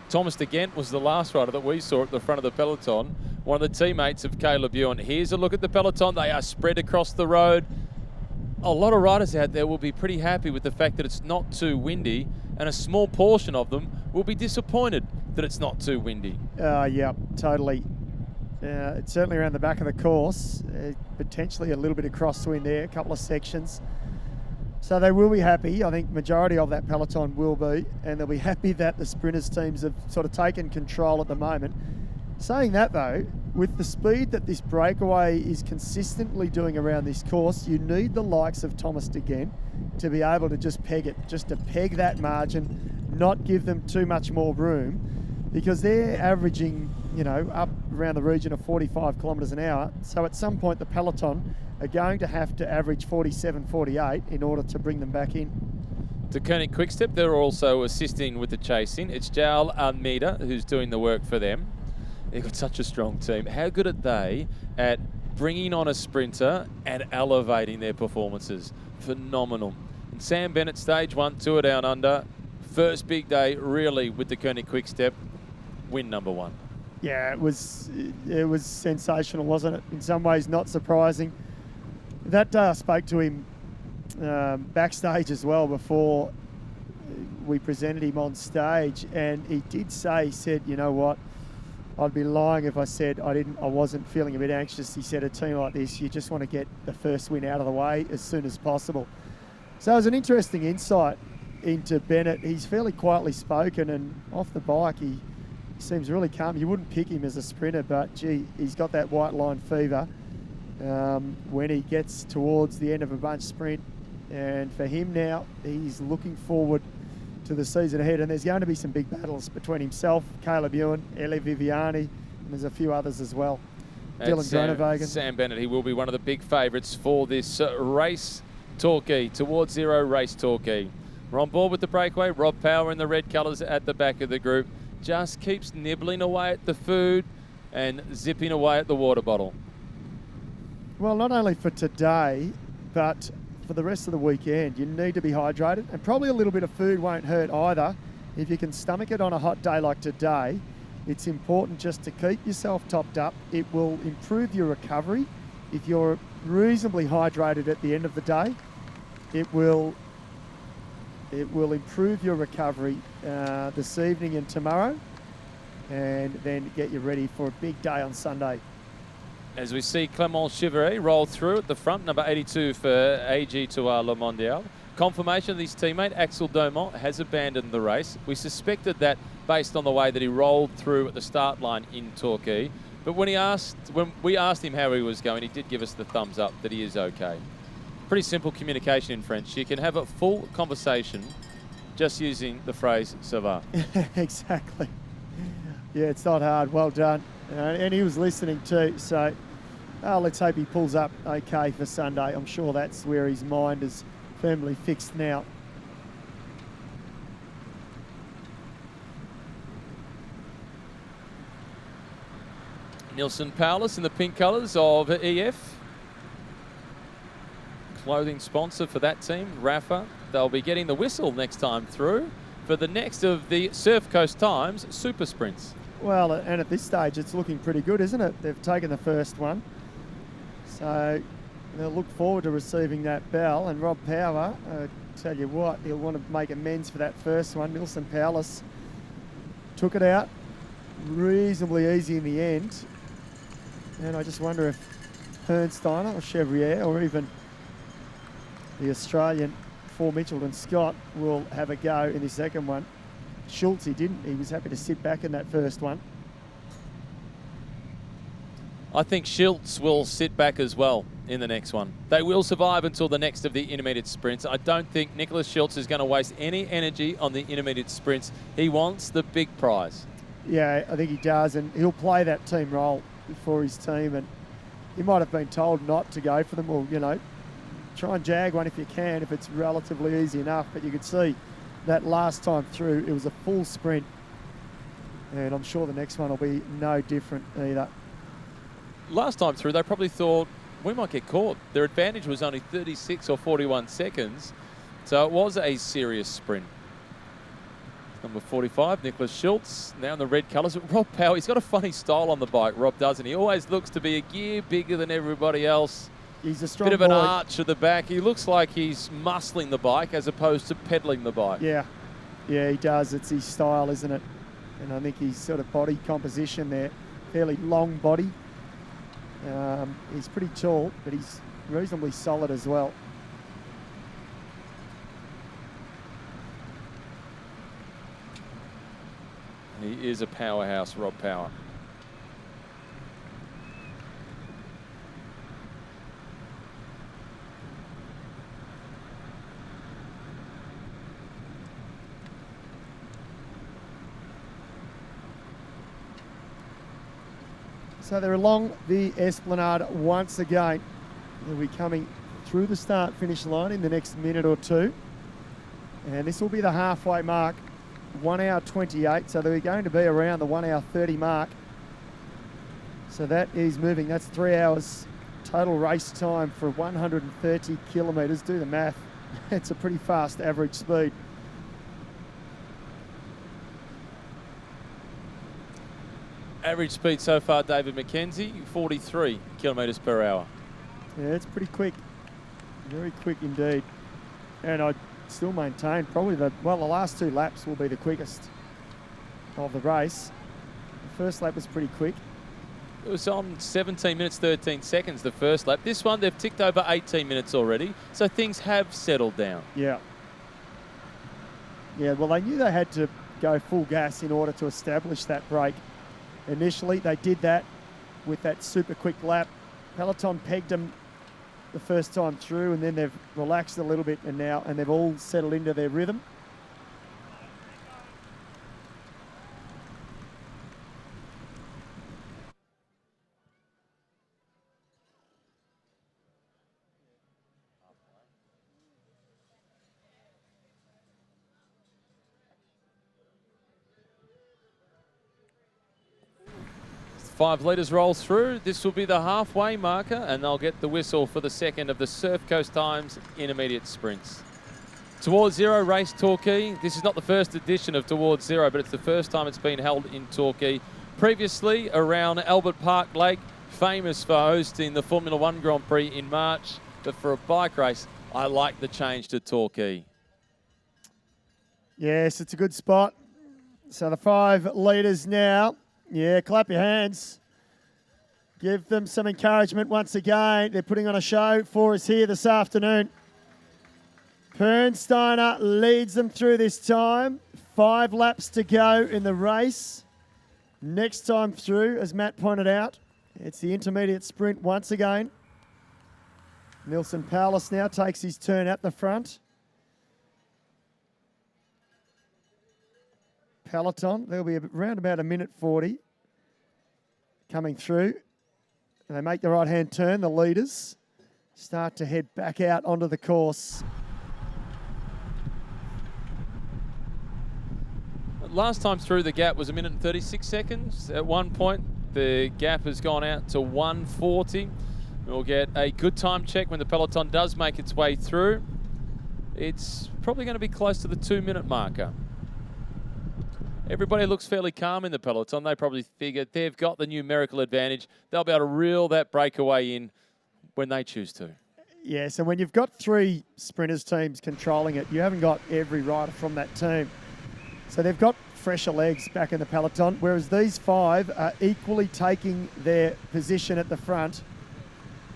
Thomas de Gent was the last rider that we saw at the front of the Peloton, one of the teammates of Caleb Ewan. Here's a look at the Peloton. They are spread across the road. A lot of riders out there will be pretty happy with the fact that it's not too windy, and a small portion of them will be disappointed that it's not too windy. Yeah, totally. It's certainly around the back of the course, potentially a little bit of crosswind there, a couple of sections. So they will be happy. I think majority of that peloton will be, and they'll be happy that the sprinters teams have sort of taken control at the moment. Saying that though, with the speed that this breakaway is consistently doing around this course, you need the likes of Thomas de Gent to be able to just peg it, just to peg that margin, not give them too much more room, because they're averaging, up around the region of 45 kilometres an hour. So at some point the peloton are going to have to average 47, 48 in order to bring them back in. To Koenig Quickstep, they're also assisting with the chasing. It's Joel Almeida who's doing the work for them. They've got such a strong team. How good are they at bringing on a sprinter and elevating their performances? Phenomenal. And Sam Bennett, stage 1, Tour Down Under. First big day, really, with the Koenig Quickstep. Win number 1. Yeah, it was sensational, wasn't it? In some ways, not surprising. That day I spoke to him backstage as well before we presented him on stage, and he did say, he said, you know what, I'd be lying if I said I wasn't feeling a bit anxious. He said, a team like this, you just want to get the first win out of the way as soon as possible. So it was an interesting insight into Bennett. He's fairly quietly spoken, and off the bike he seems really calm. You wouldn't pick him as a sprinter, but gee, he's got that white line fever when he gets towards the end of a bunch sprint. And for him now, he's looking forward to the season ahead. And there's going to be some big battles between himself, Caleb Ewan, Eli Viviani, and there's a few others as well. Dylan Groenewegen. Sam Bennett, he will be one of the big favourites for this race, Torquay, Towards Zero race Torquay. We're on board with the breakaway. Rob Power in the red colours at the back of the group. Just keeps nibbling away at the food and zipping away at the water bottle. Well, not only for today, but for the rest of the weekend, you need to be hydrated, and probably a little bit of food won't hurt either. If you can stomach it on a hot day like today, it's important just to keep yourself topped up. It will improve your recovery. If you're reasonably hydrated at the end of the day, it will improve your recovery this evening and tomorrow, and then get you ready for a big day on Sunday. As we see Clément Chiveret roll through at the front, number 82 for AG Tour Le Mondial. Confirmation of his teammate Axel Domont has abandoned the race. We suspected that based on the way that he rolled through at the start line in Torquay. But when we asked him how he was going, he did give us the thumbs up that he is okay. Pretty simple communication in French. You can have a full conversation just using the phrase "ça va." Exactly. Yeah, it's not hard. Well done. And he was listening too, so let's hope he pulls up okay for Sunday. I'm sure that's where his mind is firmly fixed now. Nilsson Paulus in the pink colours of EF. Clothing sponsor for that team, Rafa. They'll be getting the whistle next time through for the next of the Surf Coast Times Super Sprints. Well, and at this stage, it's looking pretty good, isn't it? They've taken the first one. So they'll look forward to receiving that bell. And Rob Power, tell you what, he'll want to make amends for that first one. Nilsson Paulus took it out reasonably easy in the end. And I just wonder if Hernsteiner or Chevrier or even the Australian for Mitchelton Scott will have a go in the second one. Schultz, he didn't. He was happy to sit back in that first one. I think Schultz will sit back as well in the next one. They will survive until the next of the intermediate sprints. I don't think Nicholas Schultz is going to waste any energy on the intermediate sprints. He wants the big prize. Yeah, I think he does, and he'll play that team role for his team, and he might have been told not to go for them, or, you know, try and jag one if you can, if it's relatively easy enough. But you could see that last time through, it was a full sprint, and I'm sure the next one will be no different either. Last time through, they probably thought, we might get caught. Their advantage was only 36 or 41 seconds, so it was a serious sprint. Number 45, Nicholas Schultz, now in the red colours. Rob Power, he's got a funny style on the bike, Rob, doesn't he? Always looks to be a gear bigger than everybody else. He's a strong bit of an boy. arch at the back. He looks like he's muscling the bike as opposed to pedaling the bike. Yeah, he does. It's his style, isn't it? And I think his sort of body composition there, fairly long body. He's pretty tall, but he's reasonably solid as well. He is a powerhouse, Rob Power. So they're along the Esplanade once again. They'll be coming through the start-finish line in the next minute or two. And this will be the halfway mark, 1 hour 28. So they're going to be around the 1 hour 30 mark. So that is moving. That's 3 hours total race time for 130 kilometres. Do the math. It's a pretty fast average speed. Average speed so far, David McKenzie, 43 kilometres per hour. Yeah, it's pretty quick. Very quick indeed. And I still maintain probably the last 2 laps will be the quickest of the race. The first lap was pretty quick. It was on 17 minutes, 13 seconds, the first lap. This one, they've ticked over 18 minutes already, so things have settled down. Yeah. Yeah, well, they knew they had to go full gas in order to establish that break. Initially, they did that with that super quick lap. Peloton pegged them the first time through, and then they've relaxed a little bit, and they've all settled into their rhythm. 5 litres roll through. This will be the halfway marker, and they'll get the whistle for the second of the Surf Coast Times intermediate sprints. Towards Zero race Torquay. This is not the first edition of Towards Zero, but it's the first time it's been held in Torquay. Previously around Albert Park Lake, famous for hosting the Formula One Grand Prix in March, but for a bike race, I like the change to Torquay. Yes, it's a good spot. So the 5 litres now. Yeah, clap your hands. Give them some encouragement once again. They're putting on a show for us here this afternoon. Pernsteiner leads them through this time. 5 laps to go in the race. Next time through, as Matt pointed out, it's the intermediate sprint once again. Nilsson Paulus now takes his turn at the front. Peloton, there'll be around about 1:40 coming through. And they make the right-hand turn, the leaders start to head back out onto the course. Last time through, the gap was 1:36. At one point, the gap has gone out to 1:40. We'll get a good time check when the peloton does make its way through. It's probably going to be close to the 2-minute marker. Everybody looks fairly calm in the peloton. They probably figured they've got the numerical advantage. They'll be able to reel that breakaway in when they choose to. Yes, and when you've got 3 sprinters teams controlling it, you haven't got every rider from that team. So they've got fresher legs back in the peloton, whereas these 5 are equally taking their position at the front.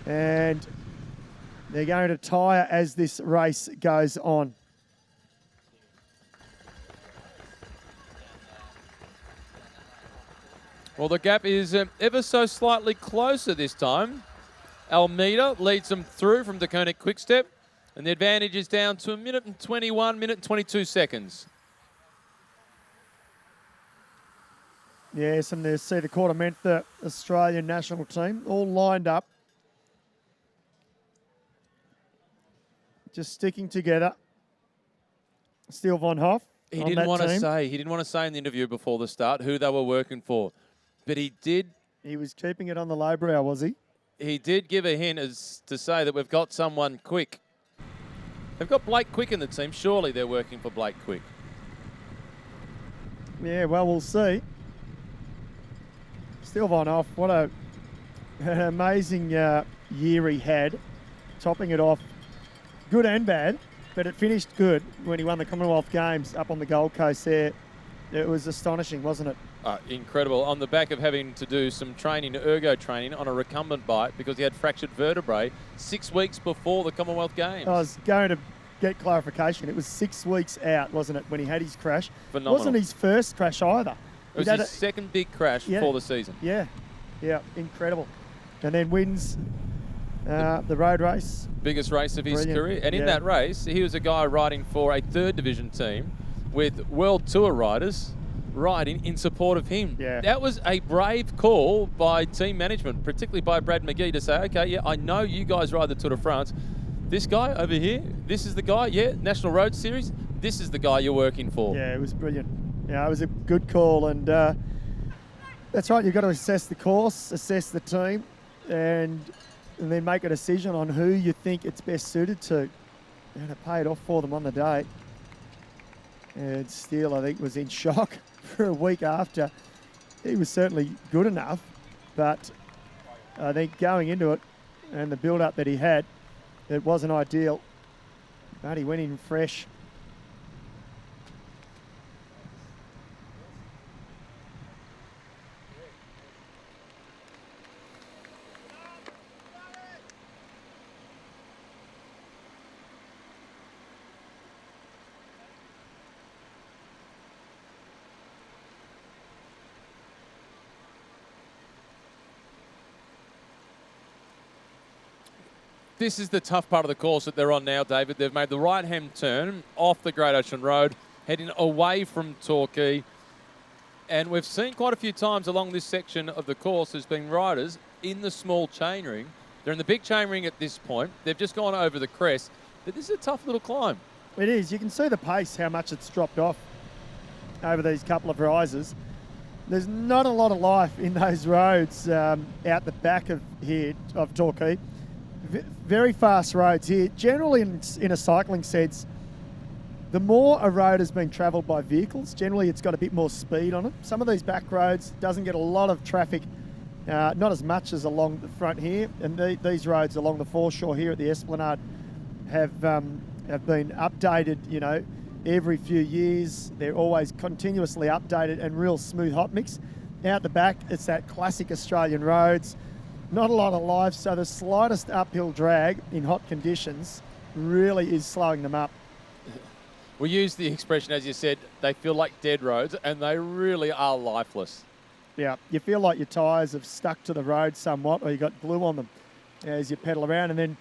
And they're going to tire as this race goes on. Well, the gap is ever so slightly closer this time. Almeida leads them through from the Koenig Quickstep, and the advantage is down to 1:21, 1:22. Yes, and they see the Quarter-Mentha Australian national team all lined up. Just sticking together. Steele von Hoff. He didn't want to say in the interview before the start who they were working for, but he did. He was keeping it on the low brow, was he? He did give a hint as to say that we've got someone quick. They've got Blake Quick in the team. Surely they're working for Blake Quick. Yeah, well, we'll see. Steele von Hoff, what an amazing year he had, topping it off. Good and bad, but it finished good when he won the Commonwealth Games up on the Gold Coast there. It was astonishing, wasn't it? Incredible. On the back of having to do some training, ergo training, on a recumbent bike because he had fractured vertebrae 6 weeks before the Commonwealth Games. I was going to get clarification. It was 6 weeks out, wasn't it, when he had his crash? Phenomenal. It wasn't his first crash either. It was his second big crash for the season. Yeah, incredible. And then wins the road race. Biggest race of his career. And in that race, he was a guy riding for a 3rd division team with World Tour riders riding in support of him. Yeah. That was a brave call by team management, particularly by Brad McGee, to say, okay, yeah, I know you guys ride the Tour de France. This guy over here, this is the guy, National Road Series, this is the guy you're working for. Yeah, it was brilliant. Yeah, it was a good call, and that's right, you've got to assess the course, assess the team, and then make a decision on who you think it's best suited to, and it paid off for them on the day. And Steele, I think, was in shock for a week after. He was certainly good enough, but I think going into it and the build-up that he had, it wasn't ideal, but he went in fresh. This is the tough part of the course that they're on now, David. They've made the right-hand turn off the Great Ocean Road, heading away from Torquay. And we've seen quite a few times along this section of the course there's been riders in the small chainring. They're in the big chainring at this point. They've just gone over the crest. But this is a tough little climb. It is. You can see the pace, how much it's dropped off over these couple of rises. There's not a lot of life in those roads out the back of here of Torquay. Very fast roads here. Generally, in a cycling sense, the more a road has been travelled by vehicles, generally it's got a bit more speed on it. Some of these back roads doesn't get a lot of traffic, not as much as along the front here. And these roads along the foreshore here at the Esplanade have been updated, you know, every few years. They're always continuously updated and real smooth hot mix. Out the back, it's that classic Australian roads. Not a lot of life, so the slightest uphill drag in hot conditions really is slowing them up. We use the expression, as you said, they feel like dead roads, and they really are lifeless. Yeah, you feel like your tyres have stuck to the road somewhat, or you got glue on them as you pedal around, and then,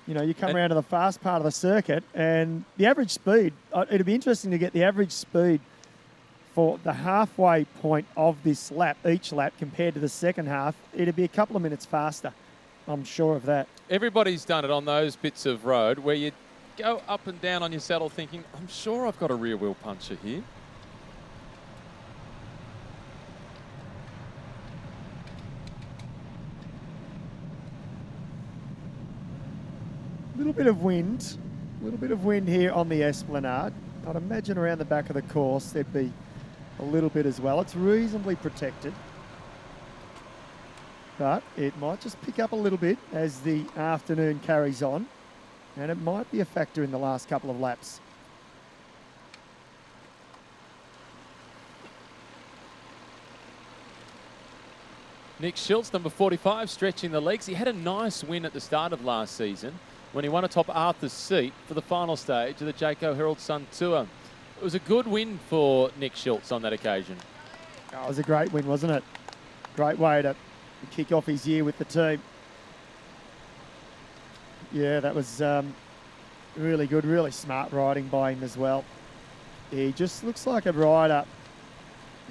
you know, you come around to the fast part of the circuit, and the average speed, it'd be interesting to get the average speed for the halfway point of this lap, each lap, compared to the second half. It'd be a couple of minutes faster. I'm sure of that. Everybody's done it on those bits of road where you go up and down on your saddle thinking, I'm sure I've got a rear wheel puncher here. A little bit of wind here on the Esplanade. I'd imagine around the back of the course there'd be a little bit as well. It's reasonably protected, but it might just pick up a little bit as the afternoon carries on, and it might be a factor in the last couple of laps. Nick Schultz, number 45, stretching the legs. He had a nice win at the start of last season when he won atop Arthur's Seat for the final stage of the Jayco Herald Sun Tour. It was a good win for Nick Schultz on that occasion. Oh, it was a great win, wasn't it? Great way to kick off his year with the team. Yeah, that was really good, really smart riding by him as well. He just looks like a rider.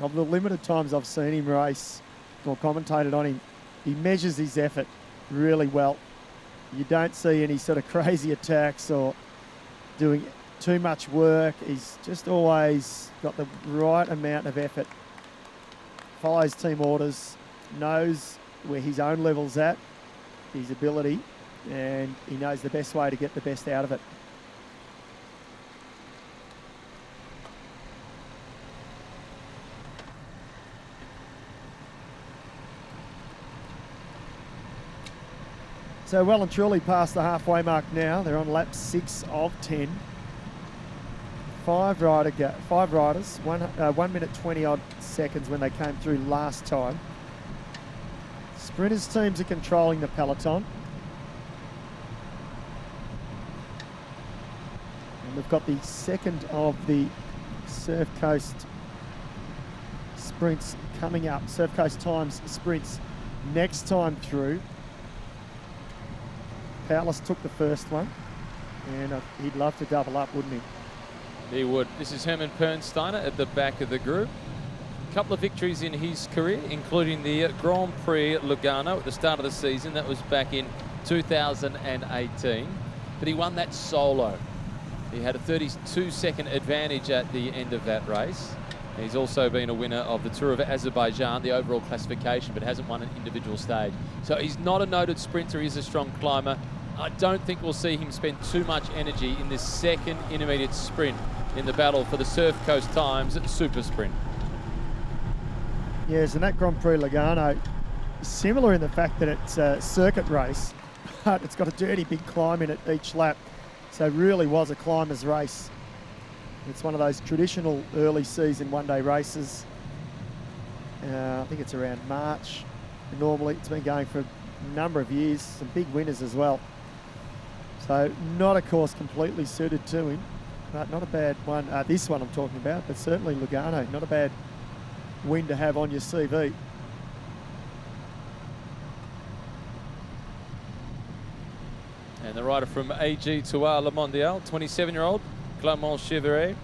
Of the limited times I've seen him race or commentated on him, he measures his effort really well. You don't see any sort of crazy attacks or doing too much work. He's just always got the right amount of effort. Follows team orders, knows where his own level's at, his ability, and he knows the best way to get the best out of it. So well and truly past the halfway mark now. They're on lap 6 of 10. Five riders, 1 minute 20 odd seconds when they came through last time. Sprinters teams are controlling the peloton. And we've got the second of the Surf Coast sprints coming up. Surf Coast Times sprints next time through. Powless took the first one, and he'd love to double up, wouldn't he? He would. This is Herman Pernsteiner at the back of the group. A couple of victories in his career, including the Grand Prix Lugano at the start of the season. That was back in 2018. But he won that solo. He had a 32-second advantage at the end of that race. He's also been a winner of the Tour of Azerbaijan, the overall classification, but hasn't won an individual stage. So he's not a noted sprinter. He's a strong climber. I don't think we'll see him spend too much energy in this second intermediate sprint in the battle for the Surf Coast Times Super Sprint. Yes, and that Grand Prix Lugano is similar in the fact that it's a circuit race, but it's got a dirty big climb in it each lap. So it really was a climber's race. It's one of those traditional early season one-day races. I think it's around March. Normally it's been going for a number of years, some big winners as well. So not a course completely suited to him, but not a bad one. This one I'm talking about, but certainly Lugano, not a bad win to have on your CV. And the rider from AG Tour Le Mondial, 27-year-old Clément Chevrier.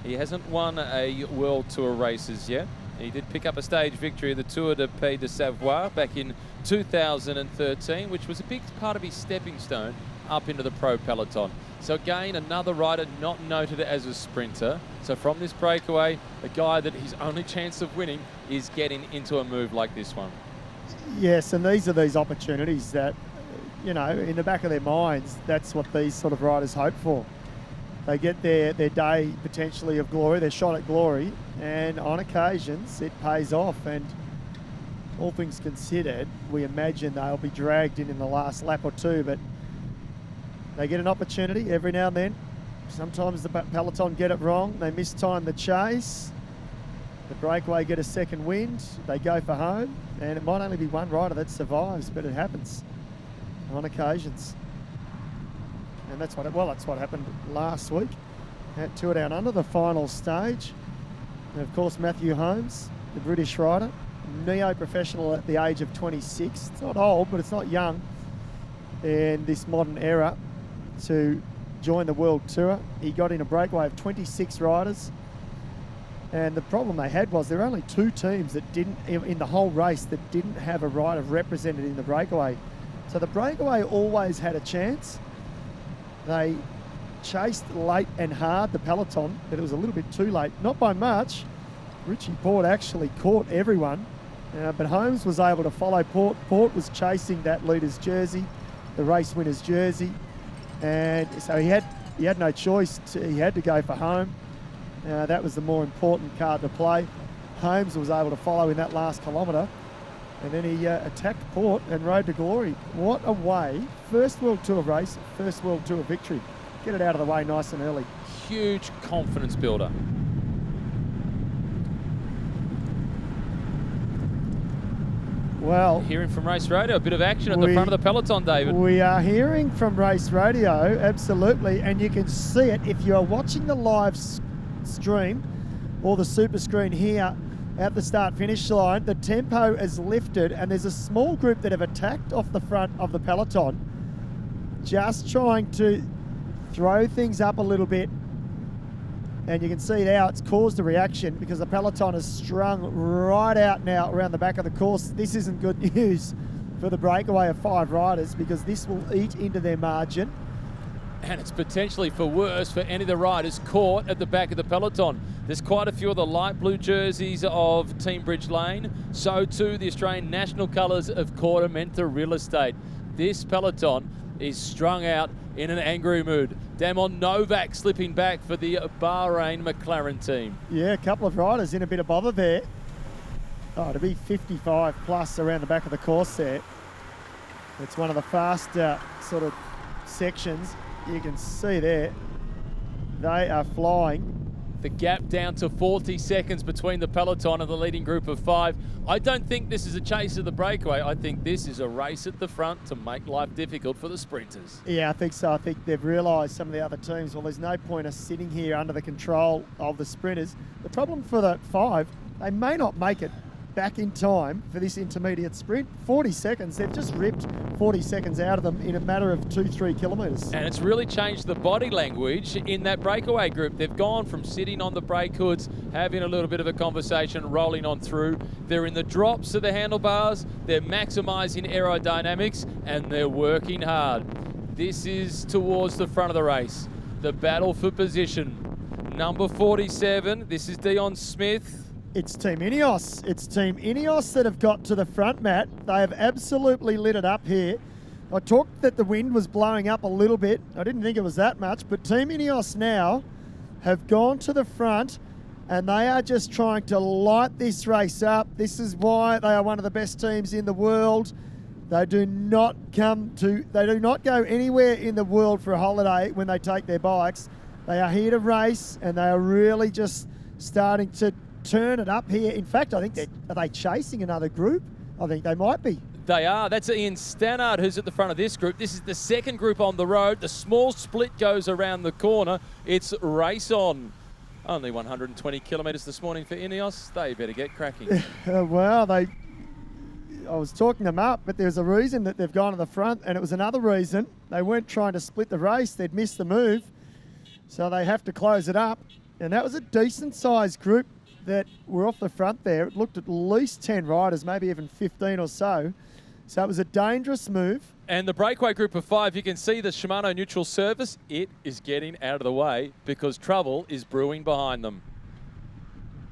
He hasn't won a World Tour races yet. He did pick up a stage victory at the Tour de Pays de Savoie back in 2013, which was a big part of his stepping stone up into the pro peloton. So again, another rider not noted as a sprinter. So from this breakaway, a guy that his only chance of winning is getting into a move like this one. Yes, and these are these opportunities that, you know, in the back of their minds, that's what these sort of riders hope for. They get their day potentially of glory, their shot at glory, and on occasions it pays off. And all things considered, we imagine they'll be dragged in the last lap or two, but they get an opportunity every now and then. Sometimes the peloton get it wrong. They mistime the chase. The breakaway get a second wind. They go for home. And it might only be one rider that survives, but it happens on occasions. And that's what happened last week at Tour Down Under, the final stage. And of course, Matthew Holmes, the British rider, neo-professional at the age of 26. It's not old, but it's not young in this modern era to join the World Tour. He got in a breakaway of 26 riders. And the problem they had was there were only 2 teams that didn't, in the whole race, that didn't have a rider represented in the breakaway. So the breakaway always had a chance. They chased late and hard, the peloton, but it was a little bit too late. Not by much. Richie Porte actually caught everyone, but Holmes was able to follow Porte. Porte was chasing that leader's jersey, the race winner's jersey, and so he had no choice. He had to go for home. That was the more important card to play. Holmes was able to follow in that last kilometre, and then he attacked Porte and rode to glory. What a way. First World Tour race, first World Tour victory. Get it out of the way nice and early. Huge confidence builder. Well, Hearing from Race Radio, a bit of action at the front of the peloton, David. We are hearing from Race Radio, absolutely, and you can see it if you are watching the live stream or the super screen here at the start-finish line. The tempo is lifted, and there's a small group that have attacked off the front of the peloton, just trying to throw things up a little bit. And you can see now it's caused a reaction because the peloton is strung right out now around the back of the course. This isn't good news for the breakaway of 5 riders because this will eat into their margin. And it's potentially for worse for any of the riders caught at the back of the peloton. There's quite a few of the light blue jerseys of Team Bridge Lane. So too the Australian national colours of Quartermenta Real Estate. This peloton is strung out in an angry mood. Damon Novak slipping back for the Bahrain McLaren team. Yeah, a couple of riders in a bit of bother there. Oh, to be 55 plus around the back of the course there. It's one of the faster sort of sections. You can see there, they are flying. The gap down to 40 seconds between the peloton and the leading group of 5. I don't think this is a chase of the breakaway. I think this is a race at the front to make life difficult for the sprinters. Yeah, I think so. I think they've realised, some of the other teams, well, there's no point us sitting here under the control of the sprinters. The problem for the 5, they may not make it back in time for this intermediate sprint. 40 seconds, they've just ripped 40 seconds out of them in a matter of 2-3 kilometres. And it's really changed the body language in that breakaway group. They've gone from sitting on the brake hoods, having a little bit of a conversation, rolling on through. They're in the drops of the handlebars, they're maximising aerodynamics, and they're working hard. This is towards the front of the race. The battle for position. Number 47, this is Dion Smith. It's Team Ineos. It's Team Ineos that have got to the front, Matt. They have absolutely lit it up here. I talked that the wind was blowing up a little bit. I didn't think it was that much, but Team Ineos now have gone to the front and they are just trying to light this race up. This is why they are one of the best teams in the world. They do not go anywhere in the world for a holiday when they take their bikes. They are here to race and they are really just starting to turn it up here. In fact, I think are they chasing another group? I think they might be. They are. That's Ian Stannard who's at the front of this group. This is the second group on the road. The small split goes around the corner. It's race on. Only 120 kilometres this morning for Ineos. They better get cracking. Well, I was talking them up, but there's a reason that they've gone to the front, and it was another reason. They weren't trying to split the race. They'd missed the move, so they have to close it up. And that was a decent-sized group that were off the front there. It looked at least 10 riders, maybe even 15 or so. So it was a dangerous move. And the breakaway group of 5, you can see the Shimano neutral surface. It is getting out of the way because trouble is brewing behind them.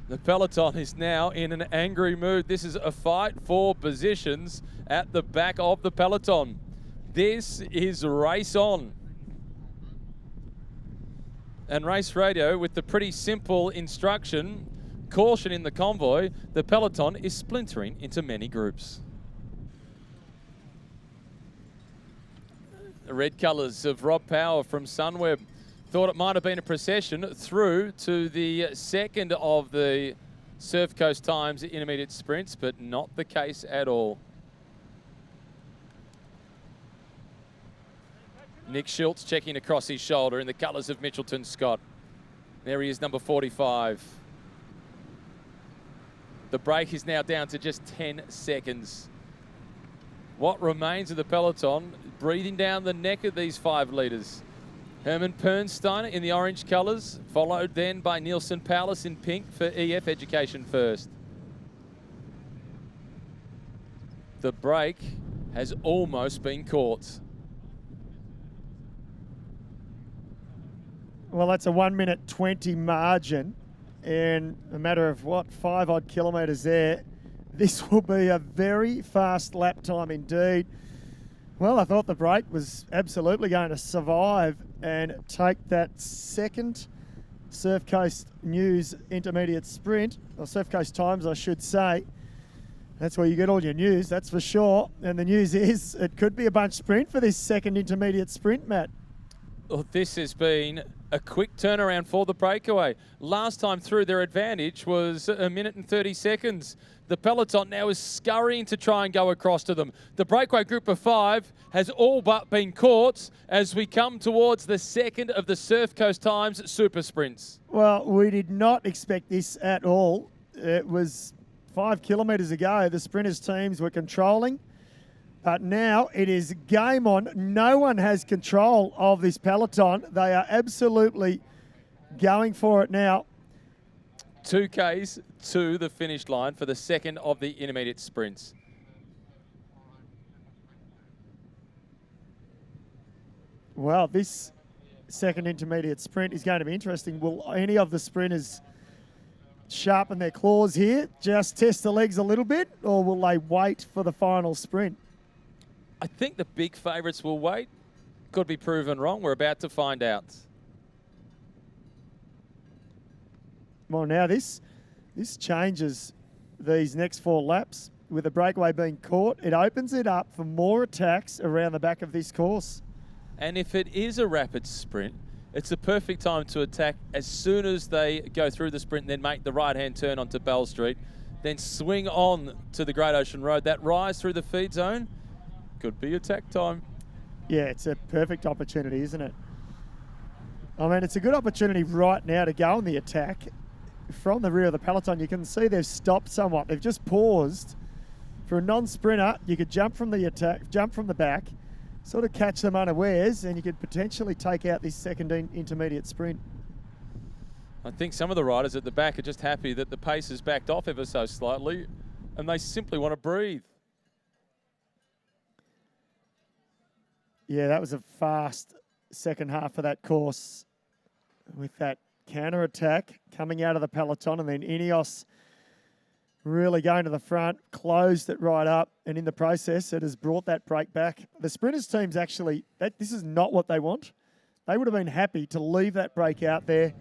The Peloton is now in an angry mood. This is a fight for positions at the back of the Peloton. This is race on. And race radio with the pretty simple instruction, caution in the convoy, the Peloton is splintering into many groups. The red colours of Rob Power from Sunweb. Thought it might have been a procession through to the second of the Surf Coast Times intermediate sprints, but not the case at all. Nick Schultz checking across his shoulder in the colours of Mitchelton Scott. There he is, number 45. The break is now down to just 10 seconds. What remains of the Peloton breathing down the neck of these 5 leaders. Herman Pernstein in the orange colours, followed then by Nielsen Palace in pink for EF Education First. The break has almost been caught. Well, that's a 1 minute 20 margin. In a matter of, 5 odd kilometres there. This will be a very fast lap time indeed. Well, I thought the break was absolutely going to survive and take that second Surf Coast News intermediate sprint, or Surf Coast Times, I should say. That's where you get all your news, that's for sure. And the news is it could be a bunch sprint for this second intermediate sprint, Matt. Well, this has been a quick turnaround for the breakaway. Last time through, their advantage was 1 minute and 30 seconds. The Peloton now is scurrying to try and go across to them. The breakaway group of 5 has all but been caught as we come towards the second of the Surf Coast Times super sprints. Well, we did not expect this at all. It was 5 kilometres ago, the sprinters teams were controlling. But now it is game on. No one has control of this Peloton. They are absolutely going for it now. 2Ks to the finish line for the second of the intermediate sprints. Well, this second intermediate sprint is going to be interesting. Will any of the sprinters sharpen their claws here, just test the legs a little bit, or will they wait for the final sprint? I think the big favourites will wait. Could be proven wrong. We're about to find out. Well, now this changes these next 4 laps. With the breakaway being caught, it opens it up for more attacks around the back of this course. And if it is a rapid sprint, it's the perfect time to attack as soon as they go through the sprint and then make the right-hand turn onto Bell Street, then swing on to the Great Ocean Road. That rise through the feed zone could be attack time. Yeah, it's a perfect opportunity, isn't it? I mean, it's a good opportunity right now to go on the attack. From the rear of the Peloton, you can see they've stopped somewhat. They've just paused. For a non-sprinter, you could jump from the attack, jump from the back, sort of catch them unawares, and you could potentially take out this second intermediate sprint. I think some of the riders at the back are just happy that the pace has backed off ever so slightly, and they simply want to breathe. Yeah, that was a fast second half of that course with that counter attack coming out of the Peloton, and then Ineos really going to the front, closed it right up, and in the process, it has brought that break back. The sprinters teams actually, this is not what they want. They would have been happy to leave that break out there,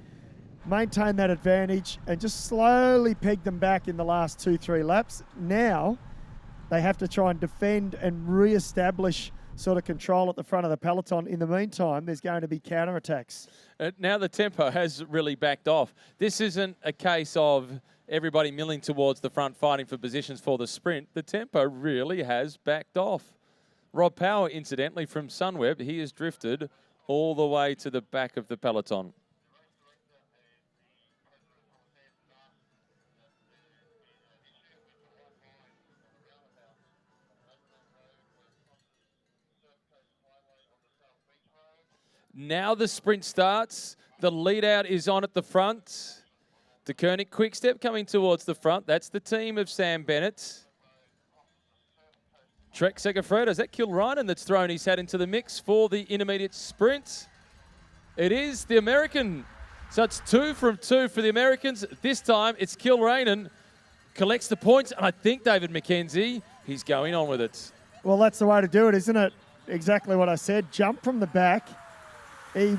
maintain that advantage, and just slowly peg them back in the last 2-3 laps. Now, they have to try and defend and re-establish sort of control at the front of the Peloton. In the meantime, there's going to be counter-attacks. Now the tempo has really backed off. This isn't a case of everybody milling towards the front fighting for positions for the sprint. The tempo really has backed off. Rob Power, incidentally, from Sunweb, he has drifted all the way to the back of the Peloton. Now the sprint starts. The lead out is on at the front. De Koenig, quick step coming towards the front. That's the team of Sam Bennett. Trek Segafredo, is that Kilreinen that's thrown his hat into the mix for the intermediate sprint? It is the American. So it's 2 from 2 for the Americans. This time it's Kilreinen. Collects the points, and I think David McKenzie, he's going on with it. Well, that's the way to do it, isn't it? Exactly what I said. Jump from the back. He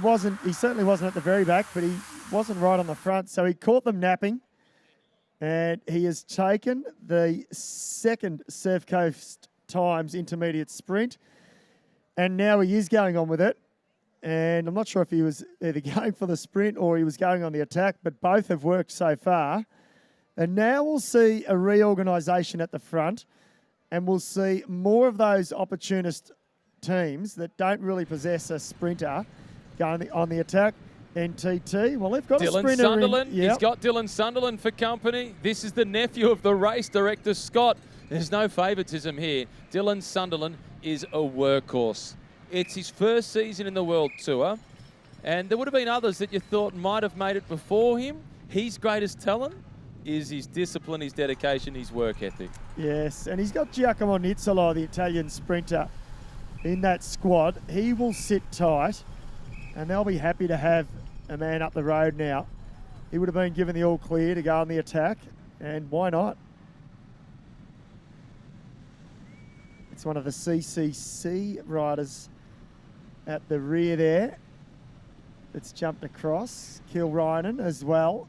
certainly wasn't at the very back, but he wasn't right on the front. So he caught them napping, and he has taken the second Surf Coast Times intermediate sprint, and now he is going on with it. And I'm not sure if he was either going for the sprint or he was going on the attack, but both have worked so far. And now we'll see a reorganisation at the front, and we'll see more of those opportunist teams that don't really possess a sprinter going on the attack. NTT, well, they've got a sprinter Sunderland. in. Yep. He's got Dylan Sunderland for company. This is the nephew of the race director, Scott. There's no favouritism here. Dylan Sunderland is a workhorse. It's his first season in the World Tour, and there would have been others that you thought might have made it before him. His greatest talent is his discipline, his dedication, his work ethic. Yes, and he's got Giacomo Nizzolo, the Italian sprinter, in that squad. He will sit tight, and they'll be happy to have a man up the road now. He would have been given the all clear to go on the attack, and why not? It's one of the CCC riders at the rear there. It's jumped across. Kilreinen as well.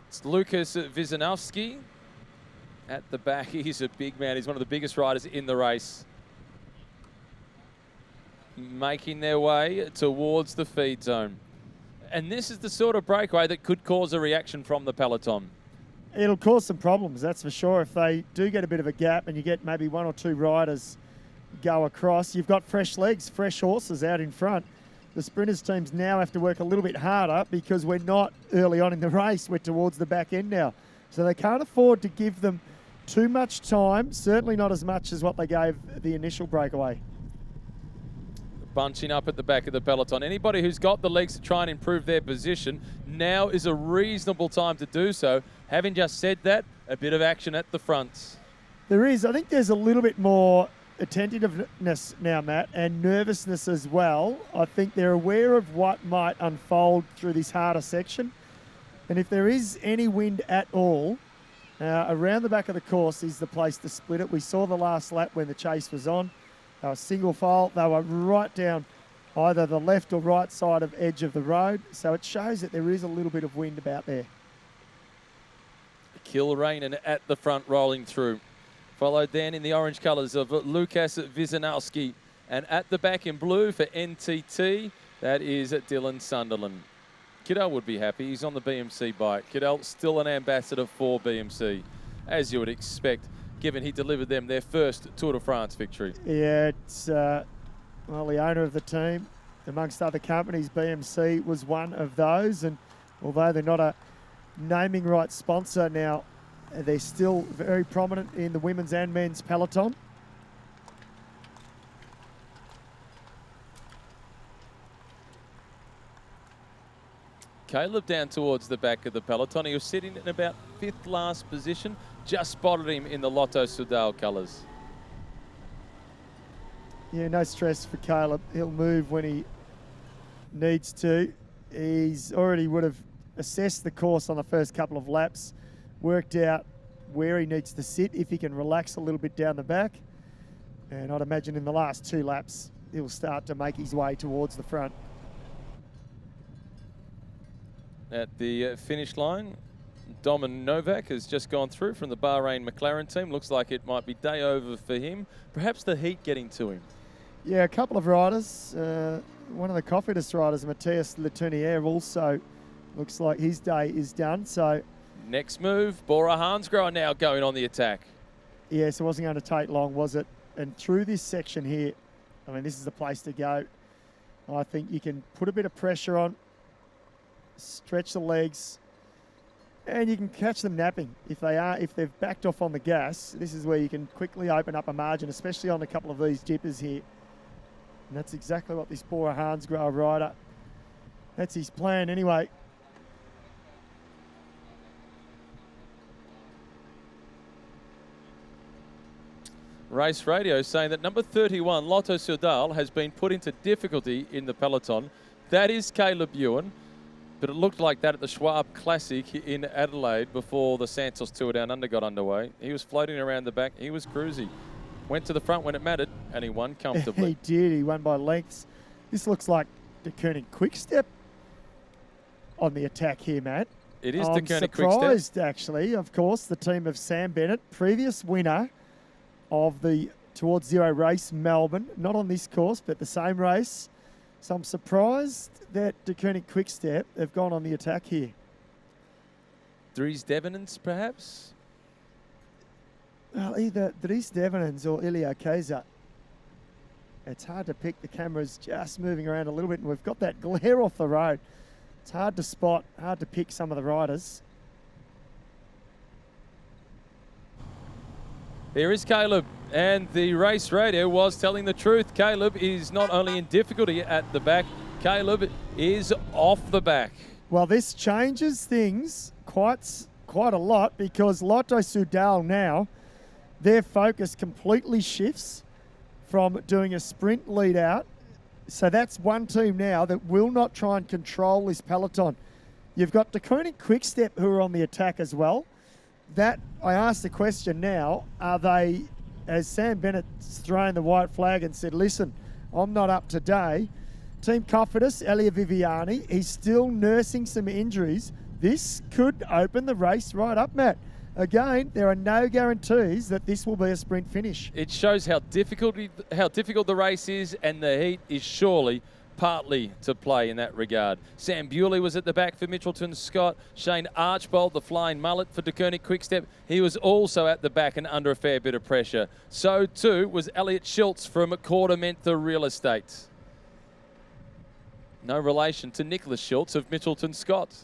It's Lucas Wisanowski at the back. He's a big man. He's one of the biggest riders in the race. Making their way towards the feed zone. And this is the sort of breakaway that could cause a reaction from the peloton. It'll cause some problems, that's for sure. If they do get a bit of a gap and you get maybe 1 or 2 riders go across, you've got fresh legs, fresh horses out in front. The sprinters teams now have to work a little bit harder because we're not early on in the race. We're towards the back end now. So they can't afford to give them too much time, certainly not as much as what they gave the initial breakaway. Bunching up at the back of the peloton. Anybody who's got the legs to try and improve their position, now is a reasonable time to do so. Having just said that, a bit of action at the front. There is. I think there's a little bit more attentiveness now, Matt, and nervousness as well. I think they're aware of what might unfold through this harder section. And if there is any wind at all, around the back of the course is the place to split it. We saw the last lap when the chase was on. They were single file. They were right down either the left or right side of edge of the road. So it shows that there is a little bit of wind about there. Kilreinen at the front rolling through. Followed then in the orange colours of Lukas Wisanowski. And at the back in blue for NTT, that is Dylan Sunderland. Cadel would be happy. He's on the BMC bike. Cadel still an ambassador for BMC, as you would expect, given he delivered them their first Tour de France victory. Yeah, it's well, the owner of the team, amongst other companies, BMC was one of those. And although they're not a naming rights sponsor now, they're still very prominent in the women's and men's peloton. Caleb down towards the back of the peloton. He was sitting in about 5th last position. Just spotted him in the Lotto Soudal colours. Yeah, no stress for Caleb. He'll move when he needs to. He's already would have assessed the course on the first couple of laps, worked out where he needs to sit, if he can relax a little bit down the back. And I'd imagine in the last 2 laps, he'll start to make his way towards the front. At the finish line, Domin Novak has just gone through from the Bahrain McLaren team. Looks like it might be day over for him. Perhaps the heat getting to him. Yeah, a couple of riders. One of the Cofidis riders, Matthias Letournier, also looks like his day is done. So next move, Bora Hansgrohe now going on the attack. Yes, it wasn't going to take long, was it? And through this section here, I mean, this is the place to go. I think you can put a bit of pressure on, stretch the legs, And you can catch them napping if they've backed off on the gas. This is where you can quickly open up a margin, especially on a couple of these dippers here. And that's exactly what this Bora Hansgrohe rider, that's his plan anyway. Race radio saying that number 31, Lotto Soudal, has been put into difficulty in the peloton. That is Caleb Ewan, but it looked like that at the Schwab Classic in Adelaide before the Santos Tour Down Under got underway. He was floating around the back. He was cruisy. Went to the front when it mattered, and he won comfortably. He did. He won by lengths. This looks like the Koenig Quick-Step on the attack here, Matt. It is the Koenig Quick-Step. I'm surprised, actually. Of course, the team of Sam Bennett, previous winner of the Towards Zero race, Melbourne. Not on this course, but the same race. So I'm surprised that the Koenig Quick-Step have gone on the attack here. Dries Devenants, perhaps? Well, either Dries Devenants or Ilya Kaiser. It's hard to pick. The camera's just moving around a little bit, and we've got that glare off the road. It's hard to spot, hard to pick some of the riders. There is Caleb, and the race radio was telling the truth. Caleb is not only in difficulty at the back, Caleb is off the back. Well, this changes things quite a lot, because Lotto Soudal now, their focus completely shifts from doing a sprint lead out. So that's one team now that will not try and control this peloton. You've got the Koenig Quick-Step who are on the attack as well. That, I asked the question now, are they, as Sam Bennett's thrown the white flag and said, listen, I'm not up today. Team Cofidis, Elia Viviani, he's still nursing some injuries. This could open the race right up, Matt. Again, there are no guarantees that this will be a sprint finish. It shows how difficult the race is, and the heat is surely partly to play in that regard. Sam Bewley was at the back for Mitchelton Scott. Shane Archbold, the flying mullet for De Koenig Quick-Step, he was also at the back and under a fair bit of pressure. So too was Elliot Schultz from Quartermenta Real Estate. No relation to Nicholas Schultz of Mitchelton Scott.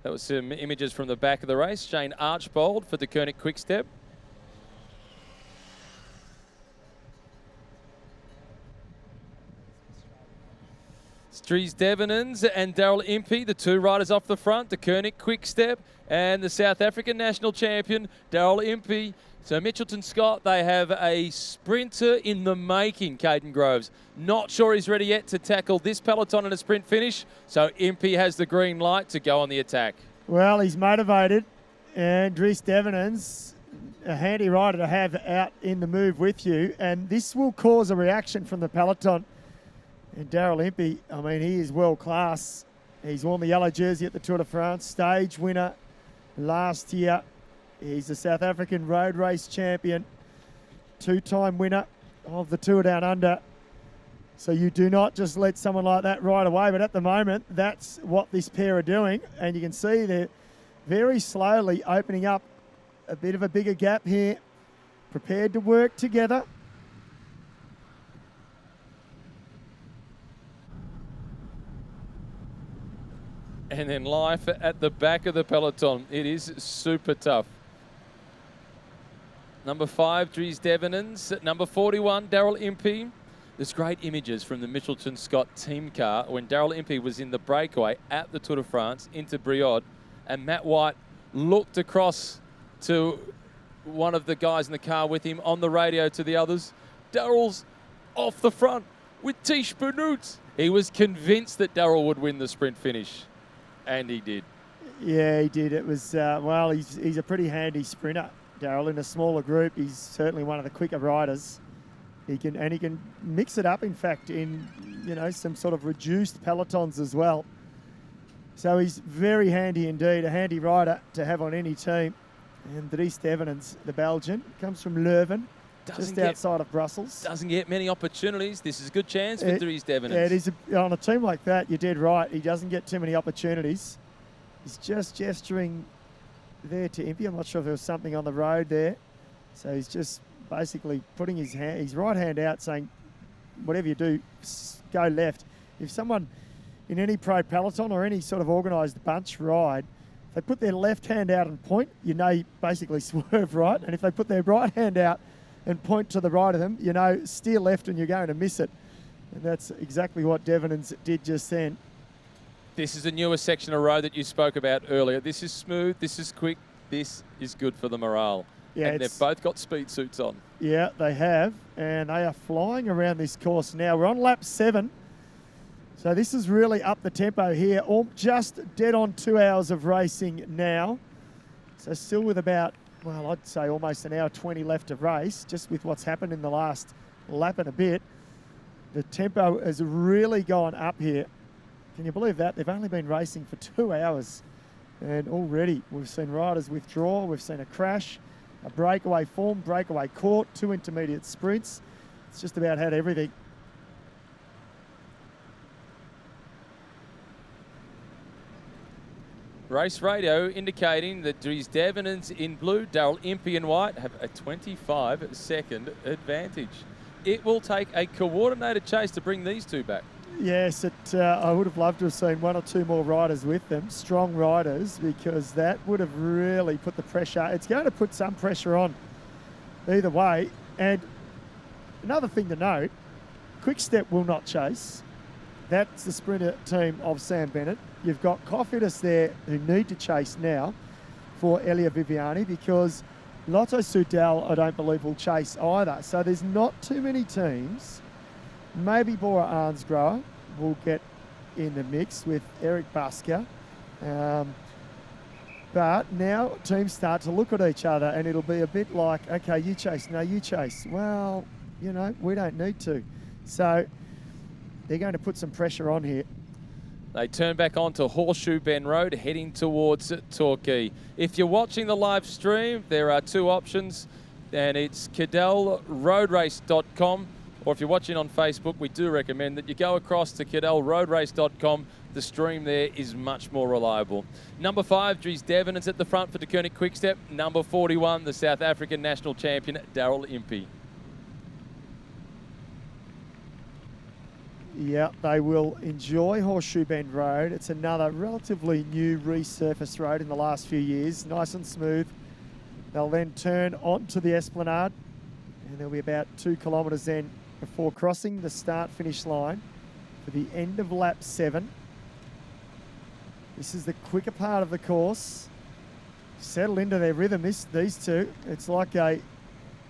That was some images from the back of the race. Shane Archbold for the Koenig Quick-Step. Dries Devenants and Daryl Impey, the two riders off the front, the Koenig Quick-Step and the South African national champion, Daryl Impey. So Mitchelton Scott, they have a sprinter in the making, Caden Groves. Not sure he's ready yet to tackle this peloton in a sprint finish, so Impey has the green light to go on the attack. Well, he's motivated, and Dries Devenants, a handy rider to have out in the move with you, and this will cause a reaction from the peloton. And Daryl Impey, I mean, he is world class. He's worn the yellow jersey at the Tour de France, stage winner last year. He's the South African road race champion, two-time winner of the Tour Down Under. So you do not just let someone like that ride away, but at the moment, that's what this pair are doing. And you can see they're very slowly opening up a bit of a bigger gap here, prepared to work together. And then life at the back of the peloton. It is super tough. Number 5, Dries Devenants. Number 41, Daryl Impey. There's great images from the Mitchelton Scott team car when Daryl Impey was in the breakaway at the Tour de France into Brioude, and Matt White looked across to one of the guys in the car with him on the radio to the others. Daryl's off the front with Tish Benoot. He was convinced that Daryl would win the sprint finish, and he did. Yeah, he did. It was, well, he's a pretty handy sprinter, Daryl. In a smaller group, he's certainly one of the quicker riders. He can mix it up, in fact, in, you know, some sort of reduced pelotons as well. So he's very handy indeed, a handy rider to have on any team. And Dries Devenants, the Belgian, comes from Leuven, just outside of Brussels. Doesn't get many opportunities. This is a good chance for Dries Devenants. Yeah, it is. On a team like that, you're dead right. He doesn't get too many opportunities. He's just gesturing there to Impey. I'm not sure if there was something on the road there. So he's just basically putting his right hand out saying, whatever you do, go left. If someone in any pro peloton or any sort of organised bunch ride, if they put their left hand out and point, you know you basically swerve right. And if they put their right hand out and point to the right of them, you know, steer left and you're going to miss it. And that's exactly what Devenins did just then. This is the newest section of road that you spoke about earlier. This is smooth, this is quick, this is good for the morale. Yeah, and they've both got speed suits on. Yeah, they have, and they are flying around this course now. We're on lap 7, so this is really up the tempo here. Just dead on 2 hours of racing now. So still with about, well, I'd say almost an hour 20 left of race, just with what's happened in the last lap and a bit. The tempo has really gone up here. Can you believe that? They've only been racing for 2 hours, and already we've seen riders withdraw, we've seen a crash, a breakaway form, breakaway caught, 2 intermediate sprints. It's just about had everything. Race radio indicating that Dries Devenins in blue, Daryl Impey in white have a 25-second advantage. It will take a coordinated chase to bring these two back. Yes, I would have loved to have seen 1 or 2 more riders with them, strong riders, because that would have really put the pressure. It's going to put some pressure on either way. And another thing to note, Quickstep will not chase. That's the sprinter team of Sam Bennett. You've got Cofidis there who need to chase now for Elia Viviani, because Lotto Soudal, I don't believe, will chase either. So there's not too many teams. Maybe Bora Arnsgrohe will get in the mix with Eric Busker. But now teams start to look at each other, and it'll be a bit like, okay, you chase, no, you chase. Well, you know, we don't need to. So they're going to put some pressure on here. They turn back onto Horseshoe Bend Road, heading towards Torquay. If you're watching the live stream, there are 2 options, and it's cadelroadrace.com. Or if you're watching on Facebook, we do recommend that you go across to cadelroadrace.com. The stream there is much more reliable. Number 5, Dries Devenins at the front for De Koning Quickstep. Number 41, the South African national champion, Daryl Impey. Yeah, they will enjoy Horseshoe Bend Road. It's another relatively new resurfaced road in the last few years, nice and smooth. They'll then turn onto the Esplanade, and there'll be about 2 kilometres then before crossing the start-finish line for the end of lap 7. This is the quicker part of the course. Settle into their rhythm, these two. It's like a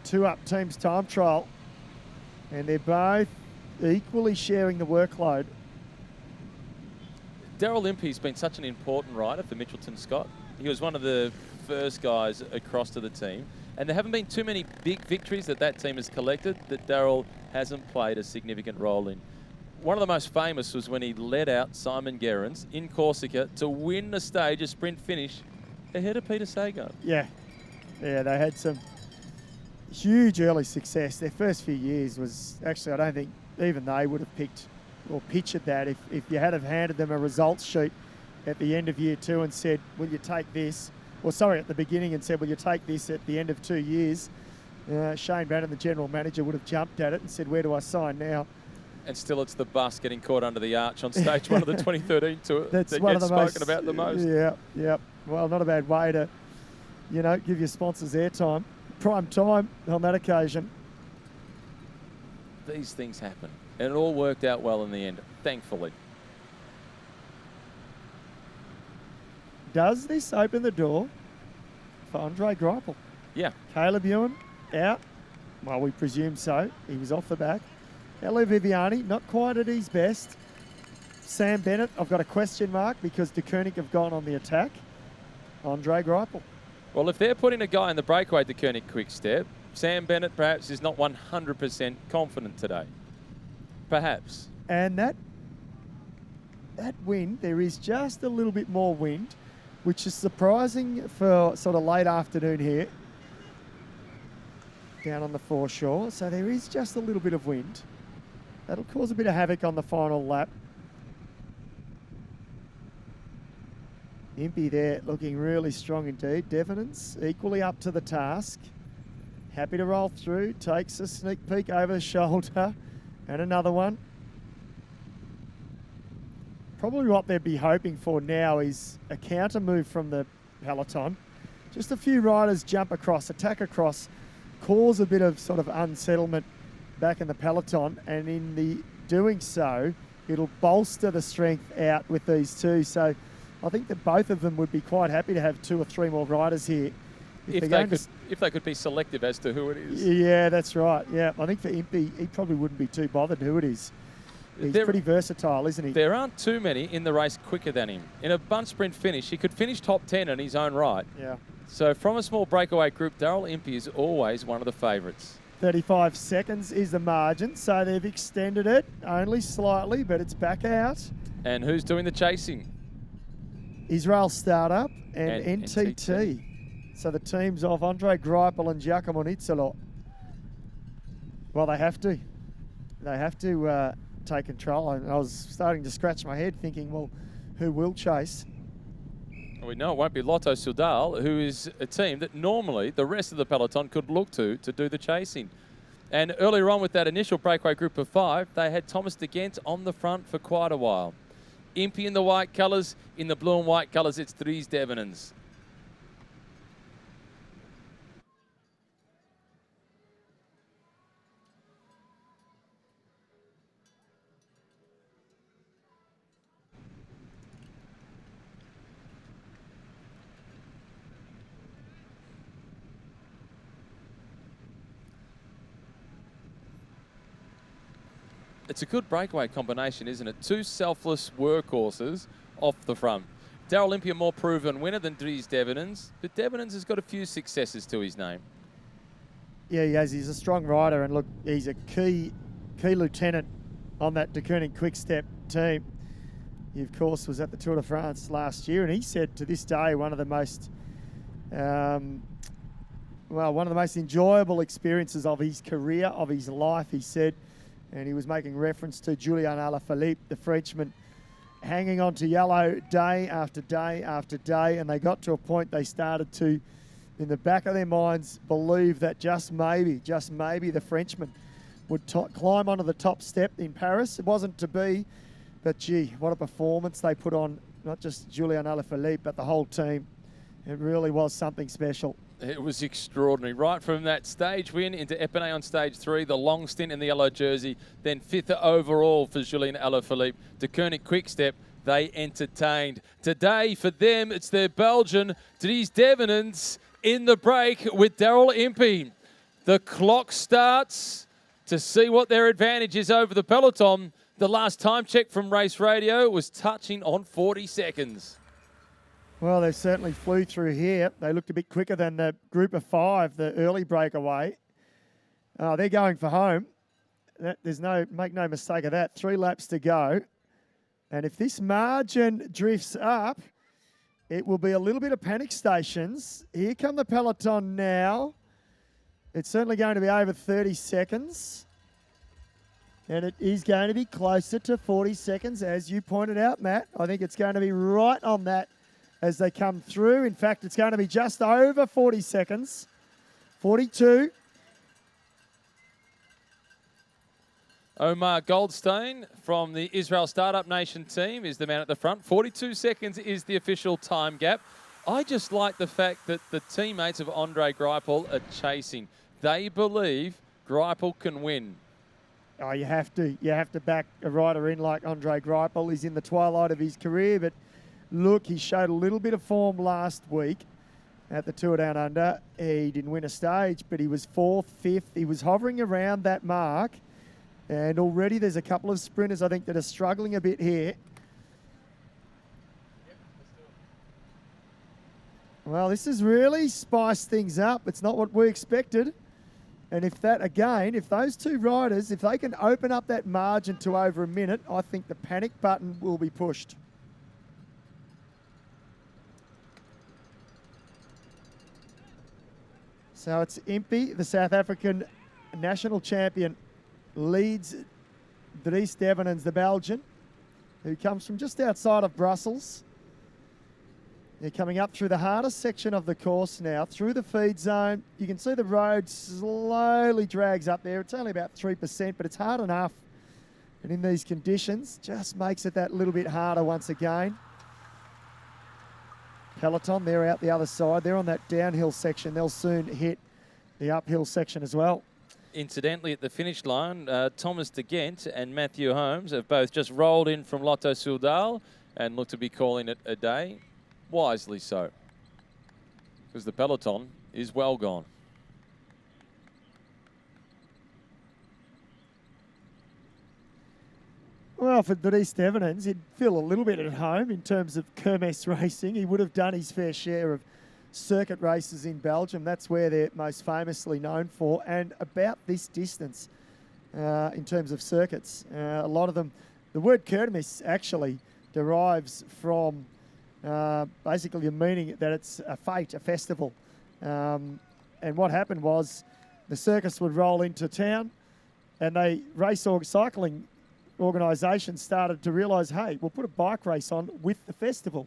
2-up teams time trial, and they're both equally sharing the workload. Daryl Impey's been such an important rider for Mitchelton Scott. He was one of the first guys across to the team, and there haven't been too many big victories that team has collected that Daryl hasn't played a significant role in. One of the most famous was when he led out Simon Gerrans in Corsica to win the stage, a sprint finish, ahead of Peter Sagan. Yeah, they had some huge early success. Their first few years was actually, I don't think even they would have picked or pictured that if you had have handed them a results sheet at the end of year 2 and said, will you take this? Or sorry, at the beginning and said, will you take this at the end of 2 years? Shane Bannon, the general manager, would have jumped at it and said, where do I sign now? And still it's the bus getting caught under the arch on stage 1 of the 2013 tour That's that one gets of the spoken about the most. Yeah. Well, not a bad way to, you know, give your sponsors airtime. Prime time on that occasion. These things happen. And it all worked out well in the end, thankfully. Does this open the door for Andre Greipel? Yeah. Caleb Ewan out. Well, we presume so. He was off the back. Elia Viviani, not quite at his best. Sam Bennett, I've got a question mark because De Koning have gone on the attack. Andre Greipel. Well, if they're putting a guy in the breakaway De Koning Quickstep, Sam Bennett perhaps is not 100% confident today. Perhaps. And that wind, there is just a little bit more wind, which is surprising for sort of late afternoon here down on the foreshore. So there is just a little bit of wind. That'll cause a bit of havoc on the final lap. Impey there looking really strong indeed. Devenants equally up to the task. Happy to roll through, takes a sneak peek over the shoulder, and another one. Probably what they'd be hoping for now is a counter move from the Peloton. Just a few riders jump across, attack across, cause a bit of sort of unsettlement back in the Peloton, and in the doing so, it'll bolster the strength out with these two. So I think that both of them would be quite happy to have 2 or 3 more riders here. If they could be selective as to who it is. Yeah, that's right. Yeah, I think for Impey, he probably wouldn't be too bothered who it is. He's pretty versatile, isn't he? There aren't too many in the race quicker than him. In a bunch sprint finish, he could finish top 10 in his own right. Yeah. So from a small breakaway group, Daryl Impey is always one of the favourites. 35 seconds is the margin, so they've extended it only slightly, but it's back out. And who's doing the chasing? Israel Startup and NTT. So the teams of Andre Greipel and Giacomo Nizzolo. Well, they have to. They have to take control. I was starting to scratch my head thinking, well, who will chase? We know it won't be Lotto Soudal, who is a team that normally the rest of the peloton could look to do the chasing. And earlier on with that initial breakaway group of 5, they had Thomas de Gent on the front for quite a while. Impey in the white colours, in the blue and white colours, it's Dries Devenants. It's a good breakaway combination, isn't it? 2 selfless workhorses off the front. Daryl Impey, a more proven winner than Dries Devenants, but Devenants has got a few successes to his name. Yeah, he has. He's a strong rider, and look, he's a key lieutenant on that De Koning Quick-Step team. He, of course, was at the Tour de France last year, and he said to this day one of the most, one of the most enjoyable experiences of his career, of his life, he said. And he was making reference to Julian Alaphilippe, the Frenchman, hanging on to yellow day after day after day. And they got to a point they started to, in the back of their minds, believe that just maybe the Frenchman would climb onto the top step in Paris. It wasn't to be, but gee, what a performance they put on, not just Julian Alaphilippe, but the whole team. It really was something special. It was extraordinary. Right from that stage win into Epinay on stage 3, the long stint in the yellow jersey, then 5th overall for Julien Alaphilippe. De Koning Quick-Step, they entertained. Today, for them, it's their Belgian, Dries Devenants, in the break with Daryl Impey. The clock starts to see what their advantage is over the peloton. The last time check from Race Radio was touching on 40 seconds. Well, they certainly flew through here. They looked a bit quicker than the group of 5, the early breakaway. They're going for home. Make no mistake of that. 3 laps to go. And if this margin drifts up, it will be a little bit of panic stations. Here come the peloton now. It's certainly going to be over 30 seconds. And it is going to be closer to 40 seconds, as you pointed out, Matt. I think it's going to be right on that as they come through. In fact, it's going to be just over 40 seconds. 42. Omar Goldstein from the Israel Startup Nation team is the man at the front. 42 seconds is the official time gap. I just like the fact that the teammates of Andre Greipel are chasing. They believe Greipel can win. Oh, you have to. You have to back a rider in like Andre Greipel. He's in the twilight of his career, but look, he showed a little bit of form last week at the Tour Down Under. He didn't win a stage, but he was 4th, 5th. He was hovering around that mark. And already there's a couple of sprinters, I think, that are struggling a bit here. Well, this has really spiced things up. It's not what we expected. And if those 2 riders, if they can open up that margin to over a minute, I think the panic button will be pushed. So it's Impey, the South African national champion, leads Dries Devenants, the Belgian, who comes from just outside of Brussels. They're coming up through the hardest section of the course now, through the feed zone. You can see the road slowly drags up there. It's only about 3%, but it's hard enough. And in these conditions, just makes it that little bit harder once again. Peloton, they're out the other side. They're on that downhill section. They'll soon hit the uphill section as well. Incidentally, at the finish line, Thomas de Gent and Matthew Holmes have both just rolled in from Lotto Soudal and look to be calling it a day. Wisely so, because the peloton is well gone. Well, for Dries Devenens, he'd feel a little bit at home in terms of Kermesse racing. He would have done his fair share of circuit races in Belgium. That's where they're most famously known for, and about this distance in terms of circuits. A lot of them, the word Kermesse actually derives from basically the meaning that it's a fete, a festival. And what happened was the circus would roll into town and they cycling organisations started to realise, hey, we'll put a bike race on with the festival.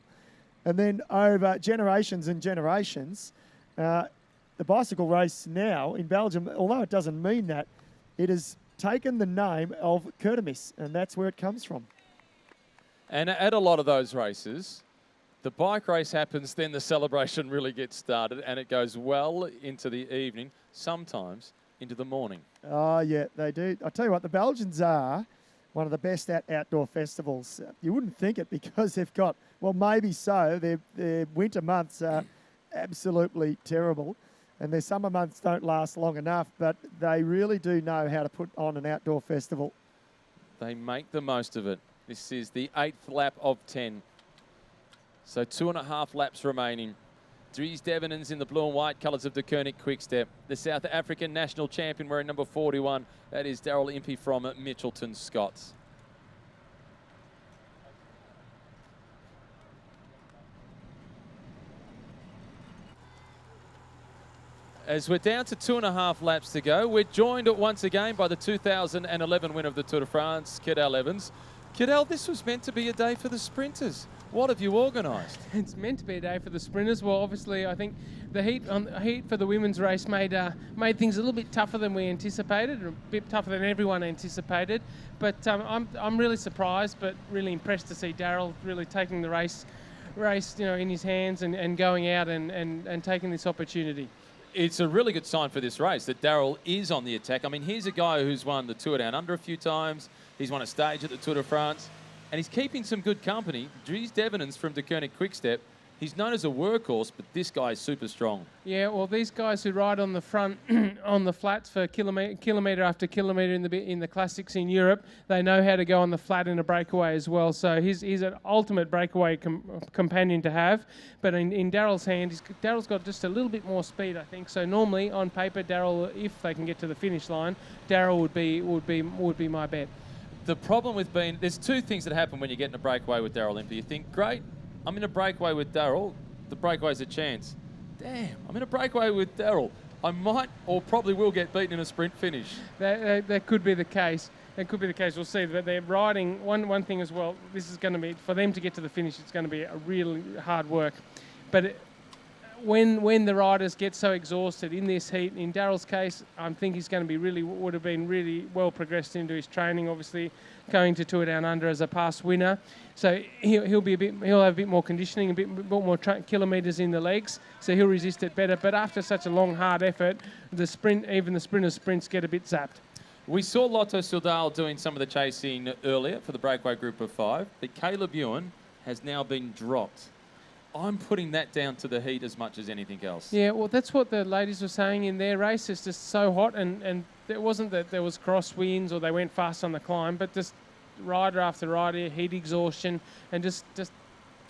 And then over generations and generations, the bicycle race now in Belgium, although it doesn't mean that, it has taken the name of Kermesse, and that's where it comes from. And at a lot of those races, the bike race happens, then the celebration really gets started, and it goes well into the evening, sometimes into the morning. Oh, yeah, they do. I tell you what, the Belgians are one of the best at outdoor festivals. You wouldn't think it because they've got, well, maybe so. Their winter months are absolutely terrible, and their summer months don't last long enough, but they really do know how to put on an outdoor festival. They make the most of it. This is the 8th lap of 10. So 2.5 laps remaining. Dries Devenens in the blue and white colours of the Koenig Quickstep. The South African national champion wearing number 41. That is Daryl Impey from Mitchelton, Scots. As we're down to 2.5 laps to go, we're joined once again by the 2011 winner of the Tour de France, Cadel Evans. Cadel, this was meant to be a day for the sprinters. What have you organised? It's meant to be a day for the sprinters. Well, obviously, I think the heat for the women's race made things a little bit tougher than we anticipated, a bit tougher than everyone anticipated. But I'm really surprised, but really impressed to see Daryl really taking the race in his hands and going out and taking this opportunity. It's a really good sign for this race that Daryl is on the attack. I mean, here's a guy who's won the Tour Down Under a few times. He's won a stage at the Tour de France. And he's keeping some good company. Dries Devenens from the Koenig Quickstep. He's known as a workhorse, but this guy is super strong. Yeah, well, these guys who ride on the front, on the flats for kilometre after kilometre in the classics in Europe, they know how to go on the flat in a breakaway as well. So he's an ultimate breakaway companion to have. But in Daryl's hand, Daryl's got just a little bit more speed, I think. So normally, on paper, Daryl, if they can get to the finish line, Daryl would be my bet. The problem with there's two things that happen when you get in a breakaway with Daryl Impey. You think, great, I'm in a breakaway with Daryl. The breakaway's a chance. Damn, I'm in a breakaway with Daryl. I might or probably will get beaten in a sprint finish. That could be the case. That could be the case. We'll see. But they're riding one thing as well. This is going to be, for them to get to the finish, it's going to be a really hard work. But when the riders get so exhausted in this heat, in Daryl's case, I think he's going to be would have been really well progressed into his training. Obviously, going to Tour Down Under as a past winner, so he'll have a bit more conditioning, a bit more kilometres in the legs, so he'll resist it better. But after such a long, hard effort, even the sprinters' sprints get a bit zapped. We saw Lotto Soudal doing some of the chasing earlier for the breakaway group of 5, but Caleb Ewan has now been dropped. I'm putting that down to the heat as much as anything else. Yeah, well, that's what the ladies were saying in their race. It's just so hot, and it wasn't that there was crosswinds or they went fast on the climb, but just rider after rider, heat exhaustion, and just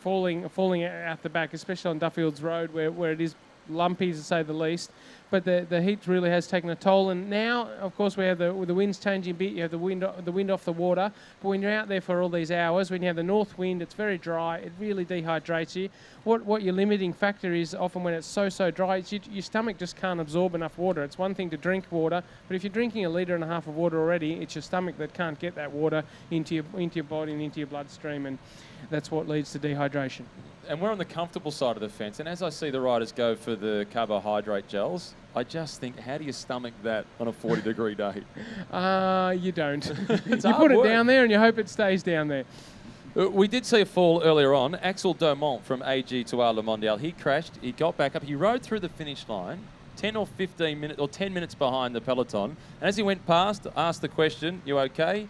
falling out the back, especially on Duffield's Road where it is lumpy, to say the least. But the heat really has taken a toll, and now, of course, we have the winds changing a bit. You have the wind off the water. But when you're out there for all these hours, when you have the north wind, it's very dry. It really dehydrates you. What your limiting factor is often when it's so dry, your stomach just can't absorb enough water. It's one thing to drink water, but if you're drinking 1.5 litres of water already, it's your stomach that can't get that water into your body and into your bloodstream. And that's what leads to dehydration. And we're on the comfortable side of the fence. And as I see the riders go for the carbohydrate gels, I just think, how do you stomach that on a 40-degree day? You don't. It's You hard put it work. down there and you hope it stays down there. We did see a fall earlier on. Axel Domont from AG to Le Mondial. He crashed. He got back up. He rode through the finish line, 10 or 15 minutes or 10 minutes behind the peloton. And as he went past, asked the question, "You okay?"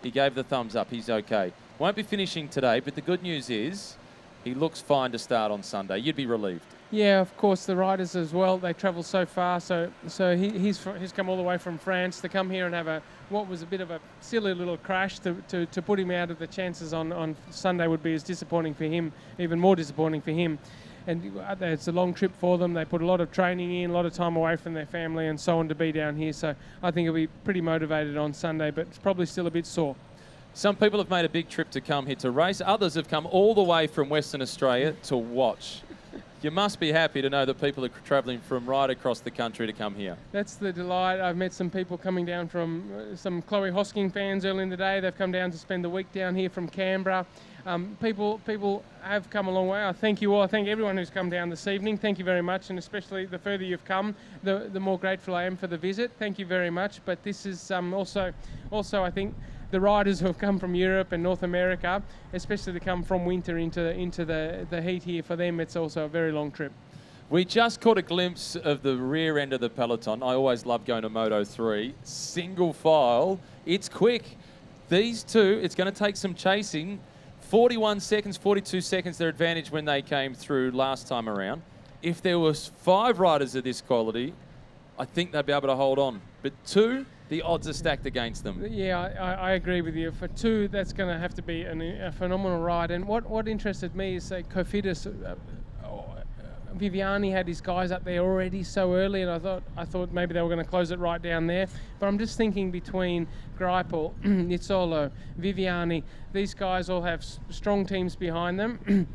He gave the thumbs up. He's okay. Won't be finishing today, but the good news is he looks fine to start on Sunday. You'd be relieved. Yeah, of course, the riders as well, they travel so far. So he's come all the way from France to come here and have what was a bit of a silly little crash to put him out of the chances on Sunday would be as disappointing for him, even more disappointing for him. And it's a long trip for them. They put a lot of training in, a lot of time away from their family and so on to be down here. So I think he'll be pretty motivated on Sunday, but it's probably still a bit sore. Some people have made a big trip to come here to race. Others have come all the way from Western Australia to watch. You must be happy to know that people are travelling from right across the country to come here. That's the delight. I've met some people coming down from some Chloe Hosking fans early in the day. They've come down to spend the week down here from Canberra. People have come a long way. I thank you all. I thank everyone who's come down this evening. Thank you very much, and especially the further you've come, the more grateful I am for the visit. Thank you very much. But this is also I think the riders who have come from Europe and North America, especially to come from winter into the heat here, for them it's also a very long trip. We just caught a glimpse of the rear end of the peloton. I always love going to Moto 3. Single file. It's quick. These two, it's going to take some chasing. 41 seconds, 42 seconds their advantage when they came through last time around. If there was 5 riders of this quality, I think they'd be able to hold on. But 2, the odds are stacked against them. Yeah, I agree with you. For 2, that's going to have to be a phenomenal ride. And what interested me is that Cofidis, Viviani had his guys up there already so early, and I thought maybe they were going to close it right down there. But I'm just thinking between Greipel, Nizzolo, Viviani, these guys all have strong teams behind them,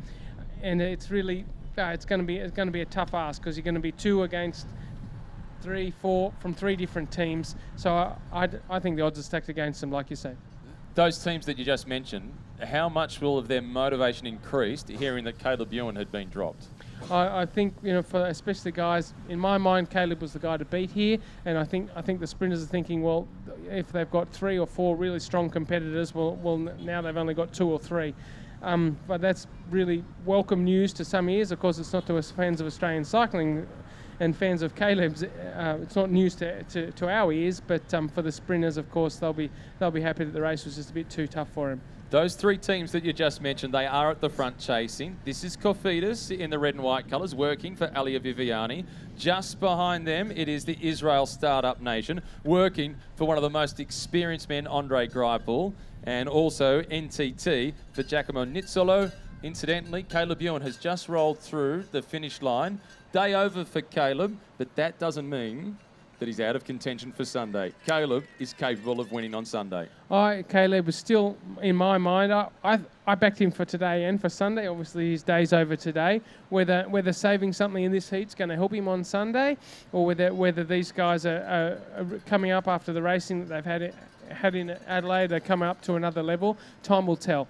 and it's really it's going to be a tough ask because you're going to be 2 against 3, 4 from 3 different teams. So I think the odds are stacked against them, like you say. Those teams that you just mentioned, how much will of their motivation increased hearing that Caleb Ewan had been dropped? I think, for especially guys, in my mind, Caleb was the guy to beat here, and I think the sprinters are thinking, well, if they've got 3 or 4 really strong competitors, well now they've only got 2 or 3. But that's really welcome news to some ears. Of course, it's not to us fans of Australian cycling and fans of Caleb's. It's not news to our ears, but for the sprinters, of course, they'll be happy that the race was just a bit too tough for him. Those 3 teams that you just mentioned, they are at the front chasing. This is Cofidis in the red and white colours, working for Alia Viviani. Just behind them, it is the Israel Startup Nation, working for one of the most experienced men, Andre Greipel, and also NTT for Giacomo Nizzolo. Incidentally, Caleb Ewan has just rolled through the finish line. Day over for Caleb, but that doesn't mean that he's out of contention for Sunday. Caleb is capable of winning on Sunday. Caleb is still in my mind. I backed him for today and for Sunday. Obviously, his day's over today. Whether saving something in this heat's going to help him on Sunday, or whether these guys are coming up after the racing that they've had in Adelaide, are coming up to another level, time will tell.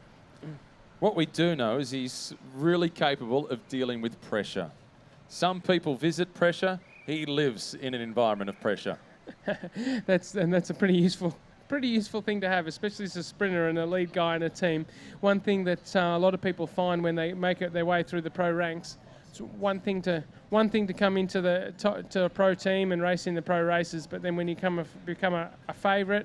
What we do know is he's really capable of dealing with pressure. Some people visit pressure. He lives in an environment of pressure. That's a pretty useful thing to have, especially as a sprinter and a lead guy in a team. One thing that a lot of people find when they make it their way through the pro ranks, it's one thing to come into to a pro team and race in the pro races, but then when you become a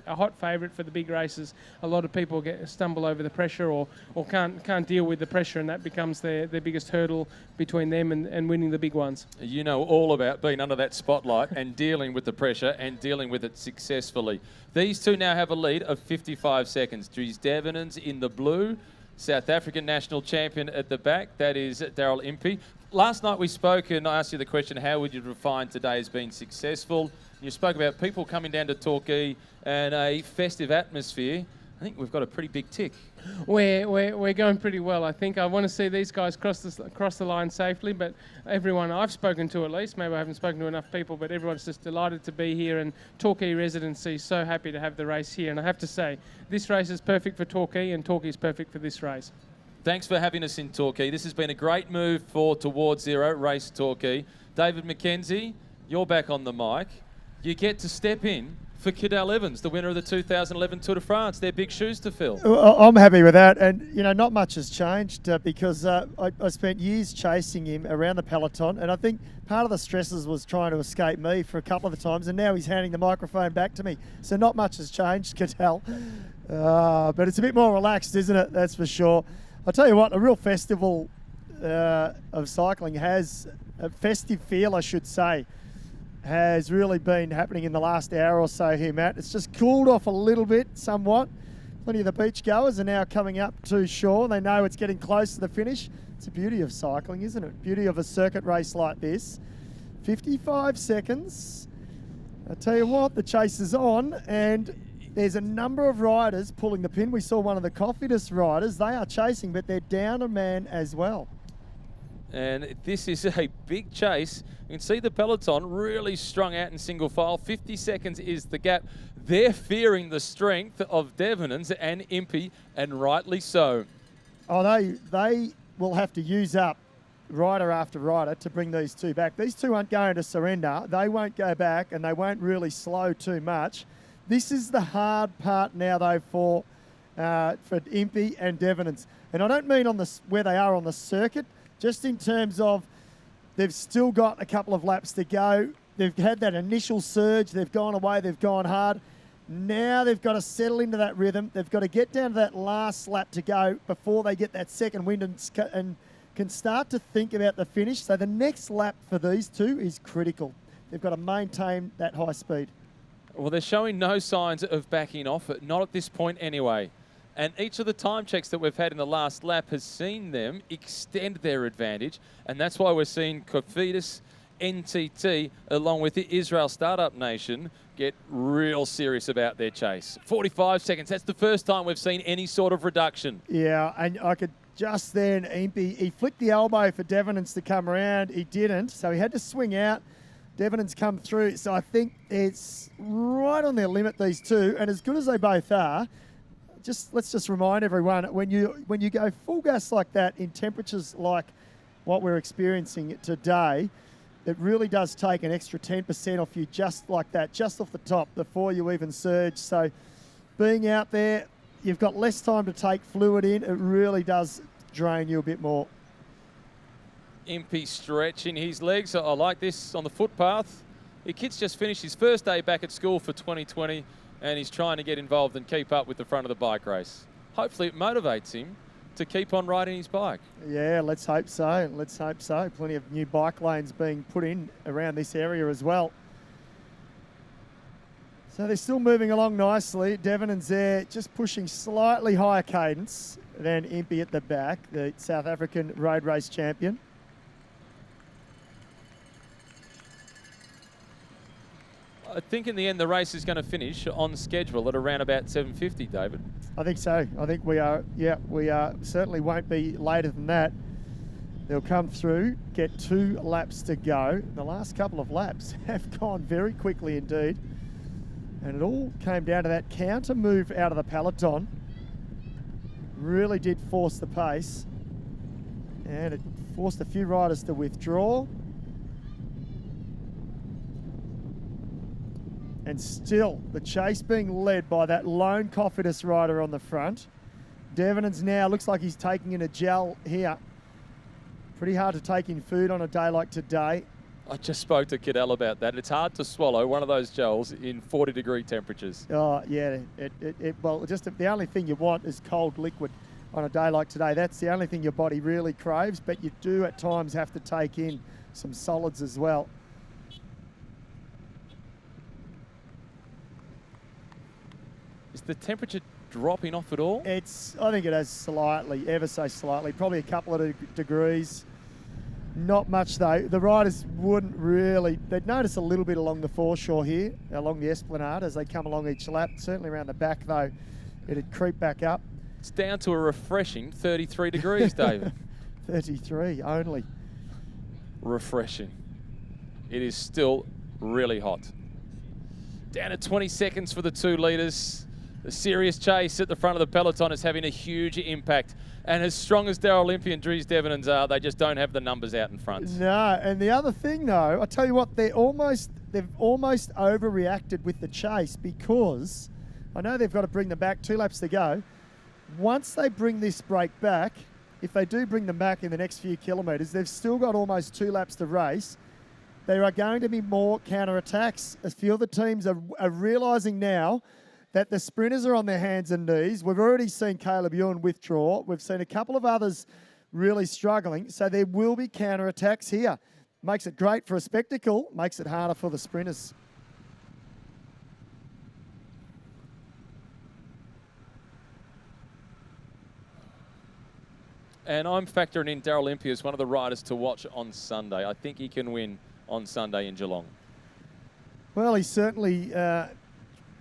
hot favourite for the big races, a lot of people stumble over the pressure or can't deal with the pressure, and that becomes their biggest hurdle between them and winning the big ones. You know all about being under that spotlight and dealing with the pressure and dealing with it successfully. These 2 now have a lead of 55 seconds. Dries Devenens in the blue, South African national champion at the back. That is Daryl Impey. Last night we spoke and I asked you the question, how would you define today as being successful? You spoke about people coming down to Torquay and a festive atmosphere. I think we've got a pretty big tick. We're going pretty well. I think I want to see these guys cross the line safely, but everyone I've spoken to, at least, maybe I haven't spoken to enough people, but everyone's just delighted to be here, and Torquay residency so happy to have the race here. And I have to say, this race is perfect for Torquay, and Torquay is perfect for this race. Thanks for having us in Torquay. This has been a great move for Towards Zero Race Torquay. David McKenzie, you're back on the mic. You get to step in for Cadel Evans, the winner of the 2011 Tour de France. They're big shoes to fill. I'm happy with that, and not much has changed because I spent years chasing him around the peloton, and I think part of the stresses was trying to escape me for a couple of the times, and now he's handing the microphone back to me. So not much has changed, Cadel, but it's a bit more relaxed, isn't it? That's for sure. I'll tell you what, a real festival of cycling has, a festive feel, I should say, has really been happening in the last hour or so here, Matt. It's just cooled off a little bit, somewhat. Plenty of the beach goers are now coming up to shore. They know it's getting close to the finish. It's the beauty of cycling, isn't it? Beauty of a circuit race like this. 55 seconds. I tell you what, the chase is on, and there's a number of riders pulling the pin. We saw one of the Cofidis riders. They are chasing, but they're down a man as well. And this is a big chase. You can see the peloton really strung out in single file. 50 seconds is the gap. They're fearing the strength of Devenants and Impey, and rightly so. Oh, they will have to use up rider after rider to bring these two back. These two aren't going to surrender. They won't go back, and they won't really slow too much. This is the hard part now, though, for Impey and Devenants. And I don't mean on where they are on the circuit, just in terms of they've still got a couple of laps to go. They've had that initial surge. They've gone away. They've gone hard. Now they've got to settle into that rhythm. They've got to get down to that last lap to go before they get that second wind and can start to think about the finish. So the next lap for these two is critical. They've got to maintain that high speed. Well, they're showing no signs of backing off, not at this point anyway. And each of the time checks that we've had in the last lap has seen them extend their advantage. And that's why we're seeing Cofidis, NTT, along with the Israel Startup Nation, get real serious about their chase. 45 seconds. That's the first time we've seen any sort of reduction. Yeah, and I could just then, Impey, he flicked the elbow for Devenants to come around. He didn't, so he had to swing out. Devenants come through. So I think it's right on their limit, these two. And as good as they both are, let's just remind everyone, when you go full gas like that in temperatures like what we're experiencing today, it really does take an extra 10% off you just like that, just off the top before you even surge. So being out there, you've got less time to take fluid in. It really does drain you a bit more. Impey stretching his legs. I like this on the footpath. The kid's just finished his first day back at school for 2020, and he's trying to get involved and keep up with the front of the bike race. Hopefully it motivates him to keep on riding his bike. Yeah, let's hope so. Let's hope so. Plenty of new bike lanes being put in around this area as well. So they're still moving along nicely. Devenants there just pushing slightly higher cadence than Impey at the back, the South African road race champion. I think in the end the race is going to finish on schedule at around about 7:50, David. I think so. I think we are, certainly won't be later than that. They'll come through, get 2 laps to go. The last couple of laps have gone very quickly indeed. And it all came down to that counter move out of the peloton. Really did force the pace. And it forced a few riders to withdraw. And still, the chase being led by that lone Cofidis rider on the front. Devenants now looks like he's taking in a gel here. Pretty hard to take in food on a day like today. I just spoke to Cadel about that. It's hard to swallow one of those gels in 40-degree temperatures. Oh, yeah. Well, just the only thing you want is cold liquid on a day like today. That's the only thing your body really craves, but you do at times have to take in some solids as well. Is the temperature dropping off at all? I think it has slightly, ever so slightly, probably a couple of degrees. Not much though. The riders wouldn't really, they'd notice a little bit along the foreshore here, along the esplanade as they come along each lap. Certainly around the back though, it'd creep back up. It's down to a refreshing 33 degrees, David. 33 only. Refreshing. It is still really hot. Down to 20 seconds for the 2 leaders. The serious chase at the front of the peloton is having a huge impact. And as strong as Daryl Impey and Dries Devenins are, they just don't have the numbers out in front. No, and the other thing though, I tell you what, they've almost overreacted with the chase, because I know they've got to bring them back, 2 laps to go. Once they bring this break back, if they do bring them back in the next few kilometres, they've still got almost 2 laps to race. There are going to be more counter-attacks. A few of the teams are realising now that the sprinters are on their hands and knees. We've already seen Caleb Ewan withdraw. We've seen a couple of others really struggling. So there will be counter-attacks here. Makes it great for a spectacle, makes it harder for the sprinters. And I'm factoring in Daryl Impey as one of the riders to watch on Sunday. I think he can win on Sunday in Geelong. Well, he's certainly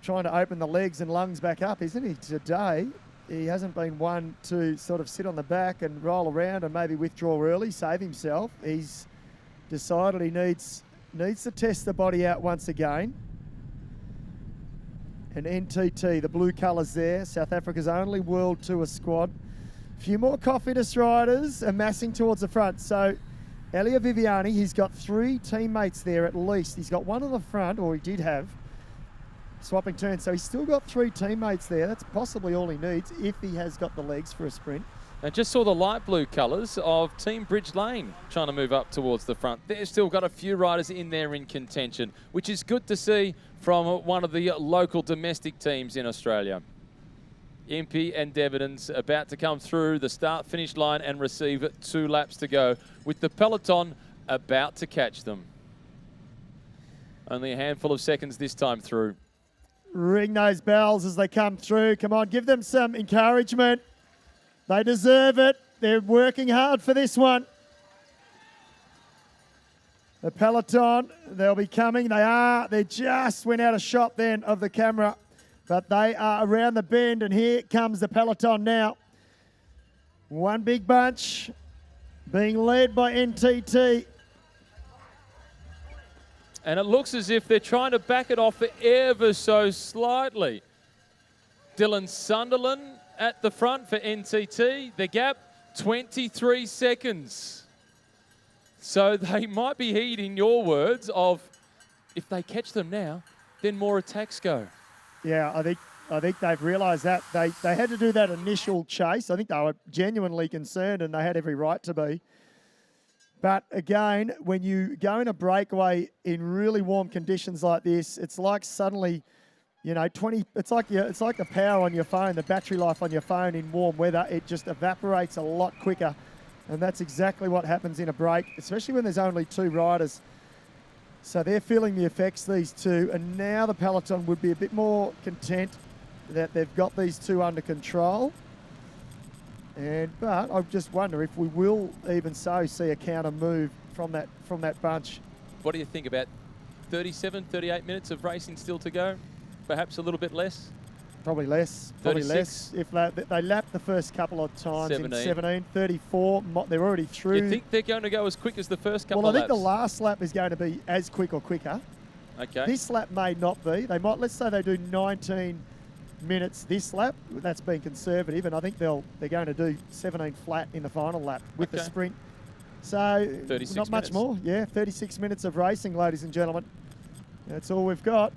trying to open the legs and lungs back up, isn't he, today? He hasn't been one to sort of sit on the back and roll around and maybe withdraw early, save himself. He's decided he needs to test the body out once again. And NTT, the blue colours there, South Africa's only World Tour squad. A few more Cofidis riders amassing towards the front. So Elia Viviani, he's got 3 teammates there at least. He's got one on the front, or he did have, swapping turns. So he's still got 3 teammates there. That's possibly all he needs if he has got the legs for a sprint. And just saw the light blue colours of Team Bridge Lane trying to move up towards the front. They've still got a few riders in there in contention, which is good to see from one of the local domestic teams in Australia. Impey and Devenins about to come through the start-finish line and receive 2 laps to go, with the peloton about to catch them. Only a handful of seconds this time through. Ring those bells as they come through. Come on, give them some encouragement. They deserve it. They're working hard for this one. The peloton, they'll be coming. They just went out of shot then of the camera. But they are around the bend, and here comes the peloton now. One big bunch being led by NTT. And it looks as if they're trying to back it off ever so slightly. Dylan Sunderland at the front for NTT. The gap, 23 seconds. So they might be heeding your words of, if they catch them now, then more attacks go. Yeah, I think they've realised that. They had to do that initial chase. I think they were genuinely concerned, and they had every right to be. But again, when you go in a breakaway in really warm conditions like this, it's like suddenly, you know, it's like the power on your phone, the battery life on your phone in warm weather. It just evaporates a lot quicker. And that's exactly what happens in a break, especially when there's only 2 riders. So they're feeling the effects, these 2, and now the peloton would be a bit more content that they've got these 2 under control. But I just wonder if we will even so see a counter move from that bunch. What do you think about 37, 38 minutes of racing still to go? Perhaps a little bit less? Probably less. 36. If they lap the first couple of times 17. in 17, 34, they're already through. You think they're going to go as quick as the first couple of laps? Well, I think laps? the last lap is going to be as quick or quicker. Okay. This lap may not be. They might. Let's say they do 19 minutes this lap. That's being conservative, and I think they're going to do 17 flat in the final lap with the sprint. So 36 not much minutes. more. Yeah, 36 minutes of racing, ladies and gentlemen. That's all we've got.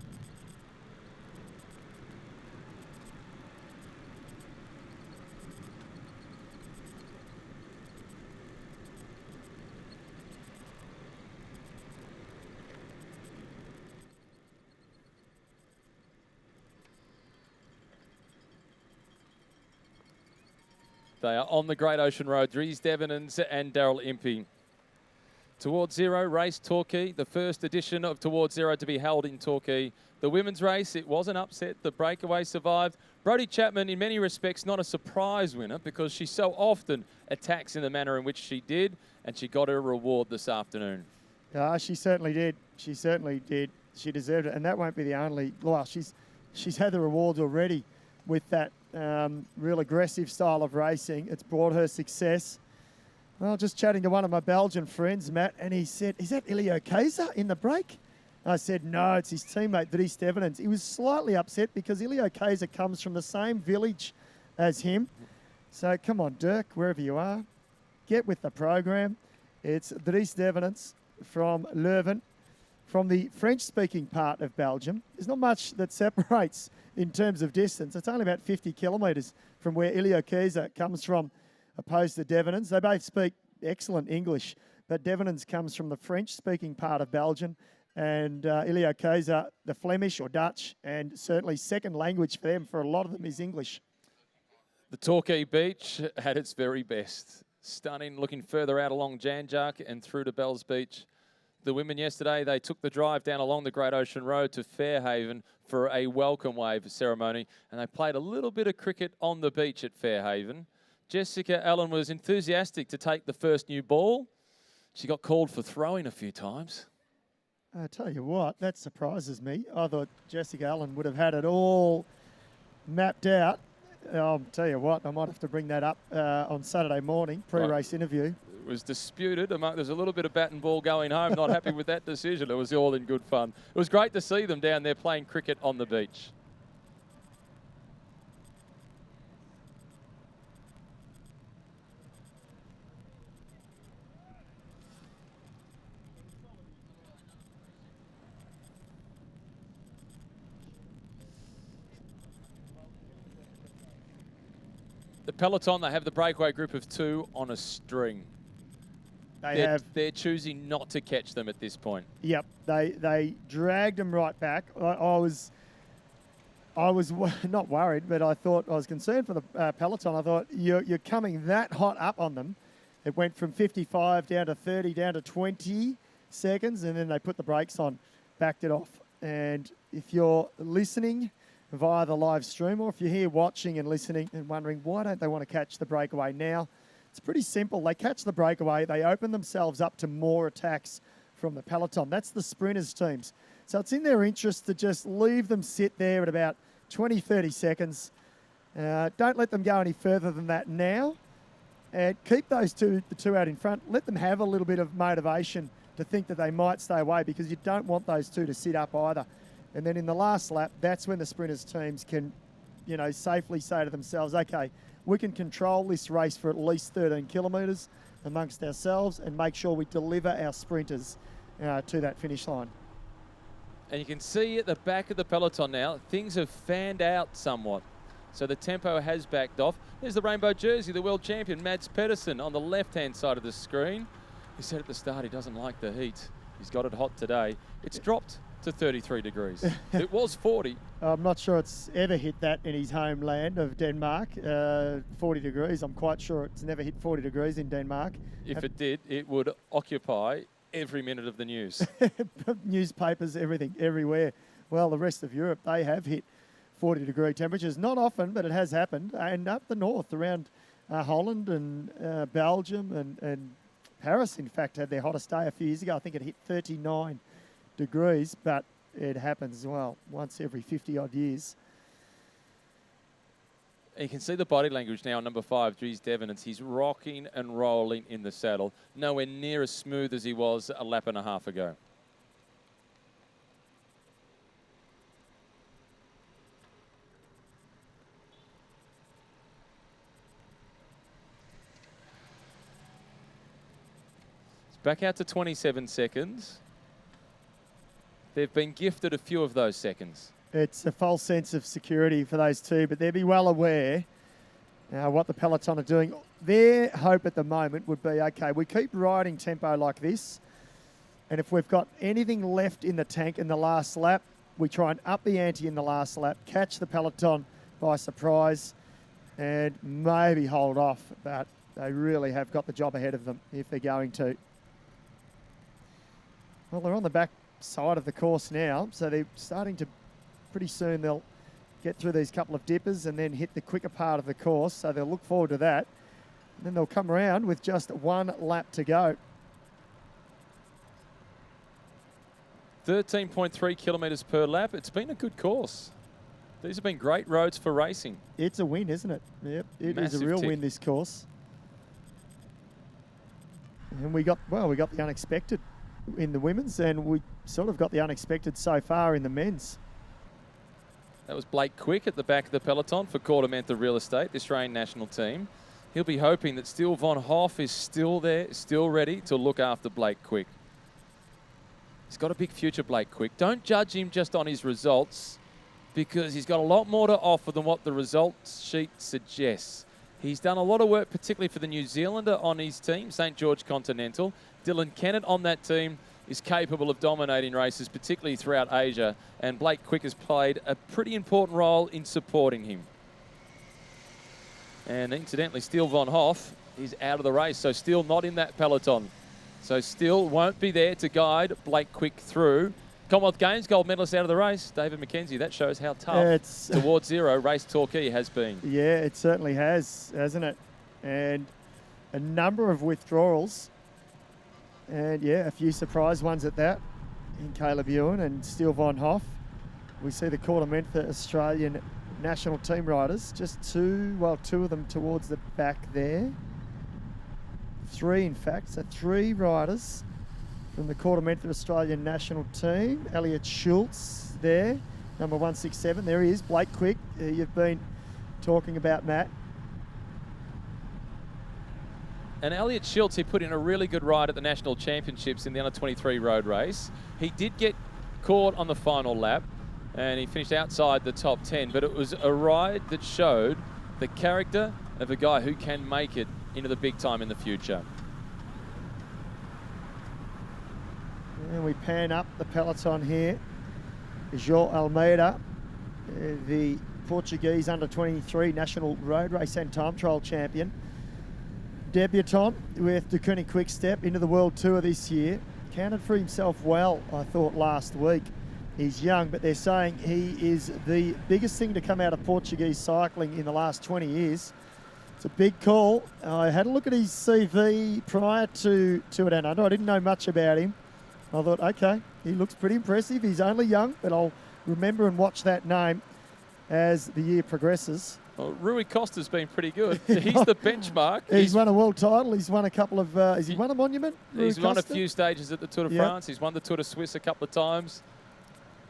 They are on the Great Ocean Road. Dries Devenins and Daryl Impey. Towards Zero race Torquay, the first edition of Towards Zero to be held in Torquay. The women's race, it was an upset. The breakaway survived. Brodie Chapman, in many respects, not a surprise winner because she so often attacks in the manner in which she did, and she got her reward this afternoon. She certainly did. She certainly did. She deserved it, and that won't be the only. Well, she's had the rewards already with that real aggressive style of racing. It's brought her success. Well, just chatting to one of my Belgian friends, Matt, and he said, "Is that Ilio Keizer in the break?" I said, "No, it's his teammate, Dries Devenins." He was slightly upset because Ilio Keizer comes from the same village as him. So come on, Dirk, wherever you are, get with the program. It's Dries Devenants from Leuven, from the French-speaking part of Belgium. There's not much that separates in terms of distance. It's only about 50 kilometres from where Ilya Keza comes from, opposed to Devenants. They both speak excellent English, but Devenants comes from the French-speaking part of Belgium, and Ilya Keza, the Flemish or Dutch, and certainly second language for them, for a lot of them, is English. The Torquay beach had its very best. Stunning, looking further out along Janjak and through to Bells Beach. The women yesterday, they took the drive down along the Great Ocean Road to Fairhaven for a welcome wave ceremony, and they played a little bit of cricket on the beach at Fairhaven. Jessica Allen was enthusiastic to take the first new ball. She got called for throwing a few times. I tell you what, that surprises me. I thought Jessica Allen would have had it all mapped out. I'll tell you what, I might have to bring that up on Saturday morning, pre-race interview. It was disputed. There's a little bit of bat and ball going home. Not happy with that decision. It was all in good fun. It was great to see them down there playing cricket on the beach. The Peloton, they have the breakaway group of 2 on a string. They're choosing not to catch them at this point. Yep, they dragged them right back. I was not worried, but I was concerned for the Peloton. I thought you're coming that hot up on them. It went from 55 down to 30, down to 20 seconds, and then they put the brakes on, backed it off. And if you're listening via the live stream, or if you're here watching and listening and wondering why don't they want to catch the breakaway now, it's pretty simple. They catch the breakaway, they open themselves up to more attacks from the Peloton. That's the sprinters teams. So it's in their interest to just leave them sit there at about 20, 30 seconds. Don't let them go any further than that now. And keep the two out in front. Let them have a little bit of motivation to think that they might stay away, because you don't want those two to sit up either. And then in the last lap, that's when the sprinters teams can, safely say to themselves, okay, we can control this race for at least 13 kilometres amongst ourselves and make sure we deliver our sprinters to that finish line. And you can see at the back of the peloton now, things have fanned out somewhat. So the tempo has backed off. There's the rainbow jersey, the world champion, Mads Pedersen, on the left-hand side of the screen. He said at the start he doesn't like the heat. He's got it hot today. It's dropped to 33 degrees. It was 40. I'm not sure it's ever hit that in his homeland of Denmark, 40 degrees. I'm quite sure it's never hit 40 degrees in Denmark. If it did, it would occupy every minute of the news. Newspapers, everything, everywhere. Well, the rest of Europe, they have hit 40-degree temperatures. Not often, but it has happened. And up the north, around Holland and Belgium and Paris, in fact, had their hottest day a few years ago. I think it hit 39 degrees, but it happens as well once every 50-odd years. You can see the body language now on number 5, Dries Devenants. He's rocking and rolling in the saddle. Nowhere near as smooth as he was a lap and a half ago. It's back out to 27 seconds. They've been gifted a few of those seconds. It's a false sense of security for those two, but they'll be well aware what the Peloton are doing. Their hope at the moment would be, okay, we keep riding tempo like this, and if we've got anything left in the tank in the last lap, we try and up the ante in the last lap, catch the Peloton by surprise, and maybe hold off, but they really have got the job ahead of them if they're going to. Well, they're on the back side of the course now, so they're starting to, pretty soon they'll get through these couple of dippers and then hit the quicker part of the course, so they'll look forward to that. And then they'll come around with just one lap to go. 13.3 kilometres per lap. It's been a good course. These have been great roads for racing. It's a win, isn't it? Yep, it is a real win, this course. And we got the unexpected in the women's, and we sort of got the unexpected so far in the men's. That was Blake Quick at the back of the peloton for Quartermantha Real Estate, the Australian national team. he'll be hoping that Steele Von Hoff is still there, still ready to look after Blake Quick. He's got a big future, Blake Quick. Don't judge him just on his results, because he's got a lot more to offer than what the results sheet suggests. He's done a lot of work, particularly for the New Zealander on his team, St. George Continental. Dylan Kennett on that team is capable of dominating races, particularly throughout Asia, and Blake Quick has played a pretty important role in supporting him. And incidentally, Steele Von Hoff is out of the race, so Steele not in that peloton. So Steele won't be there to guide Blake Quick through. Commonwealth Games gold medalist out of the race, David McKenzie. That shows how tough Towards Zero race Torquay has been. Yeah, it certainly has, hasn't it? And a number of withdrawals. And yeah, a few surprise ones at that in Caleb Ewan and Steele Von Hoff. We see the Quarter Mentha Australian national team riders. Just two of them towards the back there. Three, in fact. So 3 riders from the Quarter Mentha Australian national team. Elliot Schultz there, number 167. There he is, Blake Quick. You've been talking about, Matt. And Elliot Schultz, he put in a really good ride at the National Championships in the Under-23 road race. He did get caught on the final lap, and he finished outside the top 10, but it was a ride that showed the character of a guy who can make it into the big time in the future. And we pan up the peloton here. João Almeida, the Portuguese under-23 national road race and time trial champion. Debutant with Dakuni Quickstep into the World Tour this year. Counted for himself well, I thought, last week. He's young, but they're saying he is the biggest thing to come out of Portuguese cycling in the last 20 years. It's a big call. I had a look at his CV prior to it, and I didn't know much about him. I thought, okay, he looks pretty impressive. He's only young, but I'll remember and watch that name as the year progresses. Well, Rui Costa's been pretty good. He's the benchmark. He's won a world title. He's won a couple of... has he won a monument? He's won a few stages at the Tour de France. He's won the Tour de Suisse a couple of times.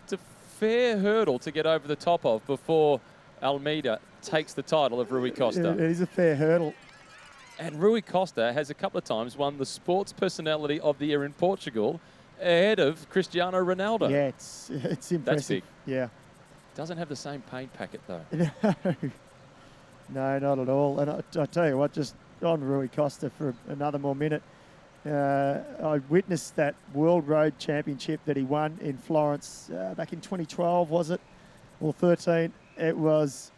It's a fair hurdle to get over the top of before Almeida takes the title of Rui Costa. It is a fair hurdle. And Rui Costa has a couple of times won the Sports Personality of the Year in Portugal ahead of Cristiano Ronaldo. Yeah, it's impressive. That's big. Yeah. Doesn't have the same paint packet, though. No, not at all. And I tell you what, just on Rui Costa for another more minute, I witnessed that World Road Championship that he won in Florence back in 2012, was it? Or 13. It was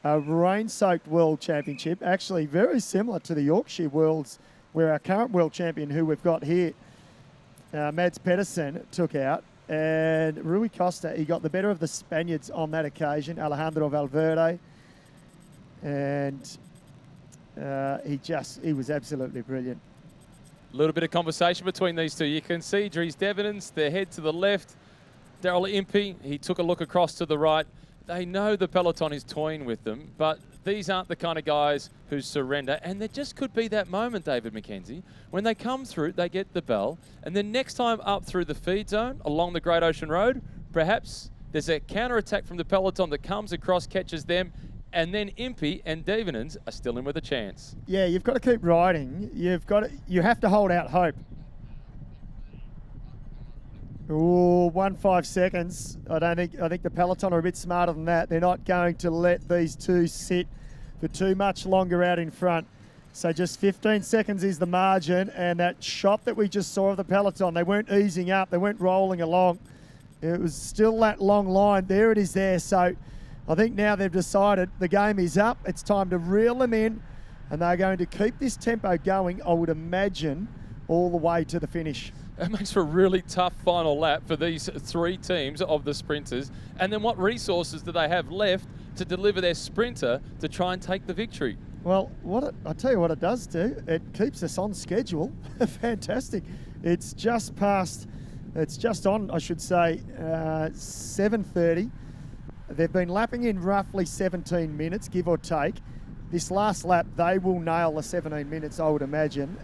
a rain-soaked World Championship, actually very similar to the Yorkshire Worlds, where our current world champion, who we've got here, Mads Pedersen, took out. And Rui Costa, he got the better of the Spaniards on that occasion, Alejandro Valverde. And he was absolutely brilliant. A little bit of conversation between these two. You can see Dries Devenens, their head to the left. Daryl Impey, he took a look across to the right. They know the peloton is toying with them, but these aren't the kind of guys who surrender. And there just could be that moment, David McKenzie, when they come through, they get the bell, and then next time up through the feed zone along the Great Ocean Road, perhaps there's a counter-attack from the peloton that comes across, catches them, and then Impey and Devenens are still in with a chance. Yeah, you've got to keep riding. You have to hold out hope. Ooh, 1.5 seconds. I think the peloton are a bit smarter than that. They're not going to let these two sit for too much longer out in front. So just 15 seconds is the margin, and that shot that we just saw of the peloton, they weren't easing up, they weren't rolling along. It was still that long line. There it is there. So I think now they've decided the game is up. It's time to reel them in, and they're going to keep this tempo going, I would imagine, all the way to the finish. It makes for a really tough final lap for these three teams of the sprinters. And then what resources do they have left to deliver their sprinter to try and take the victory? Well, I'll tell you what it does do. It keeps us on schedule. Fantastic. It's just on, I should say, 7:30. They've been lapping in roughly 17 minutes, give or take. This last lap, they will nail the 17 minutes, I would imagine,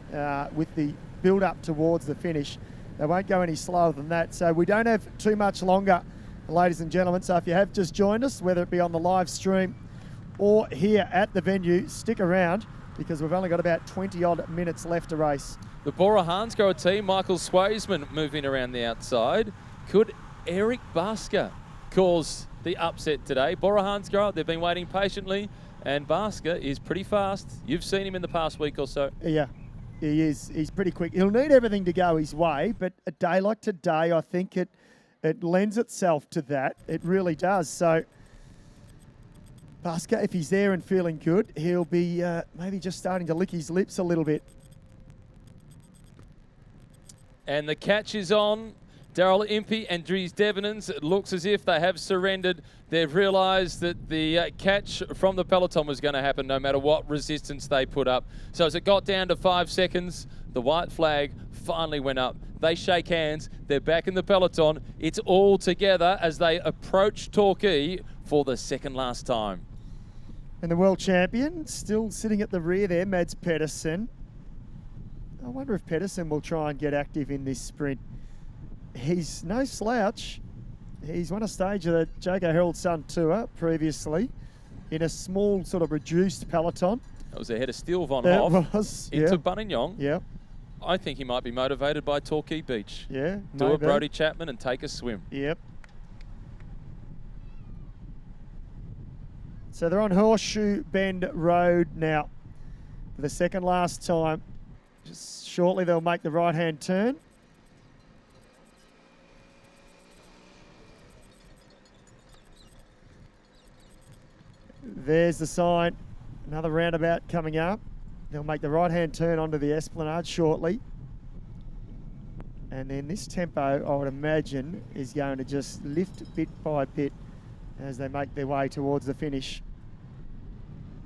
with the build up towards the finish. They won't go any slower than that. So we don't have too much longer, ladies and gentlemen. So if you have just joined us, whether it be on the live stream or here at the venue, stick around because we've only got about 20-odd minutes left to race. The Bora Hansgrohe team, Michael Swaisman moving around the outside. Could Eric Basker cause the upset today? Bora Hansgrohe, they've been waiting patiently, and Basker is pretty fast. You've seen him in the past week or so. Yeah, he is. He's pretty quick. He'll need everything to go his way, but a day like today, I think it lends itself to that. It really does. So Basker, if he's there and feeling good, he'll be maybe just starting to lick his lips a little bit. And the catch is on. Daryl Impey and Dries Devenins. It looks as if they have surrendered. They've realised that the catch from the Peloton was going to happen no matter what resistance they put up. So as it got down to 5 seconds, the white flag finally went up. They shake hands. They're back in the Peloton. It's all together as they approach Torquay for the second last time. And the world champion still sitting at the rear there, Mads Pedersen. I wonder if Pedersen will try and get active in this sprint. He's no slouch. He's won a stage of the Jago Herald Sun Tour previously in a small sort of reduced peloton. That was ahead of Steele von That Hoff was, into yeah. Buninyong. Yeah, I think he might be motivated by Torquay Beach. yeah. Do a maybe. Brodie Chapman and take a swim. Yep. So they're on Horseshoe Bend Road now for the second last time. Just shortly they'll make the right-hand turn. There's the sign. Another roundabout coming up. They'll make the right-hand turn onto the Esplanade shortly. And then this tempo, I would imagine, is going to just lift bit by bit as they make their way towards the finish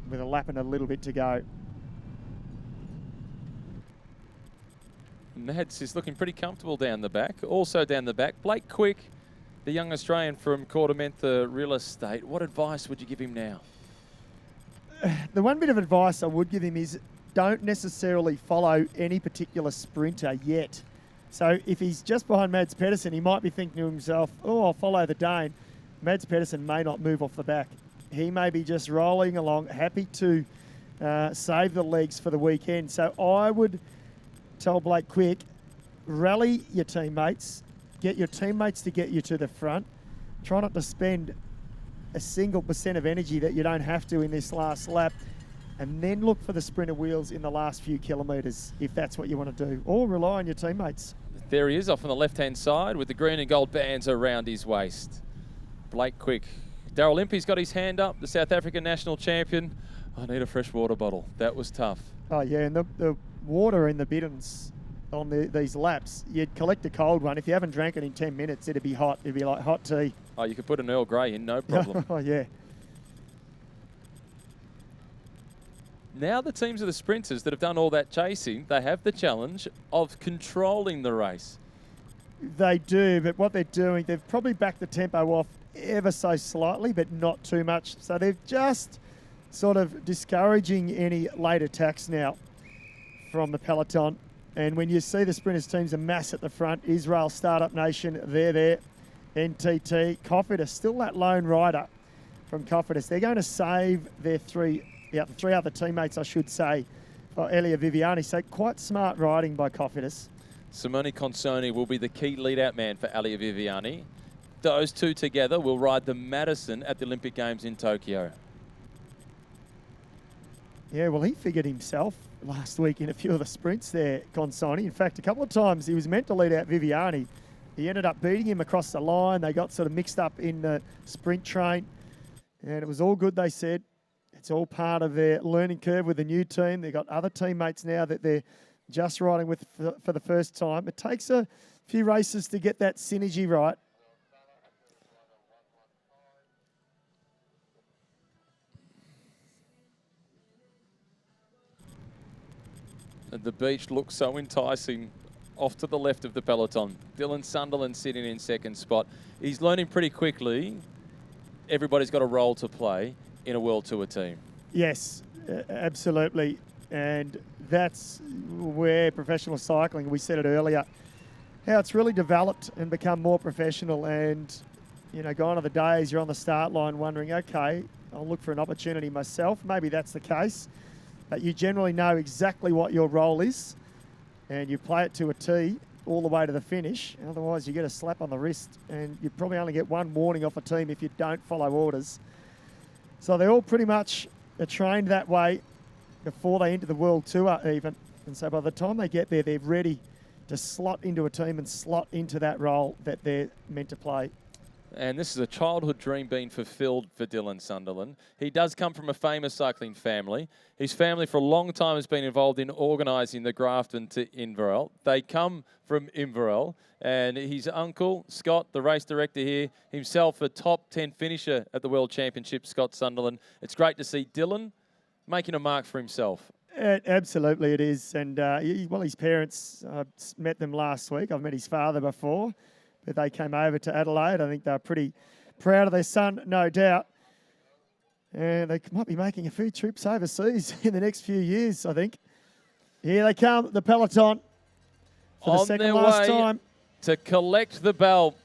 with a lap and a little bit to go. Mads is looking pretty comfortable down the back. Also down the back, Blake Quick, the young Australian from Quartermentha Real Estate. What advice would you give him now? The one bit of advice I would give him is don't necessarily follow any particular sprinter yet. So if he's just behind Mads Pedersen, he might be thinking to himself, oh, I'll follow the Dane. Mads Pedersen may not move off the back. He may be just rolling along, happy to save the legs for the weekend. So I would tell Blake Quick, rally your teammates, get your teammates to get you to the front. Try not to spend a single % of energy that you don't have to in this last lap, and then look for the sprinter wheels in the last few kilometres if that's what you want to do, or rely on your teammates. There he is off on the left-hand side with the green and gold bands around his waist. Blake Quick. Daryl Impey's got his hand up, the South African national champion. I need a fresh water bottle. That was tough. Oh, yeah, and the water in the biddens on these laps, you'd collect a cold one. If you haven't drank it in 10 minutes, it'd be hot. It'd be like hot tea. Oh, you could put an Earl Grey in, no problem. Oh, yeah. Now the teams of the sprinters that have done all that chasing, they have the challenge of controlling the race. They do, but what they're doing, they've probably backed the tempo off ever so slightly, but not too much. So they're just sort of discouraging any late attacks now from the peloton. And when you see the sprinters teams amass at the front, Israel Startup Nation, they're there. NTT, Cofidis, still that lone rider from Cofidis. They're going to save their three other teammates, I should say, for Elia Viviani. So quite smart riding by Cofidis. Simone Consoni will be the key lead-out man for Elia Viviani. Those two together will ride the Madison at the Olympic Games in Tokyo. Yeah, well, he figured himself last week in a few of the sprints there, Consoni. In fact, a couple of times he was meant to lead out Viviani. He ended up beating him across the line. They got sort of mixed up in the sprint train. And it was all good, they said. It's all part of their learning curve with the new team. They've got other teammates now that they're just riding with for the first time. It takes a few races to get that synergy right. And the beach looks so enticing off to the left of the peloton. Dylan Sunderland sitting in second spot. He's learning pretty quickly. Everybody's got a role to play in a World Tour team. Yes, absolutely. And that's where professional cycling, we said it earlier, how it's really developed and become more professional. And, you know, gone are the days you're on the start line wondering, okay, I'll look for an opportunity myself. Maybe that's the case. But you generally know exactly what your role is, and you play it to a T all the way to the finish. Otherwise, you get a slap on the wrist, and you probably only get one warning off a team if you don't follow orders. So they all pretty much are trained that way before they enter the World Tour even. And so by the time they get there, they're ready to slot into a team and slot into that role that they're meant to play. And this is a childhood dream being fulfilled for Dylan Sunderland. He does come from a famous cycling family. His family for a long time has been involved in organising the Grafton to Inverell. They come from Inverell, and his uncle, Scott, the race director here, himself a top 10 finisher at the World Championship, Scott Sunderland. It's great to see Dylan making a mark for himself. Absolutely it is. And his parents, I met them last week. I've met his father before, but they came over to Adelaide. I think they're pretty proud of their son, no doubt. And they might be making a few trips overseas in the next few years, I think. Here they come, the Peloton, for the second last time. To collect the belt.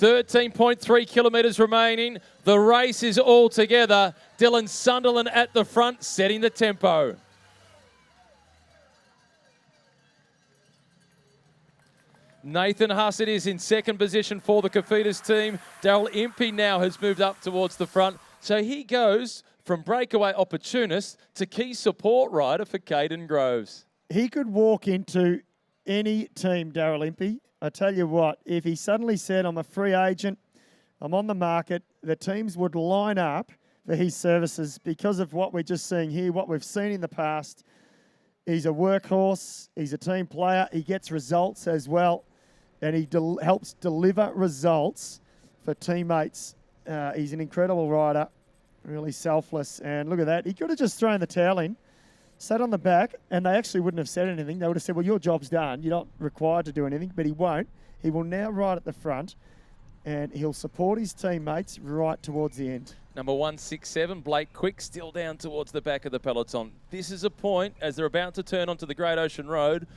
13.3 kilometres remaining. The race is all together. Dylan Sunderland at the front, setting the tempo. Nathan Hussett is in second position for the Kafitas team. Daryl Impey now has moved up towards the front. So he goes from breakaway opportunist to key support rider for Caden Groves. He could walk into any team, Daryl Impey. I tell you what, if he suddenly said, I'm a free agent, I'm on the market, the teams would line up for his services because of what we're just seeing here, what we've seen in the past. He's a workhorse, he's a team player, he gets results as well, and he helps deliver results for teammates. He's an incredible rider, really selfless, and look at that. He could have just thrown the towel in, sat on the back, and they actually wouldn't have said anything. They would have said, well, your job's done. You're not required to do anything, but he won't. He will now ride at the front, and he'll support his teammates right towards the end. Number 167, Blake Quick, still down towards the back of the peloton. This is a point, as they're about to turn onto the Great Ocean Road,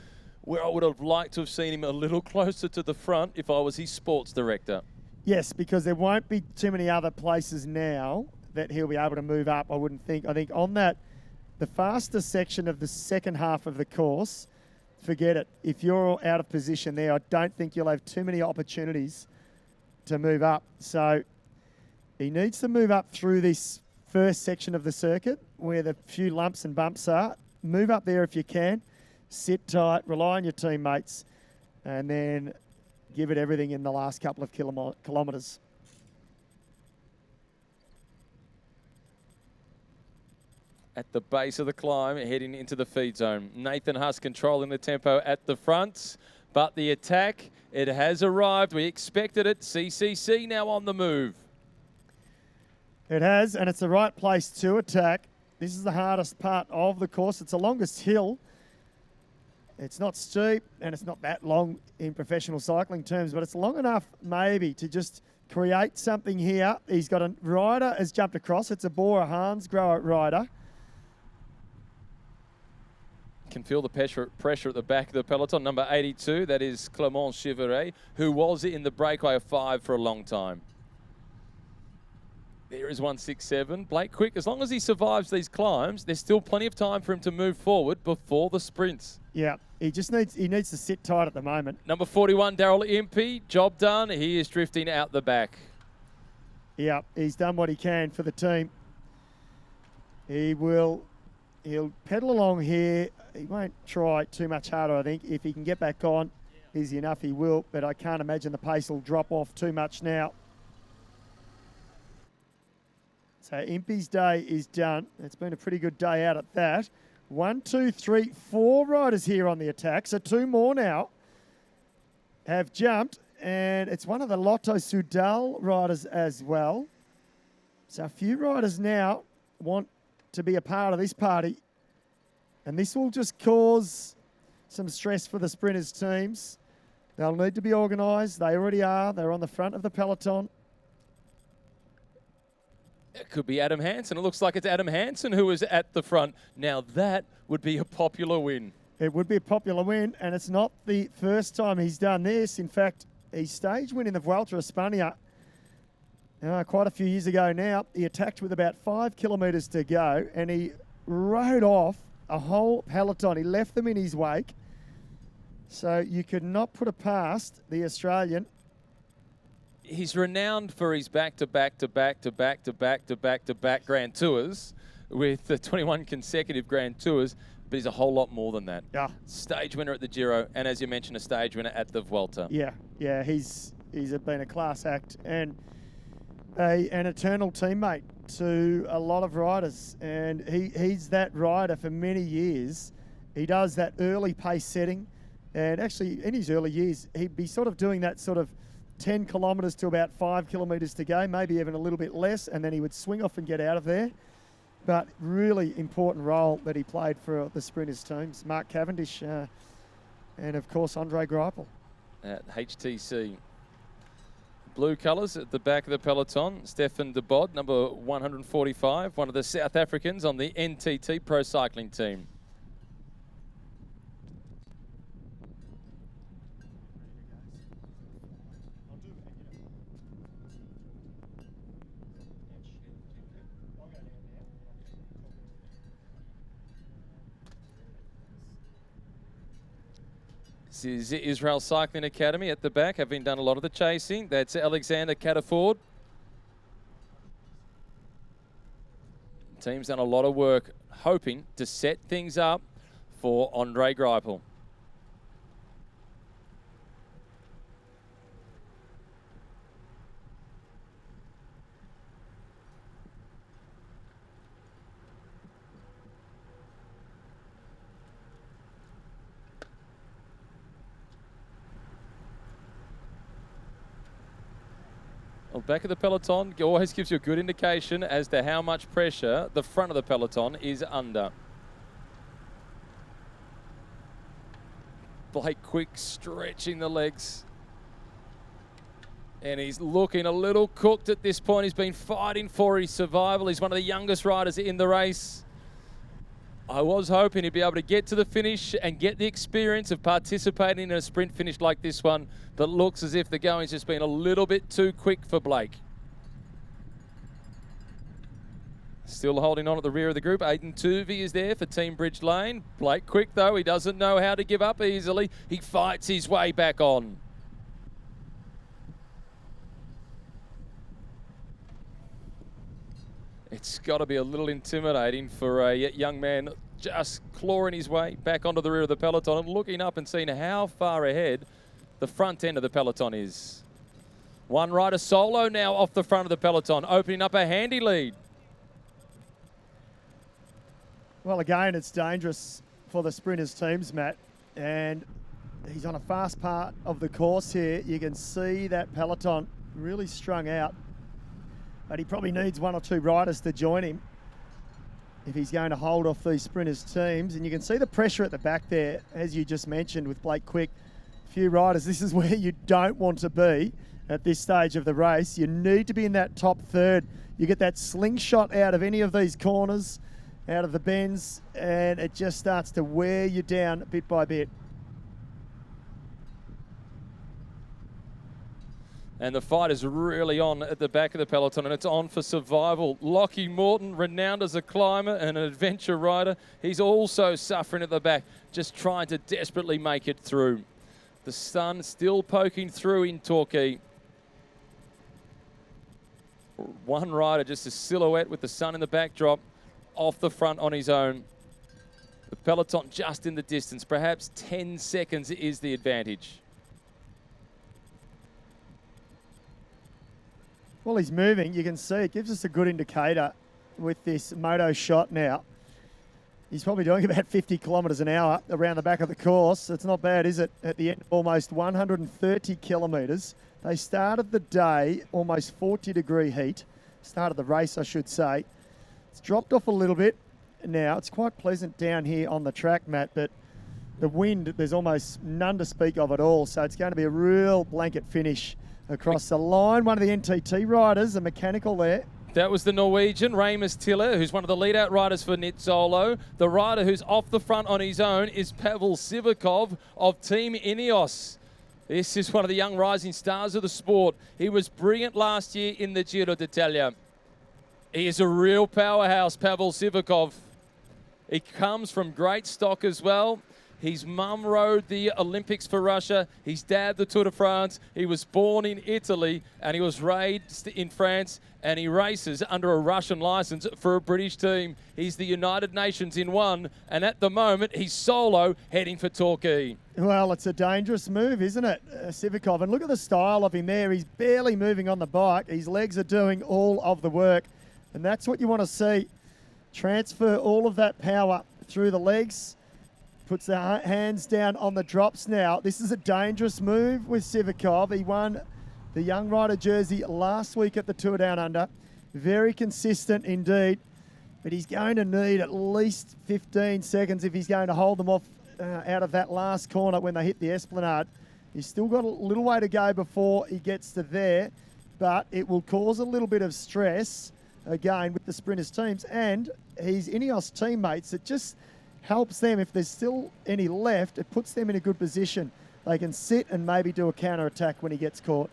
where I would have liked to have seen him a little closer to the front if I was his sports director. Yes, because there won't be too many other places now that he'll be able to move up, I wouldn't think. I think on that, the fastest section of the second half of the course, forget it. If you're out of position there, I don't think you'll have too many opportunities to move up. So he needs to move up through this first section of the circuit where the few lumps and bumps are. Move up there if you can. Sit tight, rely on your teammates, and then give it everything in the last couple of kilometres. At the base of the climb, heading into the feed zone. Nathan Huss controlling the tempo at the front, but the attack, it has arrived. We expected it. CCC now on the move. It has, and it's the right place to attack. This is the hardest part of the course. It's the longest hill. It's not steep, and it's not that long in professional cycling terms, but it's long enough maybe to just create something here. He's got a rider has jumped across. It's a Bora Hansgrohe rider. Can feel the pressure at the back of the peloton. Number 82, that is Clement Chiveret, who was in the breakaway of 5 for a long time. There is 167. Blake Quick, as long as he survives these climbs, there's still plenty of time for him to move forward before the sprints. Yeah, he needs to sit tight at the moment. Number 41, Daryl Impey, job done. He is drifting out the back. Yeah, he's done what he can for the team. He'll pedal along here. He won't try too much harder, I think. If he can get back on, easy enough, he will. But I can't imagine the pace will drop off too much now. So Impey's day is done. It's been a pretty good day out at that. 1, 2, 3, 4 riders here on the attack. So 2 more now have jumped. And it's one of the Lotto Soudal riders as well. So a few riders now want to be a part of this party. And this will just cause some stress for the sprinters teams. They'll need to be organised. They already are. They're on the front of the peloton. It could be Adam Hansen. It looks like it's Adam Hansen who is at the front. Now that would be a popular win. It would be a popular win, and it's not the first time he's done this. In fact, his stage win in the Vuelta a España quite a few years ago now. He attacked with about 5 kilometres to go, and he rode off a whole peloton. He left them in his wake. So you could not put it past the Australian. He's renowned for his back-to-back Grand Tours with the 21 consecutive Grand Tours, but he's a whole lot more than that. Yeah. Stage winner at the Giro, and as you mentioned, a stage winner at the Vuelta. Yeah, he's been a class act and an eternal teammate to a lot of riders, and he's that rider for many years. He does that early pace setting, and actually in his early years, he'd be sort of doing that sort of 10 kilometres to about 5 kilometres to go, maybe even a little bit less, and then he would swing off and get out of there. But really important role that he played for the sprinters teams. Mark Cavendish and, of course, Andre Greipel. At HTC. Blue colours at the back of the peloton. Stefan de Bod, number 145, one of the South Africans on the NTT Pro Cycling team. This is Israel Cycling Academy at the back, having done a lot of the chasing. That's Alexander Cataford. Team's done a lot of work hoping to set things up for Andre Greipel. Well, back of the peloton always gives you a good indication as to how much pressure the front of the peloton is under. Blake Quick stretching the legs. And he's looking a little cooked at this point. He's been fighting for his survival. He's one of the youngest riders in the race. I was hoping he'd be able to get to the finish and get the experience of participating in a sprint finish like this one, but looks as if the going's just been a little bit too quick for Blake. Still holding on at the rear of the group. Aidan Tuvey is there for Team Bridge Lane. Blake Quick, though, he doesn't know how to give up easily. He fights his way back on. It's got to be a little intimidating for a young man just clawing his way back onto the rear of the peloton and looking up and seeing how far ahead the front end of the peloton is. One rider solo now off the front of the peloton, opening up a handy lead. Well, again, it's dangerous for the sprinters teams, Matt, and he's on a fast part of the course here. You can see that peloton really strung out. But he probably needs one or two riders to join him if he's going to hold off these sprinters' teams. And you can see the pressure at the back there, as you just mentioned, with Blake Quick. A few riders, this is where you don't want to be at this stage of the race. You need to be in that top third. You get that slingshot out of any of these corners, out of the bends, and it just starts to wear you down bit by bit. And the fight is really on at the back of the peloton, and it's on for survival. Lockie Morton, renowned as a climber and an adventure rider, he's also suffering at the back, just trying to desperately make it through. The sun still poking through in Torquay. One rider, just a silhouette with the sun in the backdrop, off the front on his own. The peloton just in the distance, perhaps 10 seconds is the advantage. Well, he's moving. You can see it gives us a good indicator with this moto shot now. He's probably doing about 50 kilometres an hour around the back of the course. It's not bad, is it? At the end, almost 130 kilometres. They started the day almost 40-degree heat. Started the race, I should say. It's dropped off a little bit now. It's quite pleasant down here on the track, Matt, but the wind, there's almost none to speak of at all. So it's going to be a real blanket finish across the line. One of the NTT riders, a mechanical there. That was the Norwegian, Ramus Tiller, who's one of the lead-out riders for Nizzolo. The rider who's off the front on his own is Pavel Sivakov of Team Ineos. This is one of the young rising stars of the sport. He was brilliant last year in the Giro d'Italia. He is a real powerhouse, Pavel Sivakov. He comes from great stock as well. His mum rode the Olympics for Russia. His dad, the Tour de France. He was born in Italy and he was raised in France, and he races under a Russian license for a British team. He's the United Nations in one, and at the moment, he's solo heading for Torquay. Well, it's a dangerous move, isn't it, Sivakov? And look at the style of him there. He's barely moving on the bike. His legs are doing all of the work, and that's what you want to see. Transfer all of that power through the legs. Puts the hands down on the drops now. This is a dangerous move with Sivakov. He won the Young Rider jersey last week at the Tour Down Under. Very consistent indeed. But he's going to need at least 15 seconds if he's going to hold them off out of that last corner when they hit the Esplanade. He's still got a little way to go before he gets to there, but it will cause a little bit of stress again with the sprinters teams and his Ineos teammates. It just helps them. If there's still any left, it puts them in a good position. They can sit and maybe do a counter-attack when he gets caught.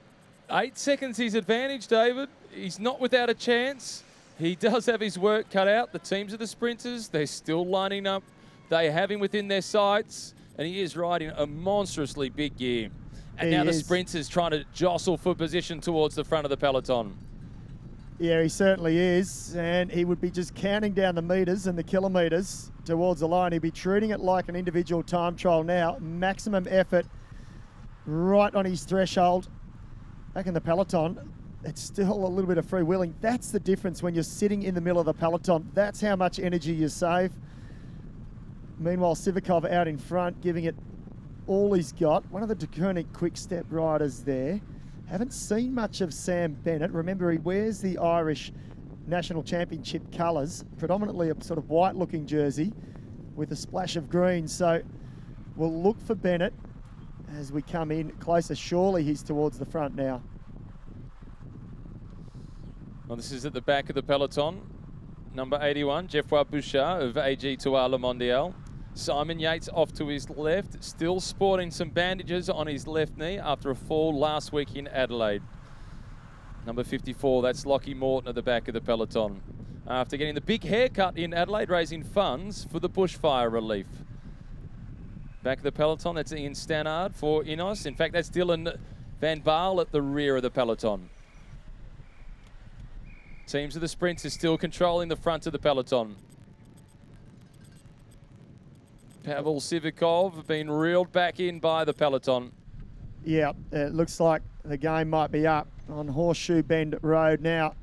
8 seconds his advantage, David. He's not without a chance. He does have his work cut out. The teams of the sprinters, they're still lining up. They have him within their sights, and he is riding a monstrously big gear. And now the sprinters trying to jostle for position towards the front of the peloton. Yeah, he certainly is, and he would be just counting down the metres and the kilometres towards the line. He'd be treating it like an individual time trial now. Maximum effort right on his threshold. Back in the peloton, it's still a little bit of free wheeling. That's the difference when you're sitting in the middle of the peloton. That's how much energy you save. Meanwhile, Sivakov out in front, giving it all he's got. One of the Torquay quick step riders there. Haven't seen much of Sam Bennett. Remember, he wears the Irish National Championship colours, predominantly a sort of white-looking jersey with a splash of green. So we'll look for Bennett as we come in closer. Surely he's towards the front now. Well, this is at the back of the peloton. Number 81, Geoffroy Bouchard of AG2R Le Mondial. Simon Yates off to his left, still sporting some bandages on his left knee after a fall last week in Adelaide. Number 54, that's Lockie Morton at the back of the peloton. After getting the big haircut in Adelaide, raising funds for the bushfire relief. Back of the peloton, that's Ian Stannard for Ineos. In fact, that's Dylan Van Baal at the rear of the peloton. Teams of the sprints are still controlling the front of the peloton. Pavel Sivakov been reeled back in by the peloton. Yeah, it looks like the game might be up on Horseshoe Bend Road now.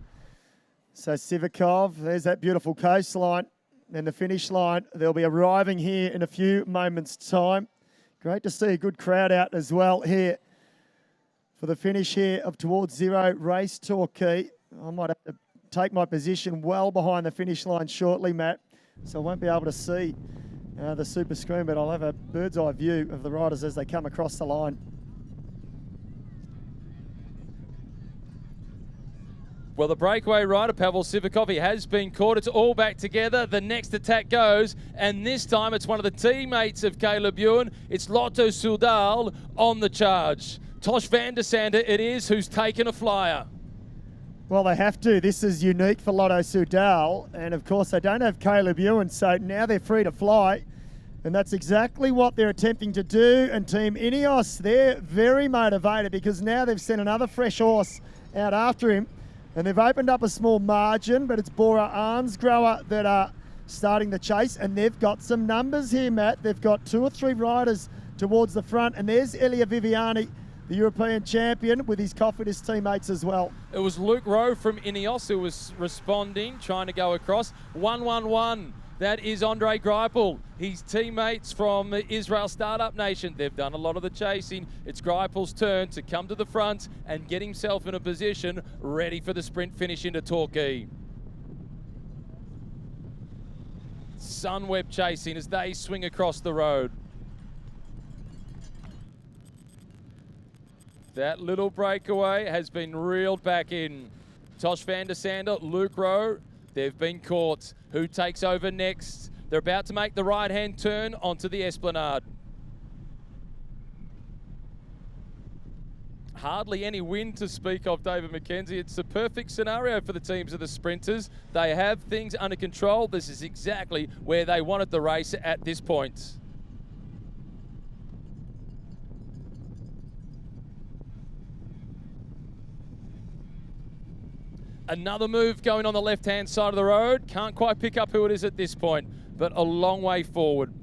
So Sivakov, there's that beautiful coastline and the finish line. They'll be arriving here in a few moments' time. Great to see a good crowd out as well here for the finish here of Towards Zero Race Torquay. I might have to take my position well behind the finish line shortly, Matt, so I won't be able to see the super screen, but I'll have a bird's eye view of the riders as they come across the line. Well, the breakaway rider, Pavel Sivakov, he has been caught. It's all back together. The next attack goes, and this time it's one of the teammates of Caleb Ewan. It's Lotto Soudal on the charge. Tosh van der Sande it is who's taken a flyer. Well, they have to. This is unique for Lotto Soudal, and of course they don't have Caleb Ewan, so now they're free to fly, and that's exactly what they're attempting to do. And Team Ineos, they're very motivated because now they've sent another fresh horse out after him, and they've opened up a small margin, but it's Bora Arnsgrower that are starting the chase, and they've got some numbers here, Matt. They've got 2 or 3 riders towards the front, and there's Elia Viviani, the European champion, with his Cofidis teammates as well. It was Luke Rowe from Ineos who was responding, trying to go across. 1-1-1. That is Andre Greipel. His teammates from Israel Startup Nation. They've done a lot of the chasing. It's Greipel's turn to come to the front and get himself in a position ready for the sprint finish into Torquay. Sunweb chasing as they swing across the road. That little breakaway has been reeled back in. Tosh van der Sande, Luke Rowe, they've been caught. Who takes over next? They're about to make the right-hand turn onto the Esplanade. hardly any wind to speak of, David McKenzie. It's the perfect scenario for the teams of the sprinters. They have things under control. This is exactly where they wanted the race at this point. Another move going on the left-hand side of the road. Can't quite pick up who it is at this point, but a long way forward.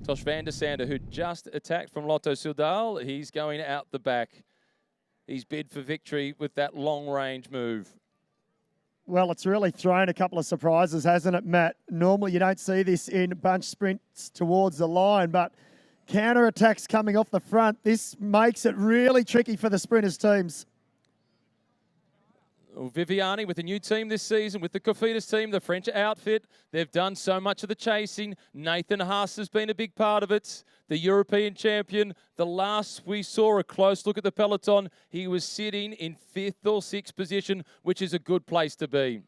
Tosh van der Sande, who just attacked from Lotto Soudal, he's going out the back. He's bid for victory with that long-range move. Well, it's really thrown a couple of surprises, hasn't it, Matt? Normally you don't see this in bunch sprints towards the line, but counter-attacks coming off the front. This makes it really tricky for the sprinters teams. Viviani with a new team this season, with the Cofidis team, the French outfit. They've done so much of the chasing. Nathan Haas has been a big part of it. The European champion. The last we saw a close look at the Peloton, he was sitting in 5th or 6th position, which is a good place to be.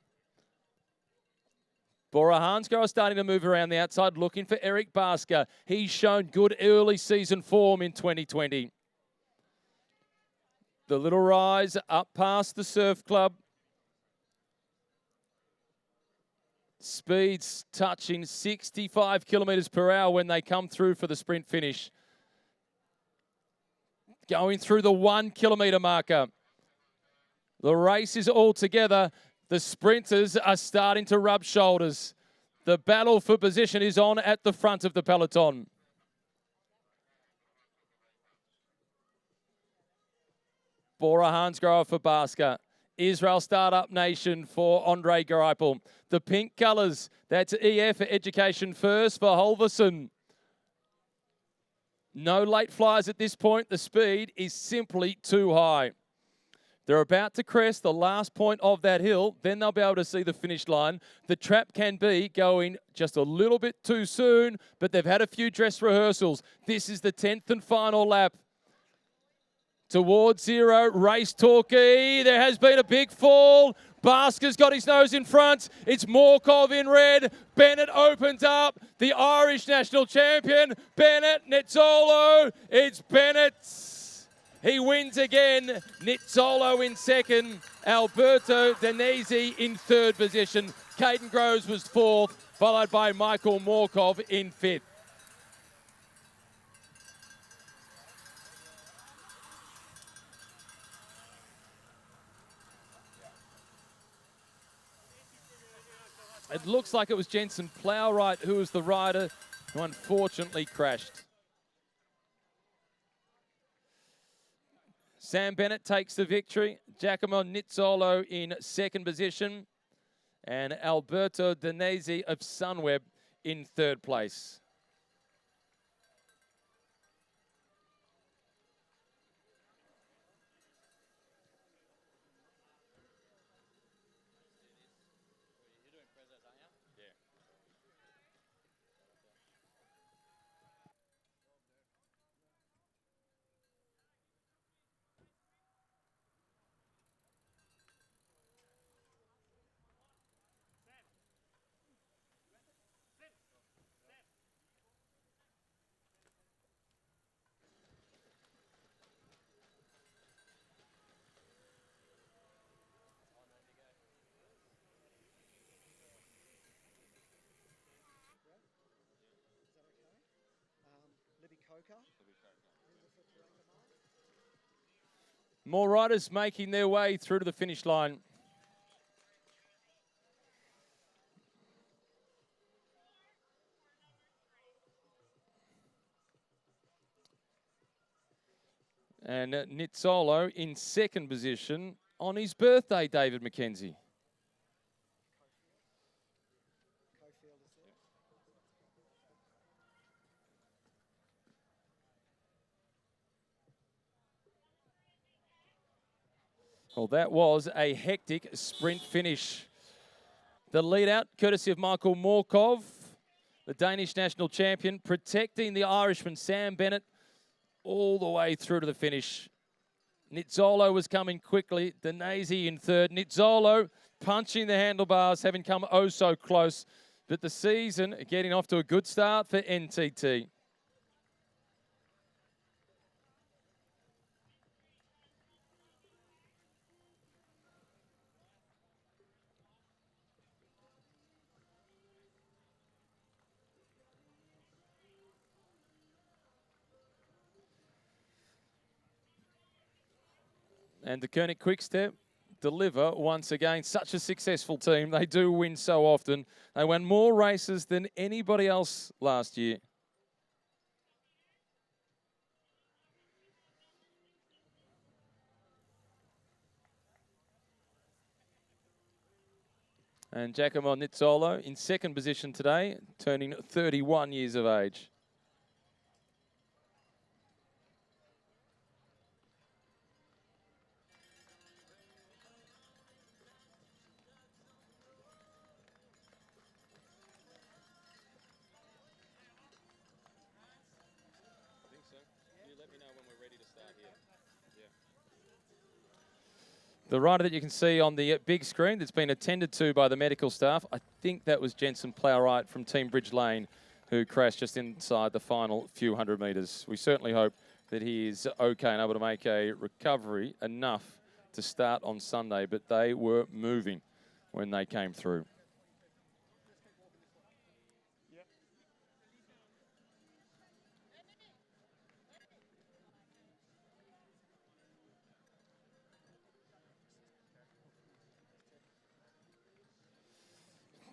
Bora Hansgrohe starting to move around the outside, looking for Eric Basker. He's shown good early season form in 2020. The little rise up past the Surf Club. Speeds touching 65 kilometres per hour when they come through for the sprint finish. Going through the 1 kilometre marker. The race is all together. The sprinters are starting to rub shoulders. The battle for position is on at the front of the peloton. Bora Hansgrohe for Basker. Israel Startup Nation for Andre Greipel. The pink colours, that's EF Education First for Holverson. No late flyers at this point. The speed is simply too high. They're about to crest the last point of that hill. Then they'll be able to see the finish line. The trap can be going just a little bit too soon, but they've had a few dress rehearsals. This is the 10th and final lap. Towards zero, race Torquay. There has been a big fall. Basker's got his nose in front. It's Morkov in red. Bennett opens up. The Irish national champion, Bennett Nizzolo. It's Bennett. He wins again. Nizzolo in second. Alberto Danesi in third position. Caden Groves was fourth, followed by Michael Morkov in fifth. It looks like it was Jensen Plowright who was the rider who unfortunately crashed. Sam Bennett takes the victory. Giacomo Nizzolo in second position. And Alberto Danesi of Sunweb in third place. More riders making their way through to the finish line. And Nizzolo in second position on his birthday, David McKenzie. Well, that was a hectic sprint finish. The lead out, courtesy of Michael Morkov, the Danish national champion, protecting the Irishman Sam Bennett all the way through to the finish. Nizzolo was coming quickly. Danesi in third. Nizzolo punching the handlebars, having come oh so close. But the season getting off to a good start for NTT. And the Koenig Quickstep deliver once again. Such a successful team. They do win so often. They won more races than anybody else last year. And Giacomo Nizzolo in second position today, turning 31 years of age. The rider that you can see on the big screen that's been attended to by the medical staff, I think that was Jensen Plowright from Team Bridge Lane, who crashed just inside the final few hundred metres. We certainly hope that he is okay and able to make a recovery enough to start on Sunday, but they were moving when they came through.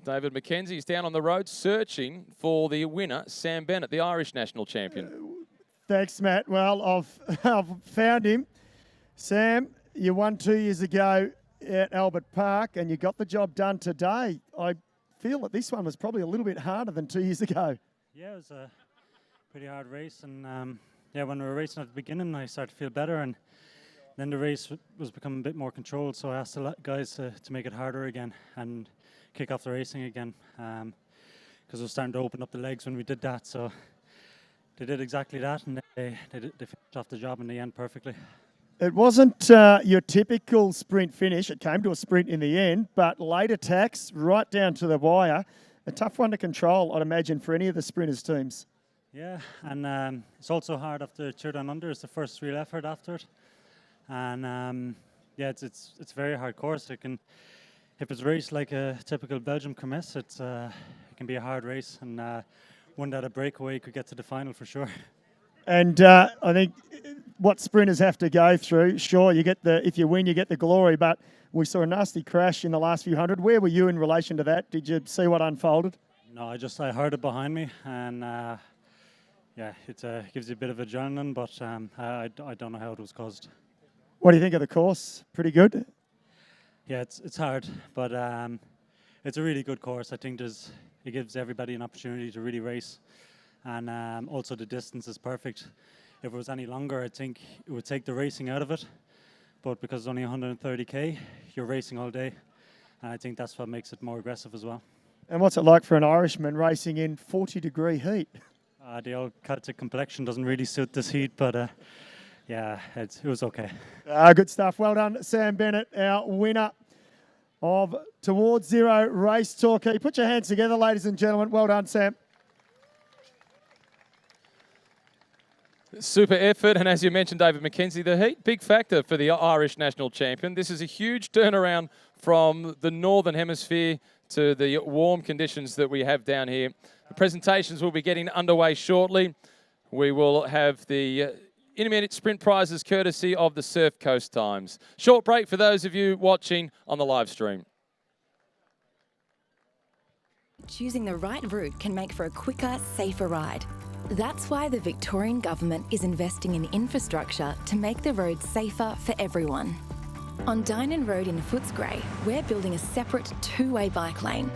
David McKenzie's down on the road searching for the winner, Sam Bennett, the Irish national champion. Thanks, Matt. Well, I've found him. Sam, you won 2 years ago at Albert Park and you got the job done today. I feel that this one was probably a little bit harder than 2 years ago. Yeah, it was a pretty hard race. And yeah, when we were racing at the beginning, I started to feel better. And then the race was becoming a bit more controlled. So I asked the guys to make it harder again and kick off the racing again, because it was starting to open up the legs when we did that. So they did exactly that, and they finished off the job in the end perfectly. It wasn't your typical sprint finish. It came to a sprint in the end, but late attacks right down to the wire. A tough one to control, I'd imagine, for any of the sprinters' teams. Yeah, and it's also hard after Tour Down Under. It's the first real effort after it, and yeah, it's a very hard course. If it's raced like a typical Belgium kermesse, it can be a hard race, and one that a breakaway could get to the final for sure. And I think what sprinters have to go through, sure, if you win, you get the glory, but we saw a nasty crash in the last few hundred. Where were you in relation to that? Did you see what unfolded? No, I heard it behind me, and yeah, it gives you a bit of adrenaline, but I don't know how it was caused. What do you think of the course? Pretty good? Yeah, it's hard, but it's a really good course. I think it gives everybody an opportunity to really race, and also the distance is perfect. If it was any longer, I think it would take the racing out of it, but because it's only 130k, you're racing all day, and I think that's what makes it more aggressive as well. And what's it like for an Irishman racing in 40-degree heat? The old Celtic complexion doesn't really suit this heat, but yeah, it was okay. Good stuff. Well done, Sam Bennett, our winner of Towards Zero Race Torquay. Put your hands together, ladies and gentlemen. Well done, Sam. Super effort, and as you mentioned, David McKenzie, the heat, big factor for the Irish national champion. This is a huge turnaround from the Northern Hemisphere to the warm conditions that we have down here. The presentations will be getting underway shortly. We will have the intermediate sprint prizes courtesy of the Surf Coast Times. Short break for those of you watching on the live stream. Choosing the right route can make for a quicker, safer ride. That's why the Victorian Government is investing in infrastructure to make the roads safer for everyone. On Dynon Road in Footscray, we're building a separate two-way bike lane,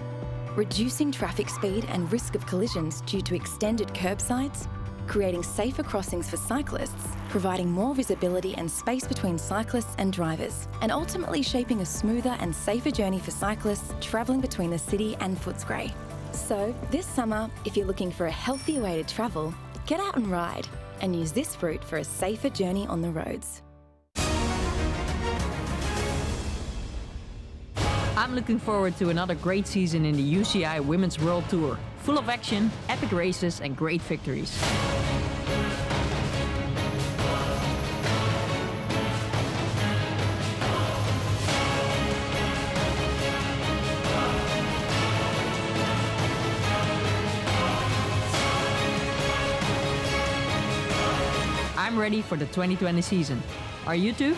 reducing traffic speed and risk of collisions due to extended curbsides, creating safer crossings for cyclists, providing more visibility and space between cyclists and drivers, and ultimately shaping a smoother and safer journey for cyclists travelling between the city and Footscray. So, this summer, if you're looking for a healthier way to travel, get out and ride, and use this route for a safer journey on the roads. I'm looking forward to another great season in the UCI Women's World Tour, full of action, epic races and great victories. I'm ready for the 2020 season. Are you too?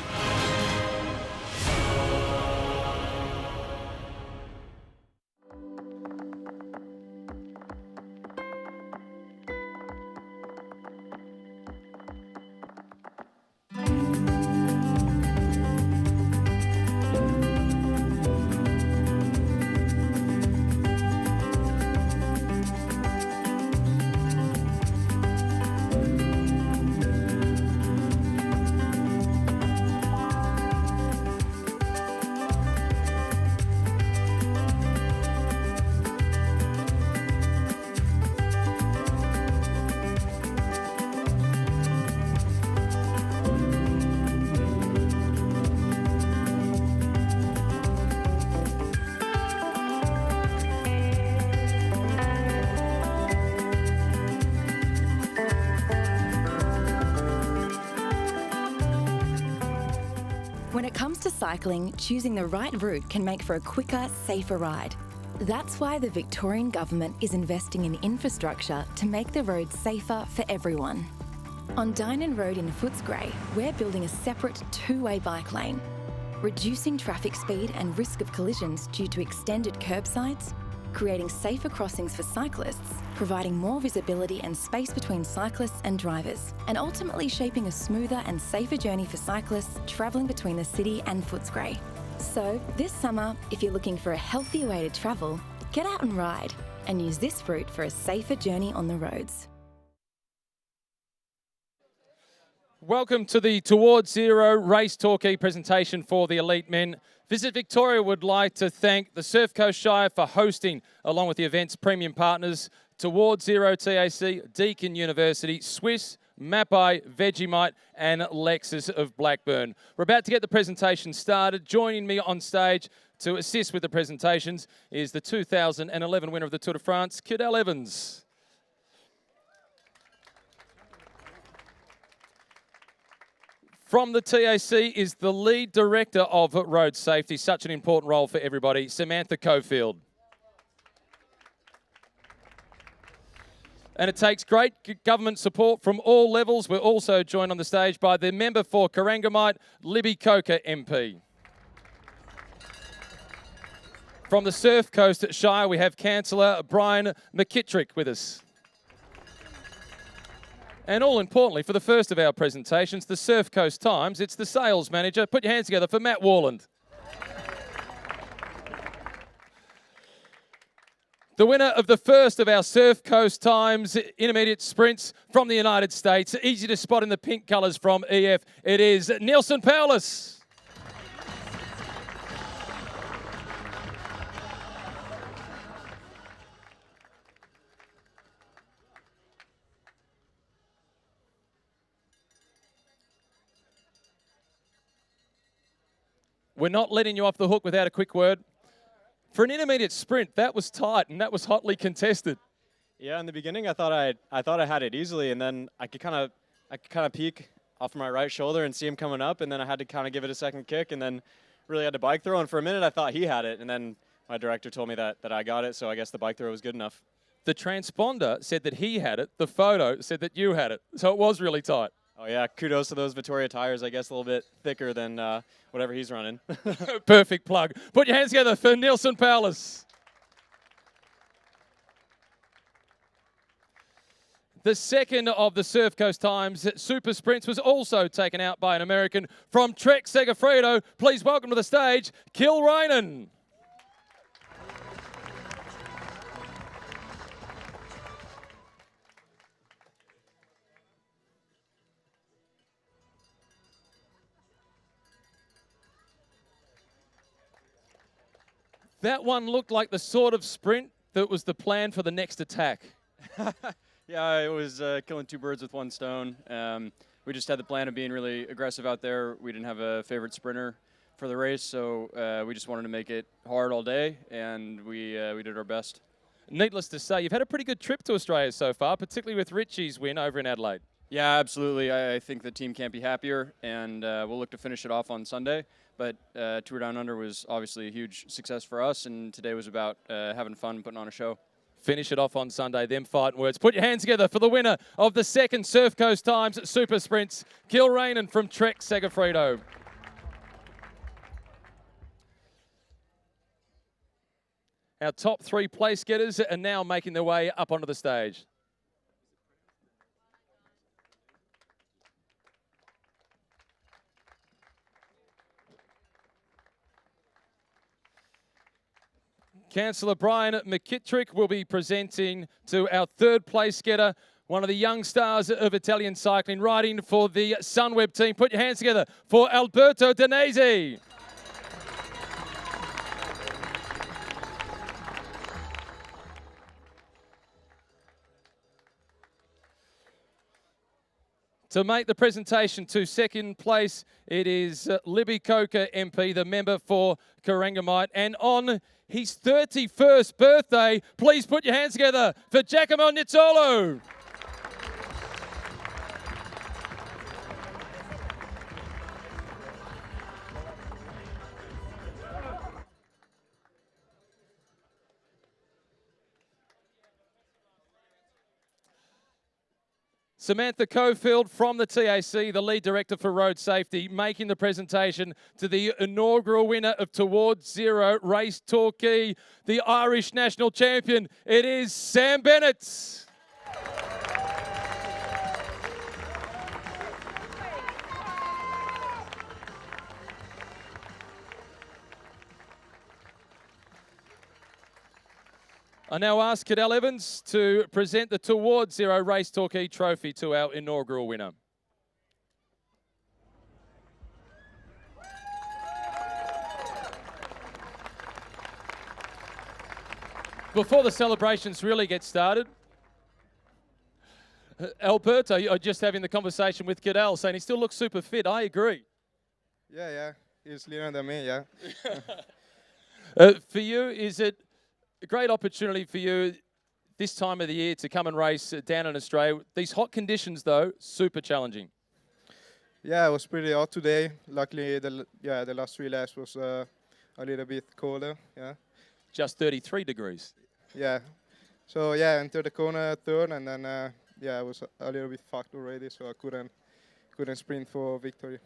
cycling, choosing the right route can make for a quicker, safer ride. That's why the Victorian Government is investing in infrastructure to make the roads safer for everyone. On Dynon Road in Footscray, we're building a separate two-way bike lane, reducing traffic speed and risk of collisions due to extended curbsides, creating safer crossings for cyclists, providing more visibility and space between cyclists and drivers, and ultimately shaping a smoother and safer journey for cyclists travelling between the city and Footscray. So, this summer, if you're looking for a healthier way to travel, get out and ride, and use this route for a safer journey on the roads. Welcome to the Towards Zero Race Torquay presentation for the elite men. Visit Victoria would like to thank the Surf Coast Shire for hosting, along with the event's premium partners, Towards Zero TAC, Deakin University, Swiss, Mapai, Vegemite and Lexus of Blackburn. We're about to get the presentation started. Joining me on stage to assist with the presentations is the 2011 winner of the Tour de France, Cadel Evans. From the TAC is the lead director of road safety, such an important role for everybody, Samantha Cofield. And it takes great government support from all levels. We're also joined on the stage by the member for Corangamite, Libby Coker MP. From the Surf Coast Shire, we have Councillor Brian McKittrick with us. And all importantly, for the first of our presentations, the Surf Coast Times, it's the sales manager. Put your hands together for Matt Warland. The winner of the first of our Surf Coast Times intermediate sprints from the United States, easy to spot in the pink colours from EF, it is Nelson Paulus. We're not letting you off the hook without a quick word. For an intermediate sprint, that was tight and that was hotly contested. Yeah, in the beginning, I thought I had it easily, and then I could kind of peek off my right shoulder and see him coming up, and then I had to kind of give it a second kick, and then really had to bike throw. And for a minute, I thought he had it, and then my director told me that I got it, so I guess the bike throw was good enough. The transponder said that he had it. The photo said that you had it. So it was really tight. Oh yeah, kudos to those Vittoria tires. I guess a little bit thicker than whatever he's running. Perfect plug. Put your hands together for Nelson Paulus. The second of the Surf Coast Times Super Sprints was also taken out by an American from Trek Segafredo. Please welcome to the stage, Kilrainen. That one looked like the sort of sprint that was the plan for the next attack. Yeah, it was killing two birds with one stone. We just had the plan of being really aggressive out there. We didn't have a favorite sprinter for the race, so we just wanted to make it hard all day, and we did our best. Needless to say, you've had a pretty good trip to Australia so far, particularly with Richie's win over in Adelaide. Yeah, absolutely. I think the team can't be happier, and we'll look to finish it off on Sunday. But Tour Down Under was obviously a huge success for us, and today was about having fun, putting on a show. Finish it off on Sunday, them fighting words. Put your hands together for the winner of the second Surf Coast Times Super Sprints, Kilrainen from Trek Segafredo. Our top three place getters are now making their way up onto the stage. Councillor Brian McKittrick will be presenting to our third place getter, one of the young stars of Italian cycling, riding for the Sunweb team. Put your hands together for Alberto Danese. To make the presentation to second place, it is Libby Coker MP, the member for Corangamite. And on his 31st birthday, please put your hands together for Giacomo Nizzolo. Samantha Cofield from the TAC, the lead director for road safety, making the presentation to the inaugural winner of Towards Zero Race Torquay, the Irish national champion. It is Sam Bennett. I now ask Cadel Evans to present the Towards Zero Race Torquay trophy to our inaugural winner. Before the celebrations really get started, Alberto, you're just having the conversation with Cadel, saying he still looks super fit. I agree. Yeah, he's leaner than me, yeah. For you, is it a great opportunity for you this time of the year to come and race down in Australia? These hot conditions, though, super challenging. Yeah, it was pretty hot today. Luckily, the last 3 laps was a little bit colder, yeah. Just 33 degrees. Yeah. So, yeah, entered the corner third, and then, I was a little bit fucked already, so I couldn't sprint for victory.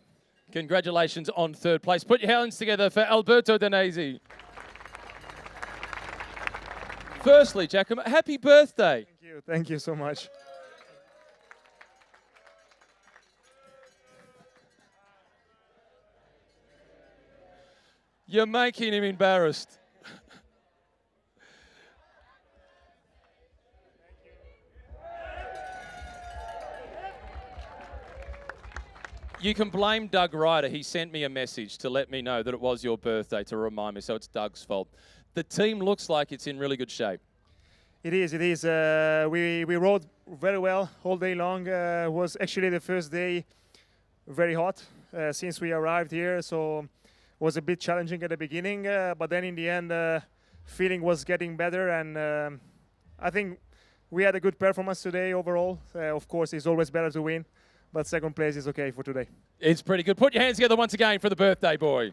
Congratulations on third place. Put your hands together for Alberto Danesi. Firstly, Giacomo, happy birthday. Thank you so much. You're making him embarrassed. You can blame Doug Ryder. He sent me a message to let me know that it was your birthday, to remind me, so it's Doug's fault. The team looks like it's in really good shape. It is. We rode very well all day long. Was actually the first day very hot since we arrived here, so was a bit challenging at the beginning, but then in the end, feeling was getting better, and I think we had a good performance today overall. Of course, it's always better to win, but second place is okay for today. It's pretty good. Put your hands together once again for the birthday boy.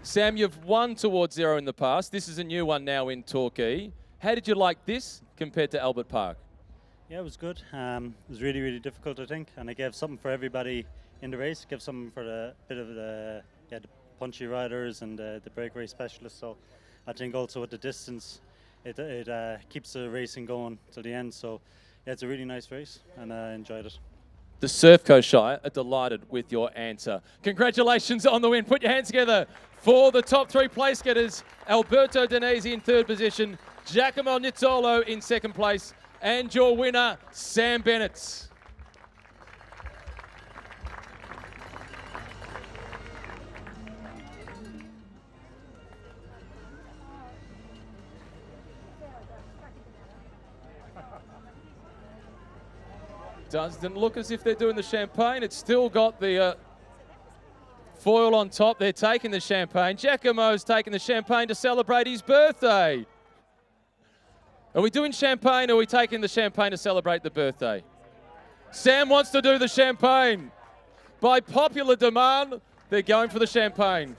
Sam, you've won Towards Zero in the past. This is a new one now in Torquay. How did you like this compared to Albert Park? Yeah, it was good. It was really, really difficult, I think, and I gave something for everybody in the race. Gave something for the bit of the punchy riders and the breakaway specialists. So I think also with the distance, it keeps the racing going till the end. So yeah, it's a really nice race, and I enjoyed it. The Surfco Shire are delighted with your answer. Congratulations on the win. Put your hands together for the top 3 place getters. Alberto Danesi in third position, Giacomo Nizzolo in second place, and your winner, Sam Bennett. Doesn't look as if they're doing the champagne. It's still got the foil on top. They're taking the champagne. Giacomo's taking the champagne to celebrate his birthday. Are we doing champagne or are we taking the champagne to celebrate the birthday? Sam wants to do the champagne. By popular demand, they're going for the champagne.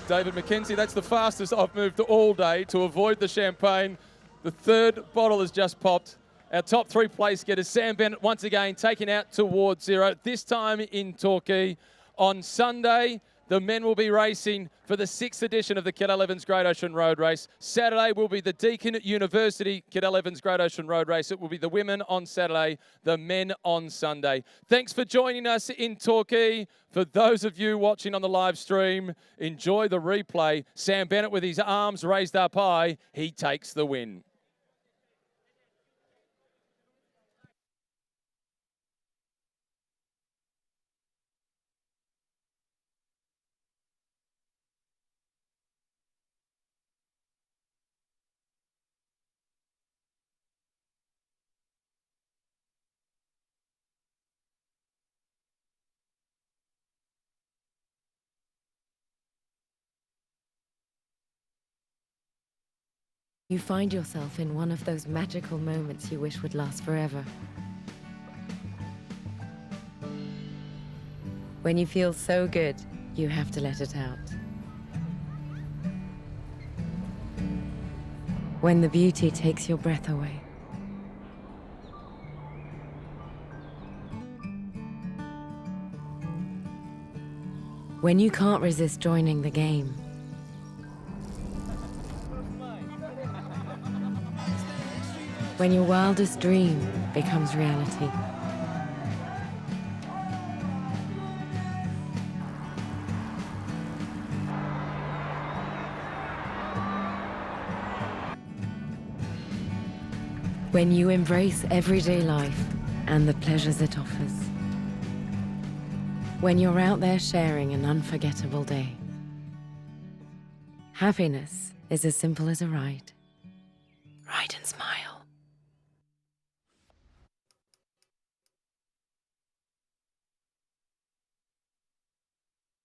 David McKenzie, that's the fastest I've moved all day to avoid the champagne. The third bottle has just popped. Our top 3 place getters, Sam Bennett, once again taken out Towards Zero, this time in Torquay. On Sunday, the men will be racing for the 6th edition of the Cadel Evans Great Ocean Road Race. Saturday will be the Deakin University Cadel Evans Great Ocean Road Race. It will be the women on Saturday, the men on Sunday. Thanks for joining us in Torquay. For those of you watching on the live stream, enjoy the replay. Sam Bennett with his arms raised up high, he takes the win. You find yourself in one of those magical moments you wish would last forever. When you feel so good, you have to let it out. When the beauty takes your breath away. When you can't resist joining the game. When your wildest dream becomes reality. When you embrace everyday life and the pleasures it offers. When you're out there sharing an unforgettable day. Happiness is as simple as a ride. Ride and smile.